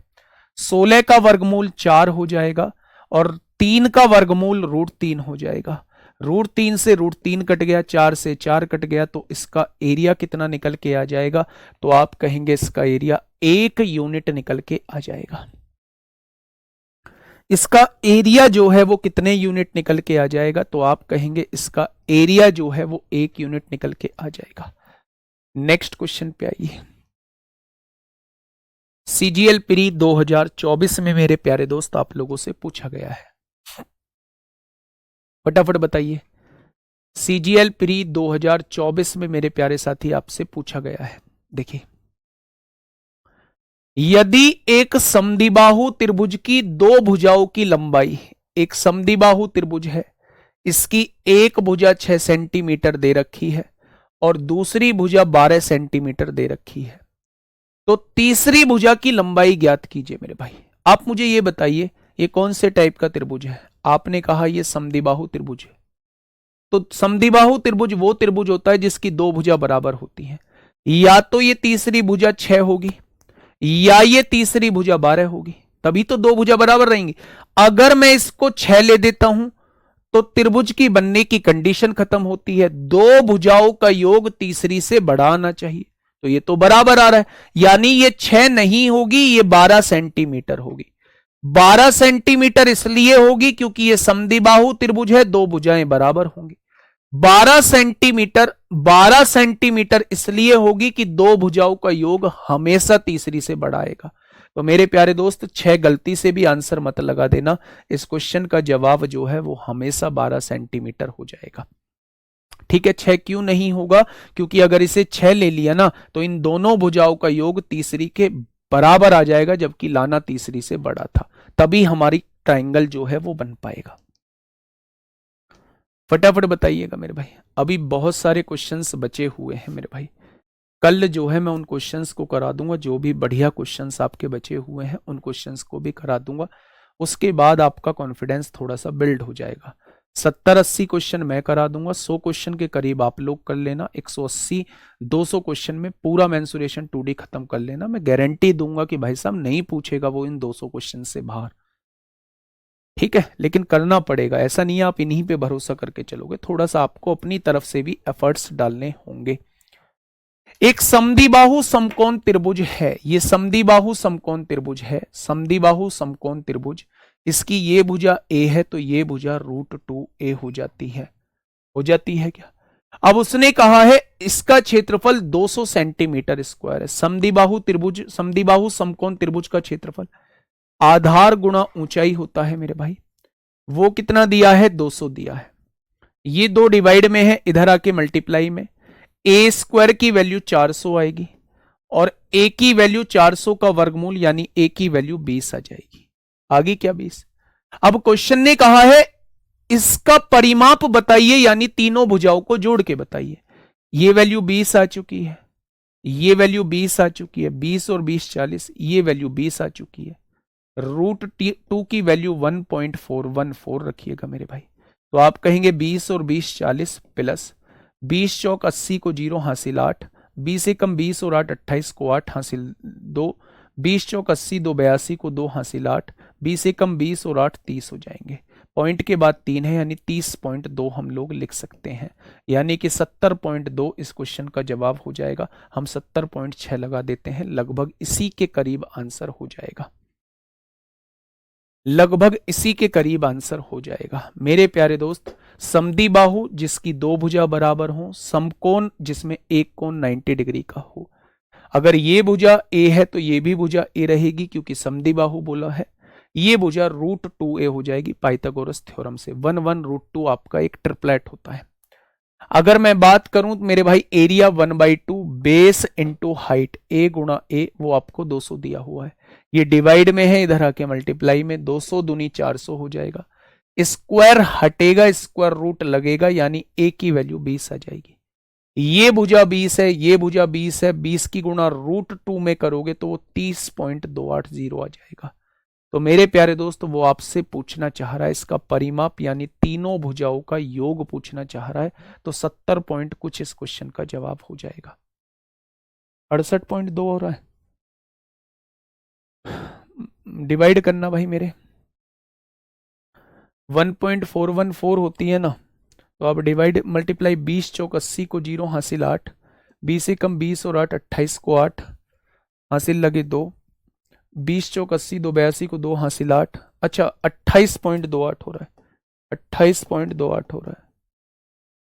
16 का वर्गमूल 4 हो जाएगा और 3 का वर्गमूल √3 हो जाएगा। √3 से √3 कट गया, 4 से 4 कट गया, तो इसका एरिया कितना निकल के आ जाएगा, तो आप कहेंगे इसका एरिया 1 यूनिट निकल के आ जाएगा। इसका एरिया जो है वो कितने यूनिट निकल के आ जाएगा, तो आप कहेंगे इसका एरिया जो है वो 1 यूनिट निकल के आ जाएगा। नेक्स्ट क्वेश्चन पे आइए। सीजीएल प्री 2024 में मेरे प्यारे दोस्त आप लोगों से पूछा गया है, फटाफट बताइए। सीजीएल प्री 2024 में मेरे प्यारे साथी आपसे पूछा गया है। देखिए, यदि एक समद्विबाहु त्रिभुज की दो भुजाओं की लंबाई, एक समद्विबाहु त्रिभुज है, इसकी एक भुजा 6 सेंटीमीटर दे रखी है और दूसरी भुजा 12 सेंटीमीटर दे रखी है, तो तीसरी भुजा की लंबाई ज्ञात कीजिए मेरे भाई। आप मुझे ये बताइए ये कौन से टाइप का त्रिभुज है। आपने कहा ये समद्विबाहु त्रिभुज है, तो समद्विबाहु त्रिभुज वो त्रिभुज होता है जिसकी दो भुजा बराबर होती हैं। या तो ये तीसरी भुजा 6 होगी या ये तीसरी भुजा 12 होगी, तभी तो दो भुजा बराबर रहेंगी। अगर मैं इसको 6 ले देता हूं तो त्रिभुज की बनने की कंडीशन खत्म होती है, दो भुजाओं का योग तीसरी से बड़ा आना चाहिए, तो ये तो बराबर आ रहा है, यानी ये 6 नहीं होगी, ये 12 सेंटीमीटर होगी। 12 सेंटीमीटर इसलिए होगी क्योंकि ये समद्विबाहु त्रिभुज है, दो भुजाएं बराबर होंगी। 12 सेंटीमीटर इसलिए होगी कि दो भुजाओं का योग हमेशा तीसरी से बड़ा आएगा। तो मेरे प्यारे दोस्त 6 गलती से भी आंसर मत लगा देना, इस क्वेश्चन का जवाब जो है वो हमेशा 12 सेंटीमीटर हो जाएगा। ठीक है, 6 क्यों नहीं होगा, क्योंकि अगर इसे 6 ले लिया ना तो इन दोनों भुजाओं का योग तीसरी के बराबर आ जाएगा, जबकि लाना तीसरी से बड़ा था, तभी हमारी ट्रायंगल जो है वो बन पाएगा। फटाफट बताइएगा मेरे भाई, अभी बहुत सारे क्वेश्चंस बचे हुए हैं मेरे भाई। कल जो है मैं उन क्वेश्चंस को करा दूंगा, जो भी बढ़िया क्वेश्चंस आपके बचे हुए हैं उन क्वेश्चंस को भी करा दूंगा। उसके बाद आपका कॉन्फिडेंस थोड़ा सा बिल्ड हो जाएगा। 70-80 क्वेश्चन मैं करा दूंगा, 100 क्वेश्चन के करीब आप लोग कर लेना, 180-200 क्वेश्चन में पूरा मेंसुरेशन 2D खत्म कर लेना। मैं गारंटी दूंगा कि भाई साहब नहीं पूछेगा वो इन 200 क्वेश्चन से बाहर। ठीक है, लेकिन करना पड़ेगा, ऐसा नहीं है आप इन्हीं पे भरोसा करके चलोगे, थोड़ा सा आपको अपनी तरफ से भी एफर्ट्स डालने होंगे। एक समद्विबाहु समकोण त्रिभुज है, ये समद्विबाहु समकोण त्रिभुज है, समद्विबाहु समकोण त्रिभुज, इसकी ये भुजा a है तो ये भुजा √2a हो जाती है, क्या? अब उसने कहा है इसका क्षेत्रफल 200 सेंटीमीटर स्क्वायर है। समद्विबाहु त्रिभुज, समद्विबाहु समकोण त्रिभुज का क्षेत्रफल आधार गुणा ऊंचाई होता है मेरे भाई, वो कितना दिया है, 200 दिया है। ये दो डिवाइड में है, इधर आके मल्टीप्लाई में, ए स्क्वायर की वैल्यू 400 आएगी और ए की वैल्यू 400 का वर्गमूल यानी ए की वैल्यू 20 आ जाएगी। आगे क्या 20। अब क्वेश्चन ने कहा है इसका परिमाप बताइए, यानी तीनों भुजाओं को जोड़ के बताइए। ये वैल्यू 20 आ चुकी है, ये वैल्यू 20 आ चुकी है, 20 और 20 40, ये वैल्यू 20 आ चुकी है। √2 की वैल्यू 1.414 रखिएगा मेरे भाई। तो आप कहेंगे 20 और 20 40 प्लस 20 चौक 80 को 0 हासिल 8, 20 से कम 20 और 8 28 को 8 हासिल 2, 20 चौक 80 2 82 को 2 हासिल 8, 20 से कम 20 और 8 30 हो जाएंगे। पॉइंट के बाद 3 है यानी 30.2 हम लोग लिख सकते हैं, यानी कि 70.2 इस क्वेश्चन का जवाब हो जाएगा। हम 70.6 लगा देते हैं, लगभग इसी के करीब आंसर हो जाएगा, लगभग इसी के करीब आंसर हो जाएगा मेरे प्यारे दोस्त। समद्विबाहु जिसकी दो भुजा बराबर हो, समकोण जिसमें एक कोण 90 डिग्री का हो। अगर ये भुजा ए है तो ये भी भुजा ए रहेगी क्योंकि समद्विबाहु बोला है। ये भुजा √2a हो जाएगी पाइथागोरस थ्योरम से। 1 1 √2 आपका एक ट्रिपलेट होता है। अगर मैं बात करूं तो मेरे भाई एरिया 1/2 बेस इंटू हाइट, ए गुणा ए, वो आपको 200 दिया हुआ है। ये डिवाइड में है, इधर आके मल्टीप्लाई में, 200 दूनी 400 हो जाएगा। स्क्वायर हटेगा, स्क्वायर रूट लगेगा, यानी ए की वैल्यू 20 आ जाएगी। ये भुजा 20 है, ये भुजा 20 है, 20 की गुणा √2 में करोगे तो वो 30.280 आ जाएगा। तो मेरे प्यारे दोस्त वो आपसे पूछना चाह रहा है इसका परिमाप, यानी तीनों भुजाओं का योग पूछना चाह रहा है। तो 70 पॉइंट कुछ इस क्वेश्चन का जवाब हो जाएगा। 68.2 हो रहा है, डिवाइड करना भाई मेरे, 1.414 होती है ना, तो आप डिवाइड मल्टीप्लाई, 20 चौक 80 को 0 हासिल 8, 20 से कम 20 और 8 28 को 8 हासिल लगे 2, 20 चौक 80 2 82 को 2 हासिल 8, अच्छा 28.28 हो रहा है, 28.28 हो रहा है,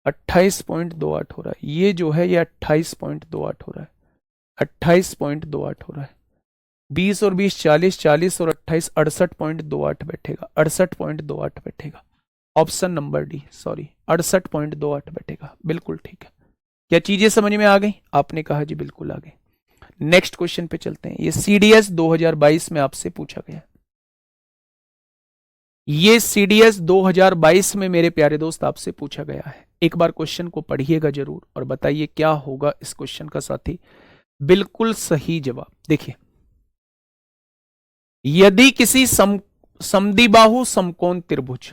28.28 हो रहा है, ये जो है ये 28.28 हो रहा है, 28.28 हो रहा है। 20 और 20 40, 40 और 28 68.28 बैठेगा, 68.28 बैठेगा। ऑप्शन नंबर डी, सॉरी 68.28 बैठेगा, बिल्कुल ठीक है। क्या चीजें समझ में आ गई? आपने कहा जी बिल्कुल आ गई। नेक्स्ट क्वेश्चन पे चलते हैं। ये सीडीएस 2022 में आपसे पूछा गया, ये सीडीएस 2022 में मेरे प्यारे दोस्त आपसे पूछा गया है। एक बार क्वेश्चन को पढ़िएगा जरूर और बताइए क्या होगा इस क्वेश्चन का साथी। बिल्कुल सही जवाब। देखिए, यदि किसी समद्विबाहु समकोण त्रिभुज,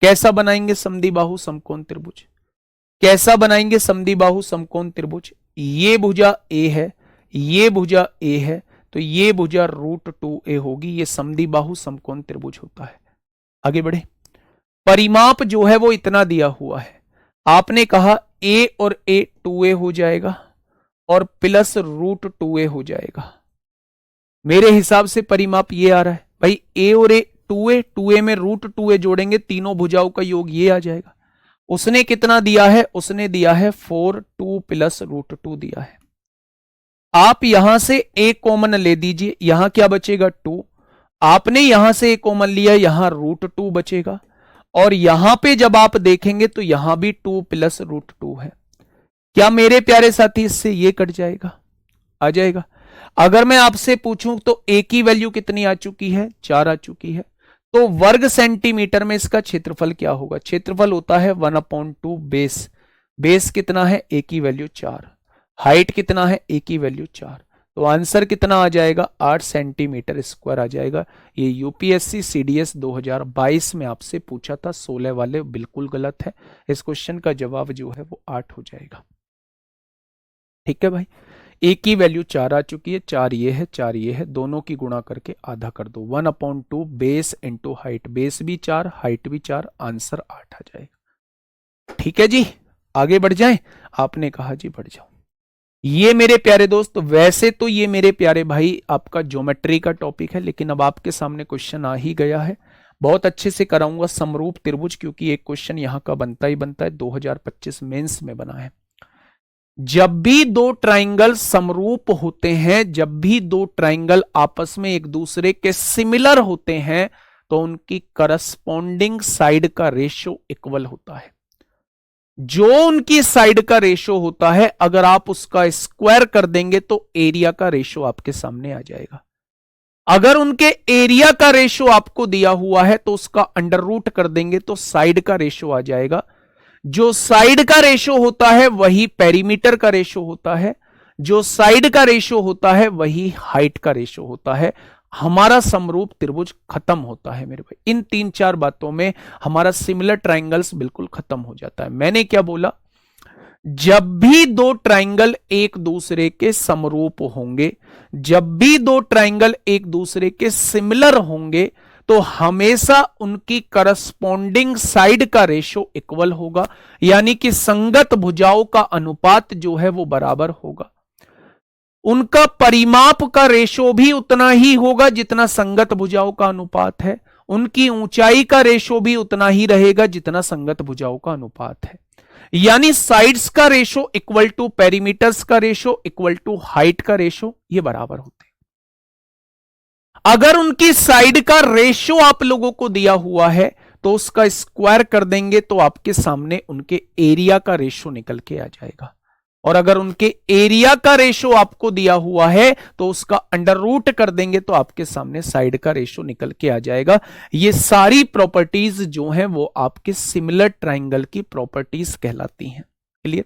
कैसा बनाएंगे समद्विबाहु समकोण त्रिभुज, कैसा बनाएंगे समद्विबाहु समकोण त्रिभुज? ये भुजा ए है, ये भुजा ए है, तो ये भुजा √2a होगी। ये समद्विबाहु समकोण त्रिभुज होता है। आगे बढ़े। परिमाप जो है वो इतना दिया हुआ है, आपने कहा a और a 2a हो जाएगा और प्लस √2a हो जाएगा। मेरे हिसाब से परिमाप ये आ रहा है भाई, a और a 2a, 2a में √2a जोड़ेंगे, तीनों भुजाओं का योग ये आ जाएगा। उसने कितना दिया है? उसने दिया है 4, 2 प्लस √2 दिया है। आप यहां से a कॉमन ले दीजिए, यहां क्या बचेगा 2। आपने यहां से a कॉमन लिया, यहां √2 बचेगा, और यहां पे जब आप देखेंगे तो यहां भी 2 प्लस √2 है। क्या मेरे प्यारे साथी इससे ये कट जाएगा? आ जाएगा। अगर मैं आपसे पूछूं तो a की वैल्यू कितनी आ चुकी है? 4 आ चुकी है। तो वर्ग सेंटीमीटर में इसका क्षेत्रफल क्या होगा? क्षेत्रफल होता है 1/2 बेस। बेस कितना है? a की वैल्यू 4। हाइट कितना है? a की वैल्यू 4। तो आंसर कितना आ जाएगा? 8 सेंटीमीटर स्क्वायर आ जाएगा। ये यूपीएससी सीडीएस 2022 में आपसे पूछा था, 16 वाले बिल्कुल गलत है। इस क्वेश्चन का जवाब जो है वो 8 हो जाएगा। ठीक है भाई, a की वैल्यू 4 आ चुकी है, 4 ये है, 4 ये है, दोनों की गुणा करके आधा कर दो। 1/2 बेस इंटू हाइट, बेस भी 4 हाइट भी 4, आंसर 8 आ जाएगा। ठीक है जी, आगे बढ़ जाएं। आपने कहा जी बढ़ जाओ। ये मेरे प्यारे दोस्त, वैसे तो ये मेरे प्यारे भाई आपका ज्योमेट्री का टॉपिक है, लेकिन अब आपके सामने क्वेश्चन आ ही गया है। बहुत अच्छे से कराऊंगा समरूप त्रिभुज, क्योंकि एक क्वेश्चन यहां का बनता ही बनता है, 2025 मेंस में बना है। जब भी दो ट्राइंगल समरूप होते हैं, जब भी दो ट्राइंगल आपस में एक दूसरे के सिमिलर होते हैं, तो उनकी करस्पॉन्डिंग साइड का रेशो इक्वल होता है। जो उनकी साइड का रेशो होता है, अगर आप उसका स्क्वायर कर देंगे तो एरिया का रेशो आपके सामने आ जाएगा। अगर उनके एरिया का रेशो आपको दिया हुआ है तो उसका अंडर रूट कर देंगे तो साइड का रेशो आ जाएगा। जो साइड का रेशो होता है वही पेरीमीटर का रेशो होता है, जो साइड का रेशो होता है वही हाइट का रेशो होता है। हमारा समरूप त्रिभुज खत्म होता है मेरे भाई। इन 3-4 बातों में हमारा सिमिलर ट्राइंगल्स बिल्कुल खत्म हो जाता है। मैंने क्या बोला? जब भी दो ट्राइंगल एक दूसरे के समरूप होंगे, जब भी दो ट्राइंगल एक दूसरे के सिमिलर होंगे, तो हमेशा उनकी करस्पॉन्डिंग साइड का रेशो इक्वल होगा, यानी कि संगत भुजाओं का अनुपात जो है वो बराबर होगा। उनका परिमाप का रेशो भी उतना ही होगा जितना संगत भुजाओं का अनुपात है। उनकी ऊंचाई का रेशो भी उतना ही रहेगा जितना संगत भुजाओं का अनुपात है। यानी साइड्स का रेशो इक्वल टू पेरीमीटर्स का रेशो इक्वल टू हाइट का रेशो, ये बराबर होते हैं। अगर उनकी साइड का रेशो आप लोगों को दिया हुआ है तो उसका स्क्वायर कर देंगे तो आपके सामने उनके एरिया का रेशो निकल के आ जाएगा। और अगर उनके एरिया का रेशो आपको दिया हुआ है तो उसका अंडर रूट कर देंगे तो आपके सामने साइड का रेशो निकल के आ जाएगा। ये सारी प्रॉपर्टीज जो हैं वो आपके सिमिलर ट्राइंगल की प्रॉपर्टीज कहलाती हैं। क्लियर?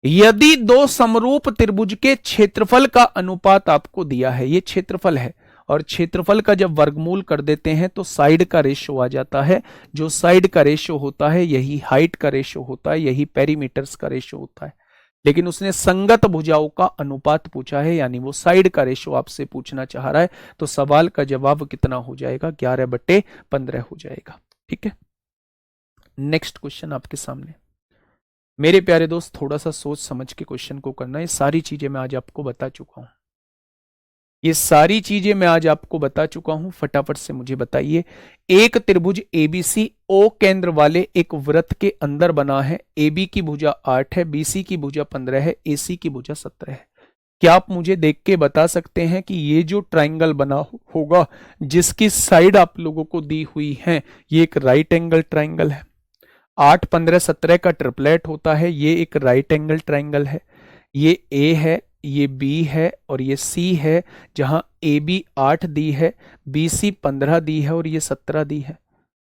यदि दो समरूप त्रिभुज के क्षेत्रफल का अनुपात आपको दिया है, ये क्षेत्रफल है, और क्षेत्रफल का जब वर्गमूल कर देते हैं तो साइड का रेशो आ जाता है। जो साइड का रेशो होता है यही हाइट का रेशो होता है, यही पेरीमीटर्स का रेशो होता है। लेकिन उसने संगत भुजाओं का अनुपात पूछा है, यानी वो साइड का रेशो आपसे पूछना चाह रहा है, तो सवाल का जवाब कितना हो जाएगा? 11/15 हो जाएगा। ठीक है, नेक्स्ट क्वेश्चन आपके सामने। मेरे प्यारे दोस्त, थोड़ा सा सोच समझ के क्वेश्चन को करना है। सारी चीजें मैं आज आपको बता चुका हूं। ये सारी चीजें मैं आज आपको बता चुका हूं। फटाफट से मुझे बताइए, एक त्रिभुज एबीसी ओ केंद्र वाले एक वृत्त के अंदर बना है। AB की भुजा 8 है, BC की भुजा 15 है, AC की भुजा 17 है। क्या आप मुझे देख के बता सकते हैं कि ये जो ट्राइंगल बना होगा, जिसकी साइड आप लोगों को दी हुई है, ये एक राइट एंगल ट्राइंगल है। 8, 15, 17 का ट्रिपलेट होता है, ये एक राइट एंगल ट्राइंगल है। ये A है, ये B है और ये C है, जहां AB 8 दी है, BC 15 दी है और ये 17 दी है।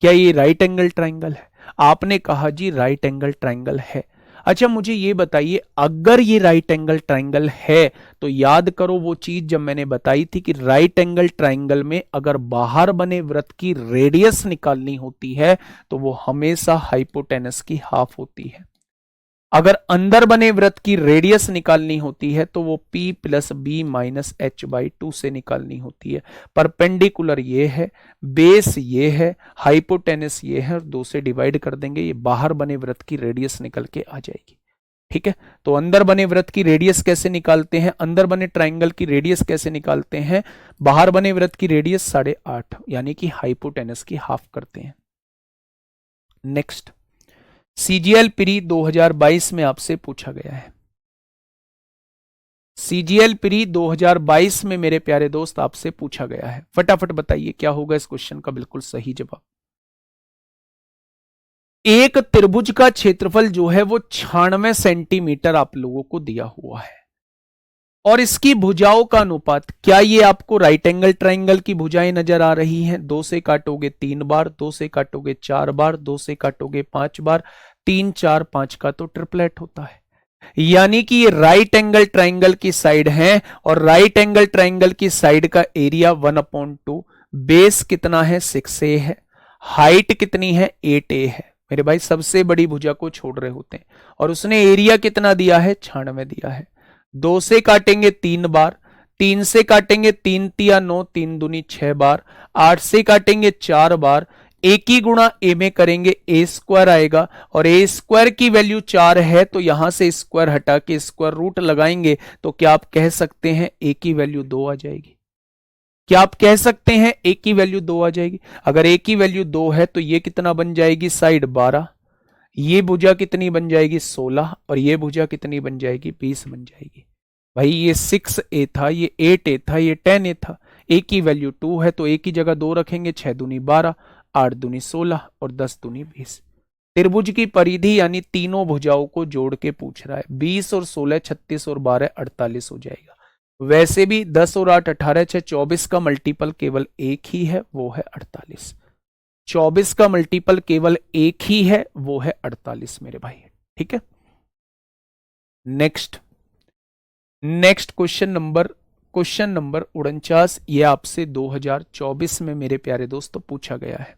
क्या ये राइट एंगल ट्राइंगल है? आपने कहा जी राइट एंगल ट्राइंगल है। अच्छा मुझे ये बताइए, अगर ये राइट एंगल ट्राइंगल है तो याद करो वो चीज जब मैंने बताई थी कि राइट एंगल ट्राइंगल में अगर बाहर बने वृत्त की रेडियस निकालनी होती है तो वो हमेशा हाइपोटेनस की हाफ होती है। अगर अंदर बने वृत्त की रेडियस निकालनी होती है तो वो P plus B minus H by 2 से निकालनी होती है। परपेंडिकुलर ये है, बेस ये है, हाइपोटेनस ये है और 2 से डिवाइड कर देंगे, ये बाहर बने वृत्त की रेडियस निकल के आ जाएगी। ठीक है, तो अंदर बने वृत्त की रेडियस कैसे निकालते हैं, अंदर बने ट्राइंगल की रेडियस कैसे निकालते हैं? बाहर बने वृत्त की रेडियस 8.5 यानी कि हाइपोटेनस की हाफ करते हैं। नेक्स्ट, CGL प्री 2022 में आपसे पूछा गया है। CGL प्री 2022 में मेरे प्यारे दोस्त आपसे पूछा गया है। फटाफट बताइए क्या होगा इस क्वेश्चन का बिल्कुल सही जवाब। एक त्रिभुज का क्षेत्रफल जो है वो 96 सेंटीमीटर आप लोगों को दिया हुआ है और इसकी भुजाओं का अनुपात, क्या ये आपको राइट एंगल ट्राइंगल की भुजाएं नजर आ रही हैं? 2 से काटोगे 3 बार, 2 से काटोगे 4 बार, 2 से काटोगे 5 बार, 3, 4, 5 का तो ट्रिपलेट होता है। यानी कि ये राइट एंगल ट्राइंगल की साइड है और राइट एंगल ट्राइंगल की साइड का एरिया 1/2, बेस कितना है 6a है, हाइट कितनी है 8a है। मेरे भाई सबसे बड़ी भुजा को छोड़ रहे होते हैं और उसने एरिया कितना दिया है 96 दिया है। 2 से काटेंगे 3 बार, 3 से काटेंगे 3 तिया 9, 3 दूनी 6 बार, 8 से काटेंगे 4 बार, ए की गुणा ए में करेंगे ए स्क्वायर आएगा और ए स्क्वायर की वैल्यू 4 है तो यहां से स्क्वायर हटा के स्क्वायर रूट लगाएंगे तो क्या आप कह सकते हैं ए की वैल्यू 2 आ जाएगी? क्या आप कह सकते हैं ए की वैल्यू 2 आ जाएगी? अगर ए की वैल्यू 2 है तो ये कितना बन जाएगी साइड 12, ये भुजा कितनी बन जाएगी 16 और ये भुजा कितनी बन जाएगी 20 बन जाएगी। भाई ये 6a था, ये 8a था, ये 10a था। ए की वैल्यू 2 है तो ए की जगह 2 रखेंगे, 6 दूनी 12, 8 दूनी 16 और 10 दूनी 20। त्रिभुज की परिधि यानी तीनों भुजाओं को जोड़ के पूछ रहा है। 20 और 16 36 और 12 48 हो जाएगा। वैसे भी 10 और 8 18 6 24 का मल्टीपल केवल एक ही है, वो है 48। 24 का मल्टीपल केवल एक ही है, वो है 48 मेरे भाई। ठीक है, नेक्स्ट क्वेश्चन नंबर 49, ये आपसे 2024 में मेरे प्यारे दोस्तों पूछा गया है।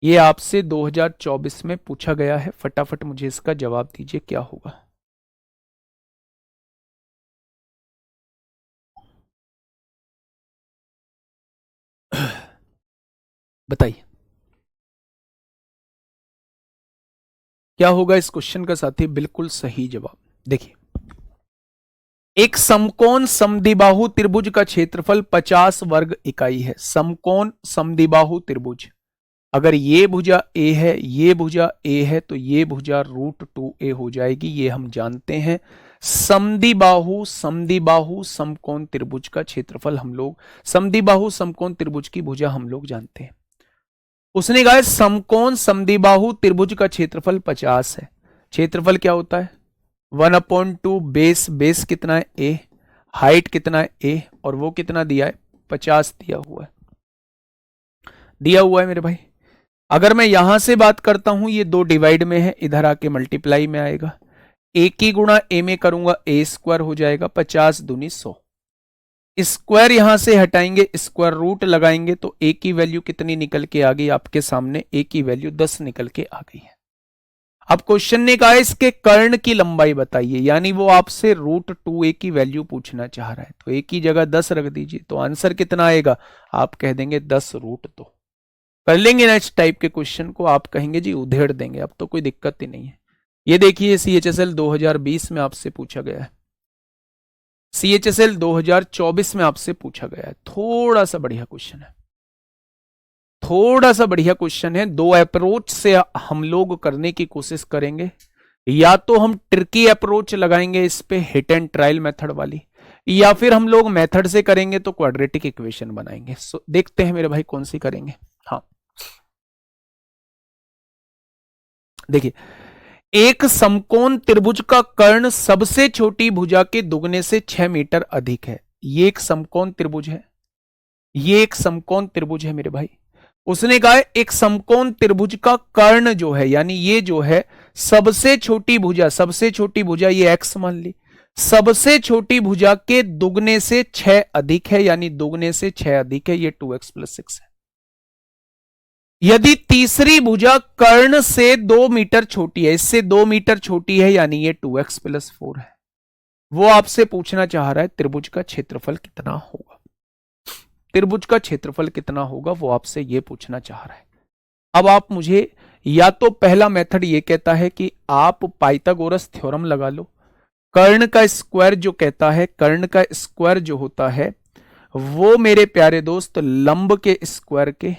ये आपसे 2024 में पूछा गया है। फटाफट मुझे इसका जवाब दीजिए क्या होगा। बताइए क्या होगा इस क्वेश्चन का साथी बिल्कुल सही जवाब। देखिए, एक समकोण समद्विबाहु त्रिभुज का क्षेत्रफल 50 वर्ग इकाई है। समकोण समद्विबाहु त्रिभुज, अगर ये भुजा ए है, ये भुजा ए है तो ये भुजा √2a हो जाएगी, ये हम जानते हैं। समद्विबाहु समकोण त्रिभुज का क्षेत्रफल हम लोग, समद्विबाहु समकोण त्रिभुज की भुजा हम लोग जानते हैं। उसने कहा समकोण समद्विबाहु त्रिभुज का क्षेत्रफल 50 है। क्षेत्रफल क्या होता है 1/2, बेस कितना है a, हाइट कितना है a और वो कितना दिया है 50 दिया हुआ है मेरे भाई। अगर मैं यहां से बात करता हूं, ये 2 डिवाइड में है, इधर आके मल्टीप्लाई में आएगा। a की गुणा a में करूंगा a स्क्वायर हो जाएगा, 50 दूनी 100। स्क्वायर यहां से हटाएंगे, स्क्वायर रूट लगाएंगे तो a की वैल्यू कितनी निकल के आ गई आपके सामने, a की वैल्यू 10 निकल के आ गई है। अब क्वेश्चन ने कहा इसके कर्ण की लंबाई बताइए, यानी वो आपसे √2a की वैल्यू पूछना चाह रहा है। तो a की जगह 10 रख दीजिए तो आंसर कितना आएगा, आप कह देंगे 10√2। कर लेंगे ना इस टाइप के क्वेश्चन को, आप कहेंगे जी उधेड़ देंगे, अब तो कोई दिक्कत ही नहीं है। ये देखिए CHSL 2020 में आपसे पूछा गया है। CHSL 2024 में आपसे पूछा गया है। थोड़ा सा बढ़िया क्वेश्चन है, थोड़ा सा बढ़िया क्वेश्चन है। दो अप्रोच से हम लोग करने की कोशिश करेंगे। या तो हम ट्रिकी अप्रोच लगाएंगे इस पे, हिट एंड ट्रायल मेथड वाली, या फिर हम लोग मेथड से करेंगे तो क्वाड्रेटिक इक्वेशन बनाएंगे। देखते हैं मेरे भाई कौन सी करेंगे। हाँ देखिए, एक समकोण त्रिभुज का कर्ण सबसे छोटी भुजा के दुगने से 6 मीटर अधिक है। ये एक समकोण त्रिभुज है, ये एक समकोण त्रिभुज है मेरे भाई। उसने कहा है एक समकोण त्रिभुज का कर्ण जो है, यानी ये जो है सबसे छोटी भुजा, सबसे छोटी भुजा ये एक्स मान ली, सबसे छोटी भुजा के दुगने से 6 अधिक है, यानी दुगने से 6 अधिक है, ये 2x+6 है। यदि तीसरी भुजा कर्ण से 2 मीटर छोटी है, इससे 2 मीटर छोटी है, यानी ये 2x+4 है। वो आपसे पूछना चाह रहा है त्रिभुज का क्षेत्रफल कितना होगा, त्रिभुज का क्षेत्रफल कितना होगा, वो आपसे ये पूछना चाह रहा है। अब आप मुझे, या तो पहला मेथड ये कहता है कि आप पाइथागोरस थ्योरम लगा लो, कर्ण का स्क्वायर जो कहता है, कर्ण का स्क्वायर जो होता है वो मेरे प्यारे दोस्त लंब के स्क्वायर के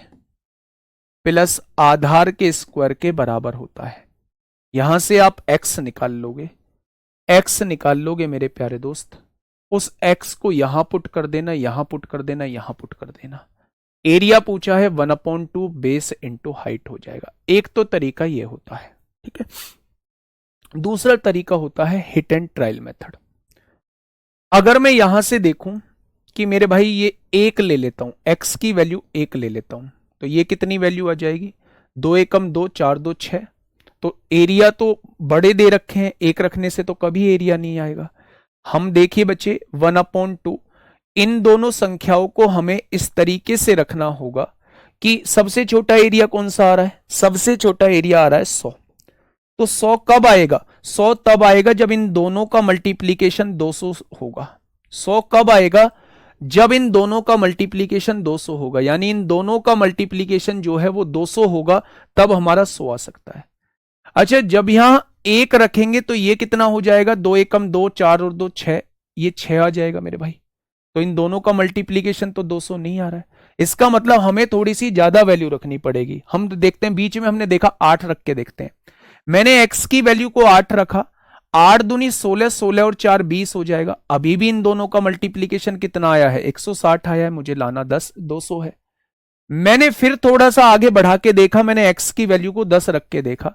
प्लस आधार के स्क्वायर के बराबर होता है। यहां से आप x निकाल लोगे, x निकाल लोगे मेरे प्यारे दोस्त, उस x को यहां पुट कर देना, यहां पुट कर देना, यहां पुट कर देना। एरिया पूछा है 1/2 बेस इंटू हाइट हो जाएगा। एक तो तरीका ये होता है, ठीक है। दूसरा तरीका होता है हिट एंड ट्रायल मेथड। अगर मैं यहां से देखूं कि मेरे भाई ये 1 ले लेता हूं, x की वैल्यू 1 ले लेता हूं, तो ये कितनी वैल्यू आ जाएगी, 2 एकम 2, 4 2 6। तो एरिया तो बड़े दे रखे हैं, 1 रखने से तो कभी एरिया नहीं आएगा। हम देखिए बच्चे 1/2, इन दोनों संख्याओं को हमें इस तरीके से रखना होगा कि सबसे छोटा एरिया कौन सा आ रहा है, सबसे छोटा एरिया आ रहा है 100। तो 100 कब आएगा, 100 तब आएगा जब इन दोनों का मल्टीप्लीकेशन 200 होगा। 100 कब आएगा, जब इन दोनों का मल्टीप्लीकेशन 200 होगा, यानी इन दोनों का मल्टीप्लीकेशन जो है वो 200 होगा, तब हमारा 100 आ सकता है। अच्छा, जब यहां 1 रखेंगे तो ये कितना हो जाएगा, 2 एकम 2, 4 और 2 6, ये 6 आ जाएगा मेरे भाई। तो इन दोनों का मल्टीप्लीकेशन तो 200 नहीं आ रहा है, इसका मतलब हमें थोड़ी सी ज्यादा वैल्यू रखनी पड़ेगी। हम देखते हैं, बीच में हमने देखा 8 रख के देखते हैं। मैंने x की वैल्यू को 8 रखा, 8 दूनी 16, 16 और 4 20 हो जाएगा। अभी भी इन दोनों का मल्टीप्लीकेशन कितना आया है, 160 आया है, मुझे लाना 10, 200 है। मैंने फिर थोड़ा सा आगे बढ़ा के देखा, मैंने x की वैल्यू को 10 रख के देखा,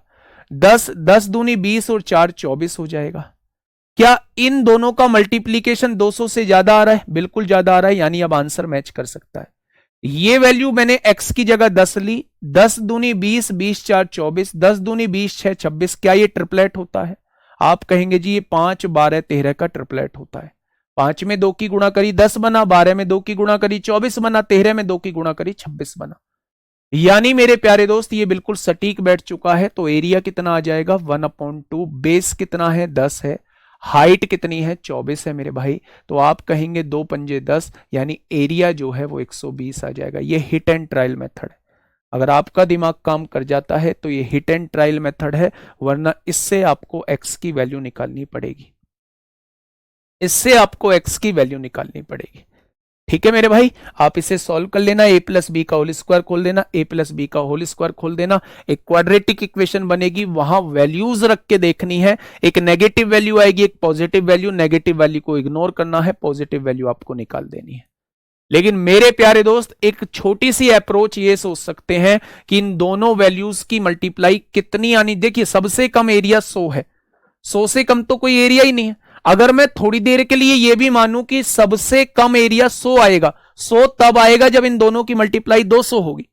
10 10 दूनी 20 और 4 24 हो जाएगा। क्या इन दोनों का मल्टीप्लीकेशन 200 से ज्यादा आ रहा है, बिल्कुल ज्यादा आ रहा है, यानी अब आंसर मैच कर सकता है। ये वैल्यू मैंने x की जगह 10 ली, 10 दूनी 20, 20 4 24, 10 दूनी 20 6 26। क्या ये ट्रिपलेट होता है, आप कहेंगे जी ये 5 12 13 का ट्रिपलेट होता है। 5 में 2 की गुणा करी 10 बना, 12 में 2 की गुणा करी 24 बना, 13 में 2 की गुणा करी 26 बना। यानी मेरे प्यारे दोस्त ये बिल्कुल सटीक बैठ चुका है। तो एरिया कितना आ जाएगा 1/2, बेस कितना है 10 है, हाइट कितनी है 24 है मेरे भाई। तो आप कहेंगे 2 पंजे 10, यानी एरिया जो है वो 120 आ जाएगा। ये हिट एंड ट्रायल मेथड है। अगर आपका दिमाग काम कर जाता है तो ये हिट एंड ट्रायल मेथड है, वरना इससे आपको x की वैल्यू निकालनी पड़ेगी, इससे आपको x की वैल्यू निकालनी पड़ेगी। ठीक है मेरे भाई, आप इसे सॉल्व कर लेना, a प्लस बी का होल स्क्वायर खोल देना, a प्लस बी का होल स्क्वायर खोल देना, एक क्वाड्रेटिक इक्वेशन बनेगी। वहां वैल्यूज रख के देखनी है, एक नेगेटिव वैल्यू आएगी, एक पॉजिटिव वैल्यू, नेगेटिव वैल्यू को इग्नोर करना है, पॉजिटिव वैल्यू आपको निकाल देनी है। लेकिन मेरे प्यारे दोस्त एक छोटी सी अप्रोच ये सोच सकते हैं कि इन दोनों वैल्यूज की मल्टीप्लाई कितनी आनी। देखिए सबसे कम एरिया 100 है, 100 से कम तो कोई एरिया ही नहीं है। अगर मैं थोड़ी देर के लिए यह भी मानूं कि सबसे कम एरिया 100 आएगा, 100 तब आएगा जब इन दोनों की मल्टीप्लाई 200 होगी।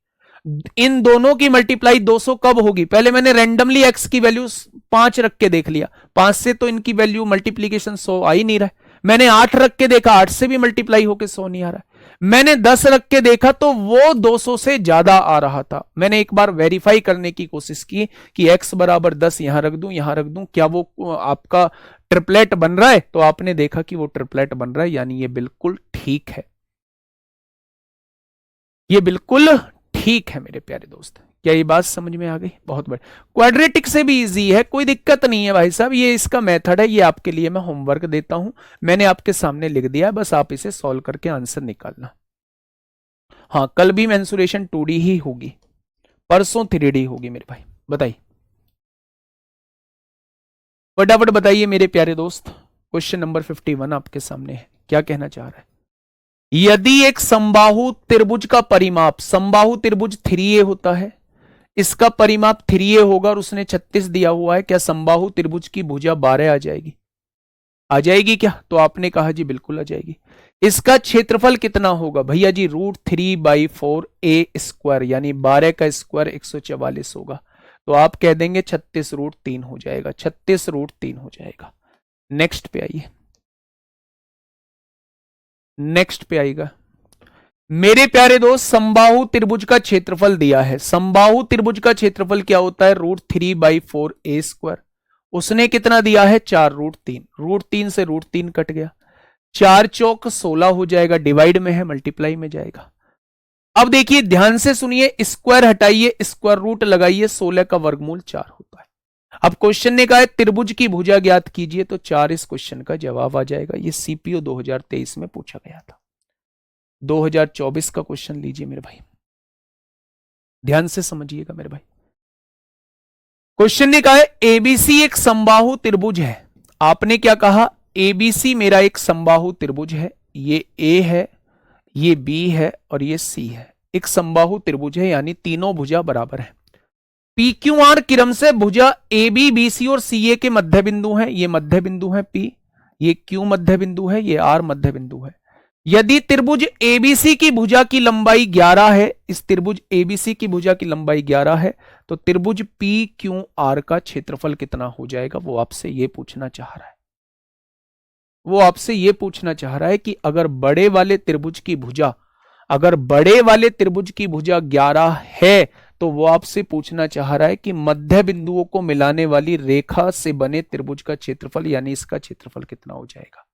इन दोनों की मल्टीप्लाई 200 कब होगी, पहले मैंने रैंडमली x की वैल्यू 5 रख के देख लिया, 5 से तो इनकी वैल्यू मल्टीप्लीकेशन 100 आ ही नहीं रहा है। मैंने 8 रख के देखा, 8 से भी मल्टीप्लाई होकर 100 नहीं आ रहा है। मैंने 10 रख के देखा तो वो 200 से ज्यादा आ रहा था। मैंने एक बार वेरीफाई करने की कोशिश की कि x बराबर 10 यहां रख दूं, यहां रख दूं, क्या वो आपका ट्रिपलेट बन रहा है। तो आपने देखा कि वो ट्रिपलेट बन रहा है, यानी ये बिल्कुल ठीक है, ये बिल्कुल ठीक है मेरे प्यारे दोस्त, क्या ये बात समझ में आ गई? बहुत बढ़िया। क्वाड्रेटिक से भी इजी है, कोई दिक्कत नहीं है भाई साहब, ये इसका मेथड है, ये आपके लिए मैं होमवर्क देता हूं, मैंने आपके सामने लिख दिया है, बस आप इसे सॉल्व करके आंसर निकालना। हाँ, कल भी मेंसुरेशन 2D ही होगी, परसों 3D होगी मेरे भाई। बताइए, फटाफट बताइए मेरे प्यारे दोस्त। क्वेश्चन नंबर 51 आपके सामने है, क्या कहना चाह रहा है? यदि एक समबाहु त्रिभुज का परिमाप, समबाहु त्रिभुज 3A होता है, इसका परिमाप 3A होगा और उसने 36 दिया हुआ है, क्या समबाहु त्रिभुज की भुजा 12 आ जाएगी? आ जाएगी क्या? तो आपने कहा जी बिल्कुल आ जाएगी। इसका क्षेत्रफल कितना होगा भैया जी? √3/4A², यानी 12 का स्क्वायर 144 होगा, तो आप कह देंगे 36√3 हो जाएगा, 36√3 हो जाएगा। नेक्स्ट पे आइए, नेक्स्ट पे आएगा मेरे प्यारे दोस्त। समबाहु त्रिभुज का क्षेत्रफल दिया है, समबाहु त्रिभुज का क्षेत्रफल क्या होता है? √3/4A²। उसने कितना दिया है? 4√3, √3 से √3 कट गया, 4 चौक 16 हो जाएगा, डिवाइड में है मल्टीप्लाई में जाएगा। अब देखिए ध्यान से सुनिए, स्क्वायर हटाइए, स्क्वायर रूट लगाइए, 16 का वर्गमूल 4 होता है। अब क्वेश्चन ने कहा है त्रिभुज की भुजा ज्ञात कीजिए, तो 4 इस क्वेश्चन का जवाब आ जाएगा। ये सीपीओ 2023 में पूछा गया था। 2024 का क्वेश्चन लीजिए मेरे भाई, ध्यान से समझिएगा मेरे भाई। क्वेश्चन ने कहा है एबीसी एक समबाहु त्रिभुज है। आपने क्या कहा? एबीसी मेरा एक समबाहु त्रिभुज है, ये ए है, ये बी है और ये सी है, एक समबाहु त्रिभुज है, यानी तीनों भुजा बराबर है। पी क्यू आर क्रम से भुजा ए बी बी सी और सी ए के मध्य बिंदु हैं, ये मध्य बिंदु है पी, ये क्यू मध्य बिंदु है, ये आर मध्य बिंदु है। यदि त्रिभुज एबीसी की भुजा की लंबाई 11 है, इस त्रिभुज एबीसी की भुजा की लंबाई 11 है, तो त्रिभुज पी क्यू आर का क्षेत्रफल कितना हो जाएगा? वो आपसे ये पूछना चाह रहा है, वो आपसे ये पूछना चाह रहा है कि अगर बड़े वाले त्रिभुज की भुजा, अगर बड़े वाले त्रिभुज की भुजा 11 है, तो वो आपसे पूछना चाह रहा है कि मध्य बिंदुओं को मिलाने वाली रेखा से बने त्रिभुज का क्षेत्रफल, यानी इसका क्षेत्रफल कितना हो जाएगा?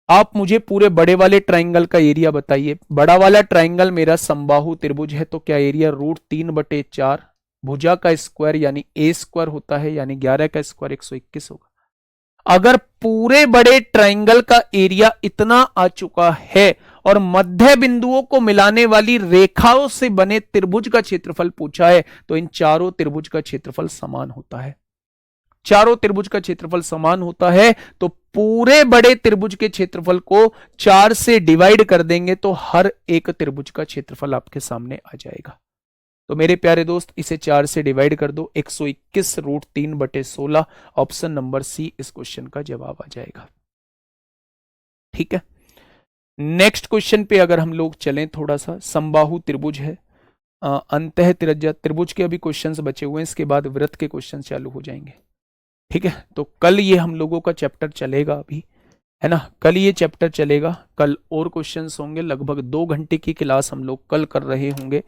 आप मुझे पूरे बड़े वाले ट्राइंगल का एरिया बताइए। बड़ा वाला ट्राइंगल मेरा समबाहु त्रिभुज है, तो क्या एरिया √3/4 भुजा का स्क्वायर यानी A² होता है, यानी 11 का स्क्वायर 121 होगा। अगर पूरे बड़े ट्राइंगल का एरिया इतना आ चुका है और मध्य बिंदुओं को मिलाने वाली रेखाओं से बने त्रिभुज का क्षेत्रफल पूछा है, तो इन चारों त्रिभुज का क्षेत्रफल समान होता है। चारों त्रिभुज का क्षेत्रफल समान होता है, तो पूरे बड़े त्रिभुज के क्षेत्रफल को 4 से डिवाइड कर देंगे तो हर एक त्रिभुज का क्षेत्रफल आपके सामने आ जाएगा। तो मेरे प्यारे दोस्त इसे 4 से डिवाइड कर दो, 121√3/16, ऑप्शन नंबर सी इस क्वेश्चन का जवाब आ जाएगा। ठीक है, नेक्स्ट क्वेश्चन पे अगर हम लोग चलें थोड़ा सा, समबाहु त्रिभुज है, अंतः त्रिज्या त्रिभुज के अभी क्वेश्चंस बचे हुए हैं, इसके बाद वृत्त के क्वेश्चन चालू हो जाएंगे। ठीक है, तो कल ये हम लोगों का चैप्टर चलेगा अभी, है ना, कल ये चैप्टर चलेगा, कल और क्वेश्चंस होंगे, लगभग 2 घंटे की क्लास हम लोग कल कर रहे होंगे।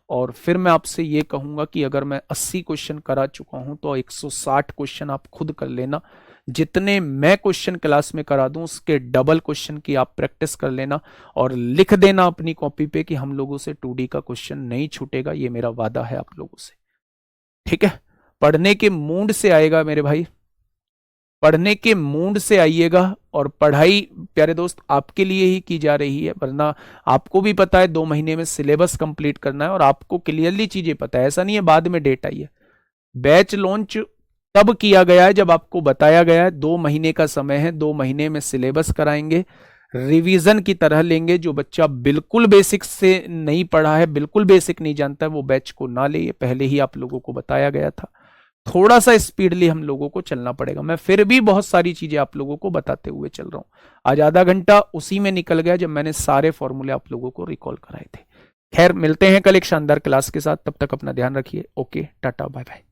और फिर मैं आपसे ये कहूंगा कि अगर मैं 80 क्वेश्चन करा चुका हूं तो 160 क्वेश्चन आप खुद कर लेना। जितने मैं क्वेश्चन क्लास में करा दूं उसके डबल क्वेश्चन की आप प्रैक्टिस कर लेना और लिख देना अपनी कॉपी पे कि हम लोगों से 2D का क्वेश्चन नहीं छूटेगा, ये मेरा वादा है आप लोगों से। ठीक है, पढ़ने के मूड से आएगा मेरे भाई, पढ़ने के मूड से आइएगा। और पढ़ाई प्यारे दोस्त आपके लिए ही की जा रही है, वरना आपको भी पता है 2 महीने में सिलेबस कंप्लीट करना है और आपको क्लियरली चीजें पता है। ऐसा नहीं है बाद में डेट आई है, बैच लॉन्च तब किया गया है जब आपको बताया गया है 2 महीने का समय है, 2 महीने में सिलेबस कराएंगे, रिवीजन की तरह लेंगे। जो बच्चा बिल्कुल बेसिक से नहीं पढ़ा है, बिल्कुल बेसिक नहीं जानता है, वो बैच को ना ले, ये पहले ही आप लोगों को बताया गया था। थोड़ा सा स्पीडली हम लोगों को चलना पड़ेगा। मैं फिर भी बहुत सारी चीजें आप लोगों को बताते हुए चल रहा हूं। आज आधा घंटा उसी में निकल गया जब मैंने सारे फॉर्मूले आप लोगों को रिकॉल कराए थे। खैर मिलते हैं कल एक शानदार क्लास के साथ, तब तक अपना ध्यान रखिए। Okay, tata, bye bye.